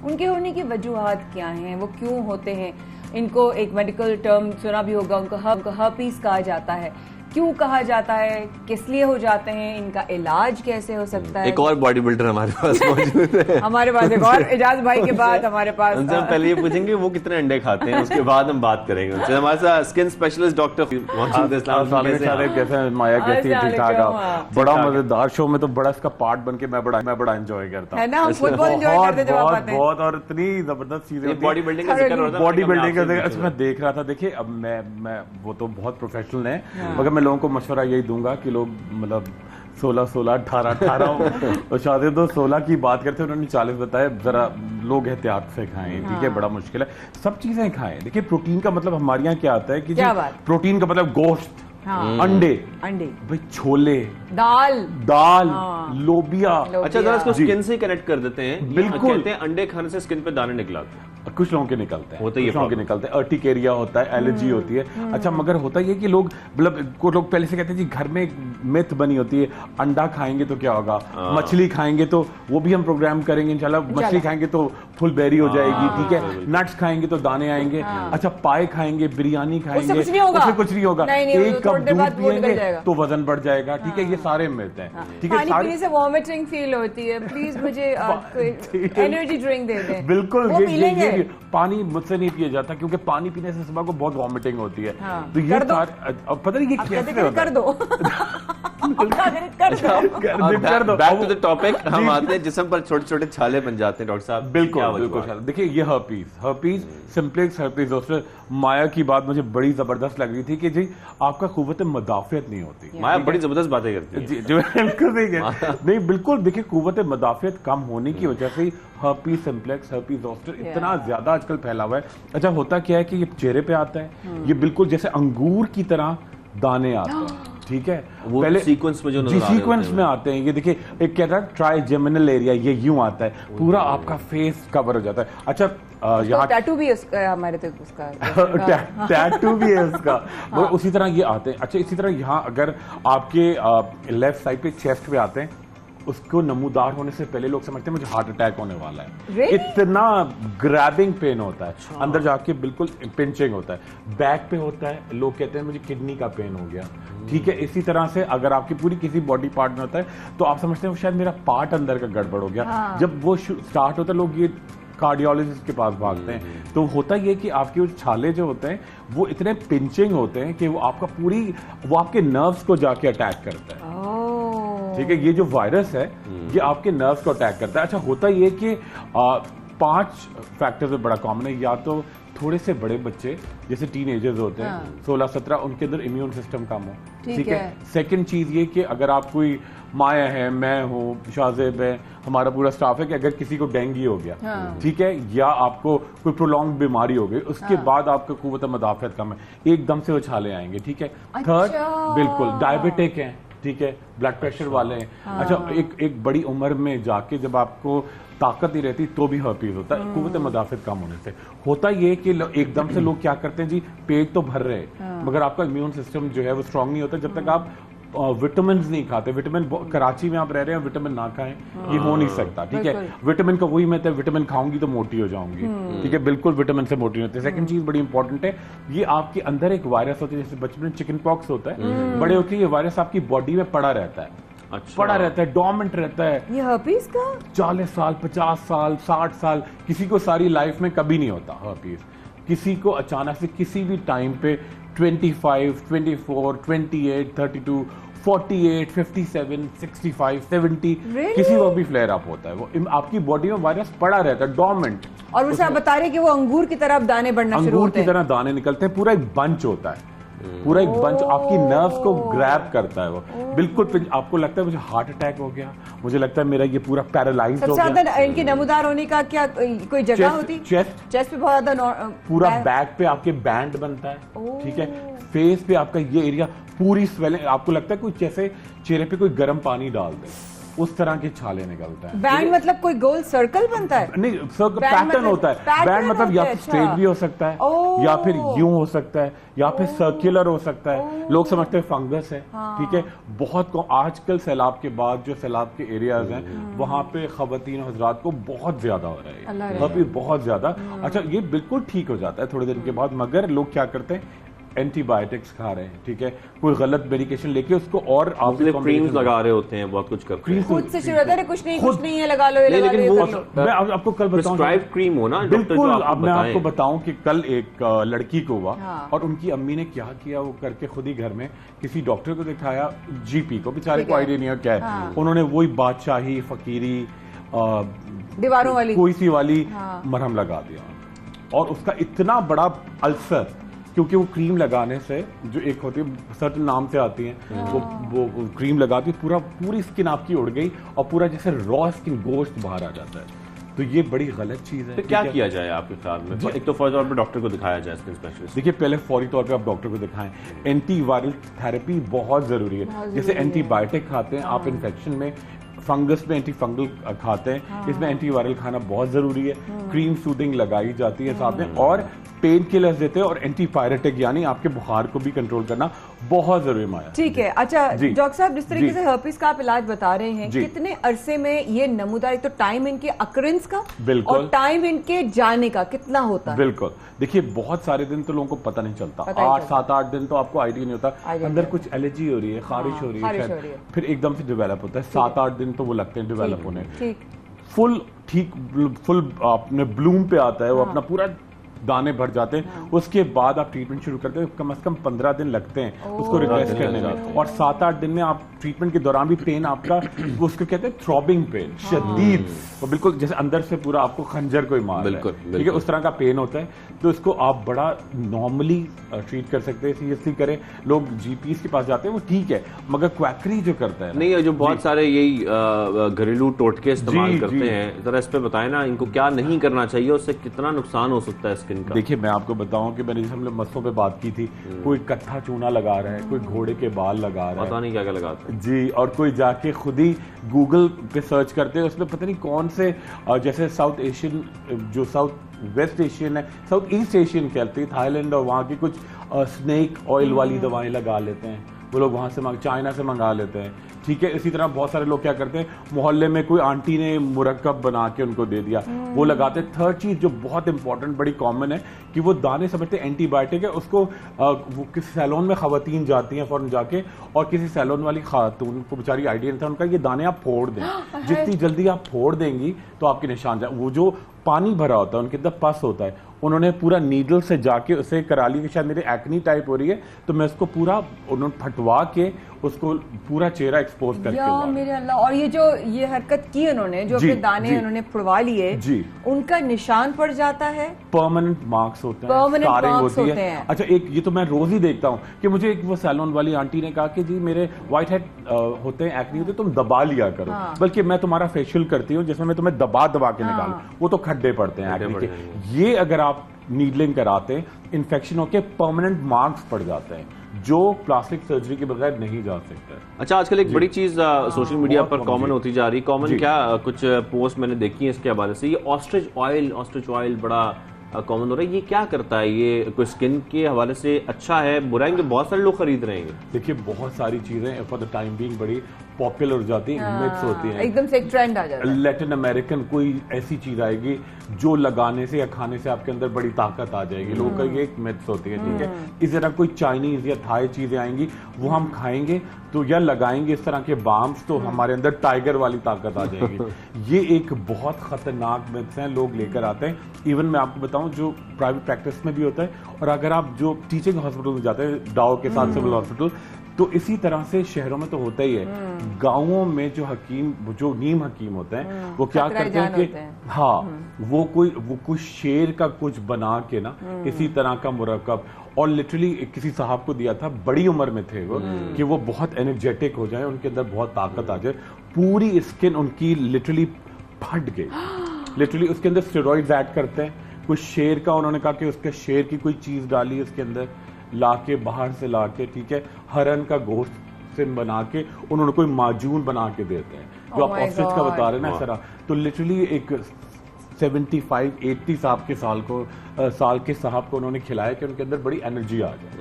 उनके होने की वजूहात क्या हैं, वो क्यों होते हैं? इनको एक मेडिकल टर्म सुना भी होगा, उनको हर्पीस कहा जाता है। क्यों कहा जाता है, किस लिए हो जाते हैं, इनका इलाज कैसे हो सकता है? एक और बॉडी बिल्डर हमारे पास मौजूद है। हमारे पास एक और, इजाज भाई के बाद हमारे पास उनसे हम पहले ये पूछेंगे वो कितने अंडे खाते हैं, उसके बाद हम बात करेंगे उनसे। हमारे साथ स्किन स्पेशलिस्ट डॉक्टर कैसे हैं माया, कैसी ठीक ठाक? बड़ा मजेदार शो में तो बड़ा इसका पार्ट बन के मैं बड़ा एंजॉय करता हूँ, बहुत, और इतनी जबरदस्त चीजें। बॉडी बिल्डिंग का जिक्र होता है, बॉडी बिल्डिंग का मैं देख रहा था। देखिए अब मैं वो तो बहुत प्रोफेशनल है, मगर मैं लोगों को मशवरा यही दूंगा कि लोग मतलब 16, 18 और शायद तो 16 की बात करते हैं, उन्होंने 40 बताया। जरा लोग एहतियात से खाएं, ठीक है, बड़ा मुश्किल है, सब चीजें खाएं। देखिए प्रोटीन का मतलब हमारे यहाँ क्या आता है कि प्रोटीन का मतलब गोश्त, अंडे भाई, छोले, दाल, लोबिया। अच्छा जरा इसको स्किन से कनेक्ट कर देते हैं। बिल्कुल, कहते हैं अंडे खाने से स्किन पे दाने निकलते हैं, कुछ लोगों के निकलते हैं, कुछ लोगों के निकलते हैं, अर्टिकेरिया होता है, एलर्जी होती है। अच्छा मगर होता ये कि लोग मतलब कुछ लोग पहले से कहते हैं जी, घर में एक मिथ बनी होती है, अंडा खाएंगे तो क्या होगा, मछली खाएंगे तो, वो भी हम प्रोग्राम करेंगे इंशाल्लाह, मछली खाएंगे तो फुल बेरी हो जाएगी, ठीक है, नट्स खाएंगे तो दाने आएंगे। अच्छा पाए खाएंगे, बिरयानी खाएंगे, उससे कुछ नहीं होगा, एक कप दूध पिएंगे तो वजन बढ़ जाएगा, ठीक है, ये सारे मिथ हैं, ठीक है। पानी पीने से वॉमिटिंग फील होती है, प्लीज मुझे एनर्जी ड्रिंक दे दें। बिल्कुल, ये पानी मुझसे नहीं पिया जाता क्योंकि पानी पीने से सुबह को बहुत वॉमिटिंग होती है। तो ये पता नहीं ये कैसे होता है। कर दो। बैक टू द टॉपिक हम आते हैं, जिस्म पर छोटे छोटे छाले बन जाते हैं डॉक्टर साहब। बिल्कुल देखिए ये हर्पीज सिम्प्लेक्स, हर्पीज जोस्टर। माया की बात मुझे बड़ी जबरदस्त लग रही थी कि जी आपका कुव्वत मदाफियत नहीं होती। माया बड़ी जबरदस्त बातें करती है जो बिल्कुल सही है। नहीं बिल्कुल, देखिए कुव्वत मदाफियत कम होने की वजह से हर्पीज सिम्प्लेक्स, हर्पीज जोस्टर इतना ज्यादा आजकल फैला हुआ है। अच्छा होता क्या है कि ये चेहरे पे आता है, ये बिल्कुल जैसे अंगूर की तरह दाने आते हैं, ठीक है, वो पहले सीक्वेंस में जो जी सीक्वेंस में आते हैं। ये देखिए एक कहता है ट्राइजेमिनल एरिया, ये यूं आता है, पूरा आपका फेस कवर हो जाता है। अच्छा यहाँ टैटू भी है हमारे तो उसका टैटू भी है उसका, उसी तरह ये आते हैं। अच्छा इसी तरह यहाँ अगर आपके लेफ्ट साइड पे चेस्ट पे आते हैं, उसको नमूदार होने से पहले लोग समझते हैं मुझे हार्ट अटैक होने वाला है। इतना ग्रैबिंग पेन होता है, अंदर जाके बिल्कुल पिंचिंग होता है। बैक पे होता है, लोग कहते हैं मुझे किडनी का पेन हो गया, ठीक है। इसी तरह से अगर आपकी पूरी किसी बॉडी पार्ट में होता है तो आप समझते हैं शायद मेरा पार्ट अंदर का गड़बड़ हो गया। जब वो स्टार्ट होता है लोग ये कार्डियोलॉजिस्ट के पास भागते हैं। तो होता ये कि आपके वो छाले जो होते हैं वो इतने पिंचिंग होते हैं कि वो आपका वो आपके नर्व्स को जाके अटैक करता है, ठीक है। ये जो वायरस है ये आपके नर्व्स को अटैक करता है। अच्छा होता ये कि 5 फैक्टर्स में बड़ा कॉमन है, या तो थोड़े से बड़े बच्चे जैसे टीनेजर्स होते हैं, 16-17, उनके अंदर इम्यून सिस्टम कम हो, ठीक है। सेकंड चीज ये कि अगर आप कोई माया है, मैं हूँ, शाहजेब है, हमारा पूरा स्टाफ है, कि अगर किसी को डेंगू हो गया, ठीक है, या आपको कोई प्रोलॉन्ग बीमारी हो गई, उसके बाद आपका कुव्वत मुदाफियत कम है, एकदम से वो छाले आएंगे, ठीक है। थर्ड, बिल्कुल डायबिटिक है, ठीक है, ब्लड प्रेशर वाले हैं। अच्छा, एक बड़ी उम्र में जाके जब आपको ताकत नहीं रहती तो भी हर्पीज होता है, कुव्वत मुदाफियत कम होने से। होता ये कि एकदम से लोग क्या करते हैं जी, पेट तो भर रहे हैं मगर आपका इम्यून सिस्टम जो है वो स्ट्रांग नहीं होता जब तक आप विटामिन नहीं खाते। विटामिन, कराची में आप रह रहे हैं, विटामिन ना खाएं, ये हो नहीं सकता, ठीक है। विटामिन का वही मतलब, विटामिन खाऊंगी तो मोटी हो जाऊंगी, ठीक है, बिल्कुल विटामिन से मोटी होती है। सेकंड चीज बड़ी इंपॉर्टेंट है, ये आपके अंदर एक वायरस होता है, जैसे बचपन में चिकन पॉक्स होता है, बड़े होकर ये वायरस आपकी बॉडी में पड़ा रहता है, पड़ा रहता है, डोमेंट रहता है। ये हर्पीज का 40 साल, 50 साल, 60 साल, किसी को सारी लाइफ में कभी नहीं होता हर्पीज, किसी को अचानक से किसी भी टाइम पे 25, 24, 28, 32, 48, 57, 65, 70, किसी को भी फ्लेयर अप होता है। वो आपकी बॉडी में वायरस पड़ा रहता है, डोमेंट। और उसे आप बता रहे कि वो अंगूर की तरफ दाने बढ़ना शुरू होते हैं, अंगूर की तरह दाने निकलते हैं, पूरा एक बंच होता है, पूरा एक बंच आपकी नर्व्स को ग्रैब करता है। वो बिल्कुल, आपको लगता है मुझे हार्ट अटैक हो गया, मुझे लगता है मेरा ये पूरा पैरालाइज हो गया। सबसे ज्यादा इनके नमूदार होने का क्या कोई जगह होती? चेस्ट पे बहुत ज्यादा, पूरा बैक पे आपके बैंड बनता है, ठीक है, फेस पे आपका ये एरिया पूरी स्वेलिंग, आपको लगता है कोई जैसे चेहरे पे कोई गर्म पानी डाल दे, उस तरह के छाले निकलता है। बैंड मतलब कोई गोल सर्कल बनता है? नहीं, पैटर्न होता है। बैंड मतलब या फिर स्ट्रेट भी हो सकता है, या फिर यूं हो सकता है, या फिर सर्कुलर हो सकता है। लोग समझते हैं फंगस है, ठीक है। बहुत को आजकल सैलाब के बाद जो सैलाब के एरियाज हैं वहां पे खवातीन हजरात को बहुत ज्यादा हो रहा है, अभी बहुत ज्यादा। अच्छा, ये बिल्कुल ठीक हो जाता है थोड़े दिन के बाद, मगर लोग क्या करते हैं, एंटीबायोटिक्स खा रहे हैं, ठीक है, कोई गलत मेडिकेशन लेके उसको, और आप क्रीम्स लगा रहे होते हैं, बहुत कुछ करते हैं, खुद से शुरू होता है, कुछ नहीं है, लगा लो, ये लगा लो। मैं आपको कल बताऊं, क्रीम हो ना, बिल्कुल। अब मैं आपको बताऊं कि कल एक लड़की को हुआ, और उनकी अम्मी ने क्या किया, वो करके खुद ही घर में किसी डॉक्टर को दिखाया, जीपी को, बेचारे को आइडिया नहीं है क्या है, उन्होंने वही बादशाही फकीरी दीवारों वाली कोई सी वाली मरहम लगा दिया, और उसका इतना बड़ा अल्सर, क्योंकि वो क्रीम लगाने से, जो एक होती है सर्टन नाम से आती है, वो क्रीम लगाती है, पूरी स्किन आपकी उड़ गई, और पूरा जैसे रॉ स्किन, गोश्त बाहर आ जाता है। तो ये बड़ी गलत चीज है। तो क्या किया जाए आपके ख्याल में? एक तो फौरी तौर पर डॉक्टर को दिखाया जाए, स्किन स्पेशलिस्ट। देखिए, पहले फौरी तौर पे आप डॉक्टर को दिखाएं। एंटीवायरल थेरेपी बहुत जरूरी है। जैसे एंटीबायोटिक खाते हैं आप इन्फेक्शन में, फंगस में एंटी फंगल खाते हैं, इसमें एंटीवायरल खाना बहुत जरूरी है। क्रीम सूदिंग लगाई जाती है साथ में, और पेन किलर्स देते हैं, और एंटीपायरेटिक यानी आपके बुखार को भी कंट्रोल करना बहुत जरूरी है। ठीक है। अच्छा डॉक्टर साहब, जिस तरीके से हर्पीज का आप इलाज बता रहे हैं, कितने अरसे में ये नमूदार, तो टाइम इनके अकरेंस का और टाइम इनके जाने का कितना होता है? बिल्कुल, देखिए बहुत सारे दिन तो लोगों को पता नहीं चलता, 7-8 दिन तो आपको आइडिया नहीं होता, अंदर कुछ एलर्जी हो रही है, खारिश हो रही है, फिर एकदम से डेवलप होता है, 7-8 दिन तो वो लगते हैं डेवलप होने, फुल ठीक, फुल आपने ब्लूम पे आता है, वो अपना पूरा दाने भर जाते हैं। उसके बाद आप ट्रीटमेंट शुरू करते हैं, कम से कम 15 दिन लगते हैं उसको रिग्रेस करने का, और 7-8 दिन में आप ट्रीटमेंट के दौरान भी पेन आपका, उसको कहते हैं थ्रॉबिंग पेन, शदीद, और बिल्कुल जैसे अंदर से पूरा आपको खंजर कोई मार रहा है, ठीक है, उस तरह का पेन होता है। तो इसको आप बड़ा नॉर्मली ट्रीट कर सकते हैं, सीरियसली करें। लोग जीपीस के पास जाते हैं, वो ठीक है, मगर क्वैकरी जो करता है नहीं, जो बहुत सारे यही घरेलू टोटके इस्तेमाल करते हैं, जरा इस पे बताएं ना, इनको क्या नहीं करना चाहिए, उससे कितना नुकसान हो सकता है स्किन का? देखिए, मैं आपको बताऊं कि मैंने जैसे हम लोग मसलों पे बात की थी, कोई कत्था चूना लगा रहा है, कोई घोड़े के बाल लगा रहा है, पता नहीं क्या क्या लगाते हैं जी, और कोई जाके खुद ही गूगल पे सर्च करते हैं, उसमें पता नहीं कौन से, जैसे साउथ एशियन, जो साउथ वेस्ट एशियन है, साउथ ईस्ट एशियन कहते हैं, थाईलैंड और वहाँ की कुछ स्नेक ऑयल वाली दवाएं लगा लेते हैं वो लोग, वहाँ से चाइना से मंगा लेते हैं, ठीक है। इसी तरह बहुत सारे लोग क्या करते हैं, मोहल्ले में कोई आंटी ने मुरक्कब बना के उनको दे दिया, वो लगाते हैं। थर्ड चीज जो बहुत इंपॉर्टेंट, बड़ी कॉमन है, कि वो दाने समझते हैं एंटीबायोटिक है, उसको वो किसी सैलून में खवातीन जाती हैं फौरन जाके, और किसी सैलून वाली खातून को बेचारी आइडिया नहीं था, उनका ये दाने आप फोड़ दें, जितनी जल्दी आप फोड़ देंगी तो आपके निशान जाए। वो जो पानी भरा होता है, उनके अंदर पस होता है, उन्होंने पूरा नीडल से जाके उसे करा ली कि शायद मेरे एक्नी टाइप हो रही है, तो मैं उसको पूरा उन्होंने फटवा के उसको पूरा चेहरा एक्सपोज करके या हुआ है। मेरे अल्लाह, और ये हरकत की उन्होंने, जो जी, अपने दाने जी। उन्होंने फुड़वा लिए, जी। उनका निशान पड़ जाता है, परमानेंट मार्क्स होते हैं, Permanent scarring marks होती होते है। हैं। अच्छा, एक ये तो मैं रोज ही देखता हूँ कि मुझे एक वो सैलून वाली आंटी ने कहा कि जी मेरे व्हाइट हेड होते हैं, एक्ने होते हैं, तुम दबा लिया करो। हाँ। बल्कि मैं तुम्हारा फेशियल करती हूँ जिसमें मैं तुम्हें दबा दबा के निकालूं, वो तो खड्डे पड़ते हैं एक्ने के। ये अगर आप नीडलिंग कराते हैं, इन्फेक्शन होके परमानेंट मार्क्स पड़ जाते हैं जो प्लास्टिक सर्जरी के बगैर नहीं जा सकते। अच्छा, आजकल एक बड़ी चीज सोशल मीडिया पर कॉमन होती जा रही, कॉमन क्या कुछ पोस्ट मैंने देखी है इसके हवाले से, ये ऑस्ट्रिच ऑयल बड़ा कॉमन हो रहा है। ये क्या करता है? ये कोई स्किन के हवाले से अच्छा है, बुरा है? बहुत सारे लोग खरीद रहे हैं। देखिए, बहुत सारी चीजें फॉर द टाइम बीइंग बड़ी पॉपुलर हो जाती है, मिक्स होती है, एकदम से एक ट्रेंड आ जाता है। लैटिन अमेरिकन कोई ऐसी चीज आएगी जो लगाने से या खाने से आपके अंदर बड़ी ताकत आ जाएगी, लोगों का ये एक मिथ्स होती है, ठीक है। इस तरह कोई चाइनीज या थाई चीजें आएंगी, वो हम खाएंगे तो या लगाएंगे इस तरह के बाम्स, तो हमारे अंदर टाइगर वाली ताकत आ जाएगी। ये एक बहुत खतरनाक मिथ्स है, लोग लेकर आते हैं। इवन मैं आपको बताऊं, जो प्राइवेट प्रैक्टिस में भी होता है, और अगर आप जो टीचिंग हॉस्पिटल में जाते हैं, डाओ के साथ सिविल हॉस्पिटल, तो इसी तरह से शहरों में तो होता ही है। गांवों में जो नीम हकीम होते हैं, वो क्या करते हैं कि वो कोई शेर का कुछ बना के ना, इसी तरह का मुरक्कब, और लिटरली किसी साहब को दिया था, बड़ी उम्र में थे वो, कि वो बहुत एनर्जेटिक हो जाए, उनके अंदर बहुत ताकत आ जाए, पूरी स्किन उनकी लिटरली फट गई। लिटरली उसके अंदर स्टेरॉइड्स ऐड करते हैं, कुछ शेर का उन्होंने कहा कि उसके शेर की कोई चीज डाली उसके अंदर, लाके बाहर से लाके, ठीक है, हरन का गोश्त से बना के उन्होंने कोई माजून बना के देते हैं, जो आप ऑस्ट्रिच का बता रहे हैं ना इस तरह। तो लिटरली एक 75-80 साल के साहब को उन्होंने खिलाया कि उनके अंदर बड़ी एनर्जी आ जाए,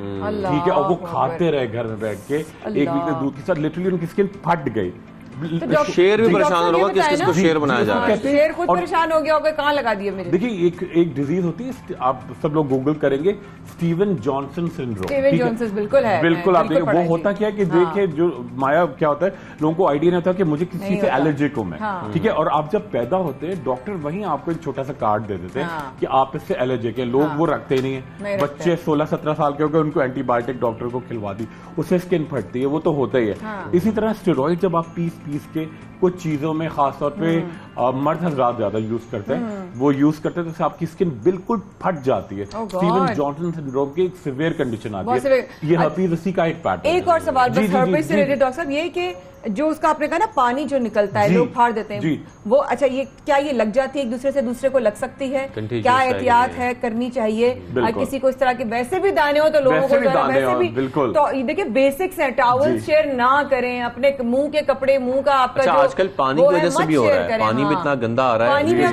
ठीक है, और वो खाते रहे घर में बैठ के एक वीक में दूध के साथ, लिटरली उनकी स्किन फट गई। तो शेर भी परेशान होगा, किसको शेर बनाया जा रहा है? शेर खुद परेशान हो गया होगा, कहाँ लगा दिया मेरे। देखिए, एक डिजीज होती है, आप सब लोग गूगल करेंगे, Steven Johnson syndrome. Steven Johnson बिल्कुल है, बिल्कुल आप देखिए, वो होता क्या है कि देखिए, जो माया क्या होता है, लोगों को आइडिया नहीं होता कि मुझे किस चीज से एलर्जिक हूं मैं, ठीक है, और आप जब पैदा होते हैं, डॉक्टर वहीं आपको एक छोटा सा कार्ड दे देते हैं कि आप इससे एलर्जिक है। लोग वो रखते नहीं है, बच्चे 16-17 साल के हो गए, उनको एंटीबायोटिक डॉक्टर को खिलवा दी, उससे स्किन फटती है, वो तो होता ही है। इसी तरह स्टेरॉइड जब आप पीस के कुछ चीजों में, खासतौर पे मर्द हजरात ज्यादा यूज करते हैं, वो यूज करते हैं, तो आपकी स्किन बिल्कुल फट जाती है। स्टीवन जॉनसन सिंड्रोम की एक सिवियर कंडीशन आती है, ये हर्पीज उसी का एक पैटर्न। एक और सवाल बस हर्पीज से रिलेटेड डॉक्टर साहब, ये कि जो उसका आपने कहा ना, पानी जो निकलता है, लोग फाड़ देते हैं, वो अच्छा, ये क्या ये लग जाती है एक दूसरे से दूसरे को लग सकती है? क्या एहतियात है करनी चाहिए किसी को इस तरह के? वैसे भी दाने हो तो लोगों को वैसे भी, तो देखिए बेसिक्स है, टॉवल शेयर ना करें, अपने मुंह के कपड़े, मुंह का आपका आजकल पानी की वजह से भी हो रहा है, पानी भी इतना गंदा आ रहा है।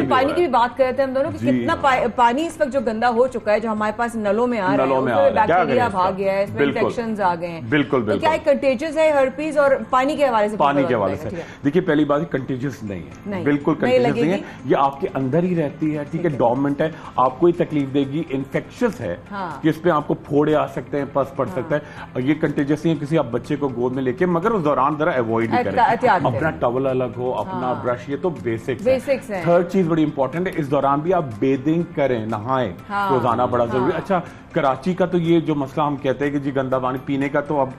पानी की भी बात कर रहे थे हम दोनों कि कितना पानी इस वक्त जो गंदा हो चुका है, जो हमारे पास नलों में आ रहा है, उसमें बैक्टीरिया भाग गया है, इसमें इन्फेक्शंस आ गए हैं। बिल्कुल, तो क्या कंटेजियस है हर्पीज? और पानी के हवाले से, पानी के हवाले से देखिए, पहली बात कंटेजियस नहीं है, बिल्कुल कंटेजियस नहीं है, ये आपके अंदर ही रहती है, ठीक है, डोरमेंट है, आपको ही तकलीफ देगी, इन्फेक्शियस है, कि इस पे आपको फोड़े आ सकते हैं, पस पड़ सकता है, ये कंटेजियस नहीं है किसी आप बच्चे को गोद में लेके, मगर उस दौरान जरा अवॉइड ही करें, अपना टॉवल अलग हो, अपना ब्रश, ये तो बेसिक्स है। थर्ड चीज बड़ी इंपॉर्टेंट है, इस दौरान भी आप बेदिंग करें, नहाएं रोजाना, बड़ा जरूरी है। अच्छा, कराची का तो ये जो मसला हम कहते हैं कि जी गंदा पानी पीने का, तो अब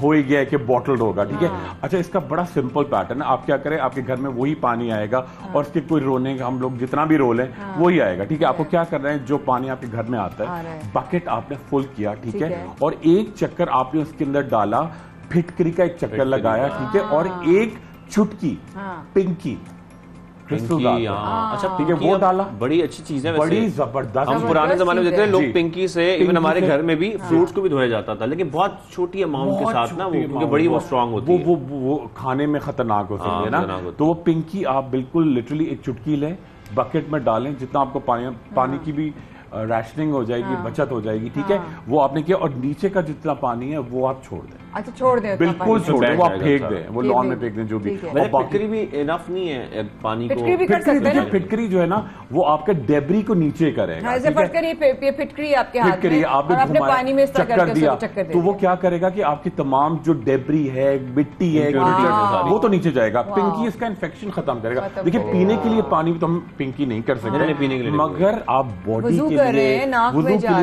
हो ही गया है कि बॉटल्ड होगा, ठीक है। अच्छा, इसका बड़ा सिंपल पैटर्न है, आप क्या करें, आपके घर में वही पानी आएगा, और इसके कोई रोने का, हम लोग जितना भी रोल है वही आएगा, ठीक है। आपको क्या करना है, जो पानी आपके घर में आता है, बकेट आपने फुल किया, ठीक है, और एक चक्कर आपने उसके अंदर डाला, फिटकरी का एक चक्कर लगाया, ठीक है, और एक चुटकी पिंकी अच्छा, ठीक है, वो डाला, बड़ी अच्छी चीज है, बड़ी जबरदस्त। हम पुराने जमाने में देखते हैं लोग पिंकी से, इवन हमारे घर में भी फ्रूट्स को भी धोया जाता था, लेकिन बहुत छोटी अमाउंट के साथ ना, वो बड़ी वो स्ट्रांग होती है, वो खाने में खतरनाक हो सकती है ना। तो वो पिंकी आप बिल्कुल लिटरली एक चुटकी लें, बकेट में डालें, जितना आपको पानी की भी राशनिंग हो जाएगी, बचत हो जाएगी, ठीक है, वो आपने किया, और नीचे का जितना पानी है वो आप छोड़ दें। अच्छा, छोड़ दें, बिल्कुल छोड़ दें, वो आप फेंक दें, वो लॉन में फेंक दें, जो भी। और फिटकरी भी इनफ नहीं है पानी को, फिटकरी जो है ना, वो आपके डेब्री को नीचे करेगा, फिटकरी आपके हाथ में, आपने पानी में चक्कर दिया, तो वो क्या करेगा कि आपकी तमाम जो डेब्री है, मिट्टी है, वो तो नीचे जाएगा। पिंकी इसका इन्फेक्शन खत्म करेगा। देखिए, पीने के लिए पानी तो हम पिंकी नहीं कर सकते, मगर आप बॉडी के लिए, वुज़ू के लिए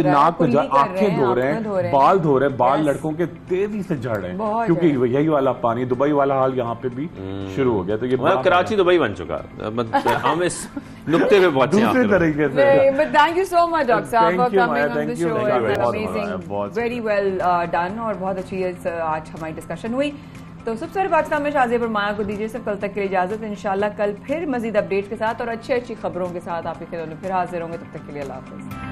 नाक में जा, आंखें धो रहे हैं, बाल धो रहे हैं, बाल लड़कों के तेजी से झड़ रहे हैं, बहुत क्योंकि यही वाला पानी, दुबई वाला हाल यहाँ पे भी शुरू हो गया। तो ये कराची दुबई बन चुका, हम इस नुक्ते पे पहुंचे दूसरे तरीके से। But thank you so much, Dr. Saab, for coming on the show. Amazing, very well done, और बहुत अच्छी आज हमारी डिस्कशन हुई। तो सबसे बड़े पाकिस्तान में शाज़ेब और माया को दीजिए सब कल तक के लिए इजाजत। इंशाल्लाह कल फिर मजीद अपडेट के साथ और अच्छी खबरों के साथ आपके खिदमत में फिर हाजिर होंगे। तब तक के लिए अल्लाह हाफ़िज़।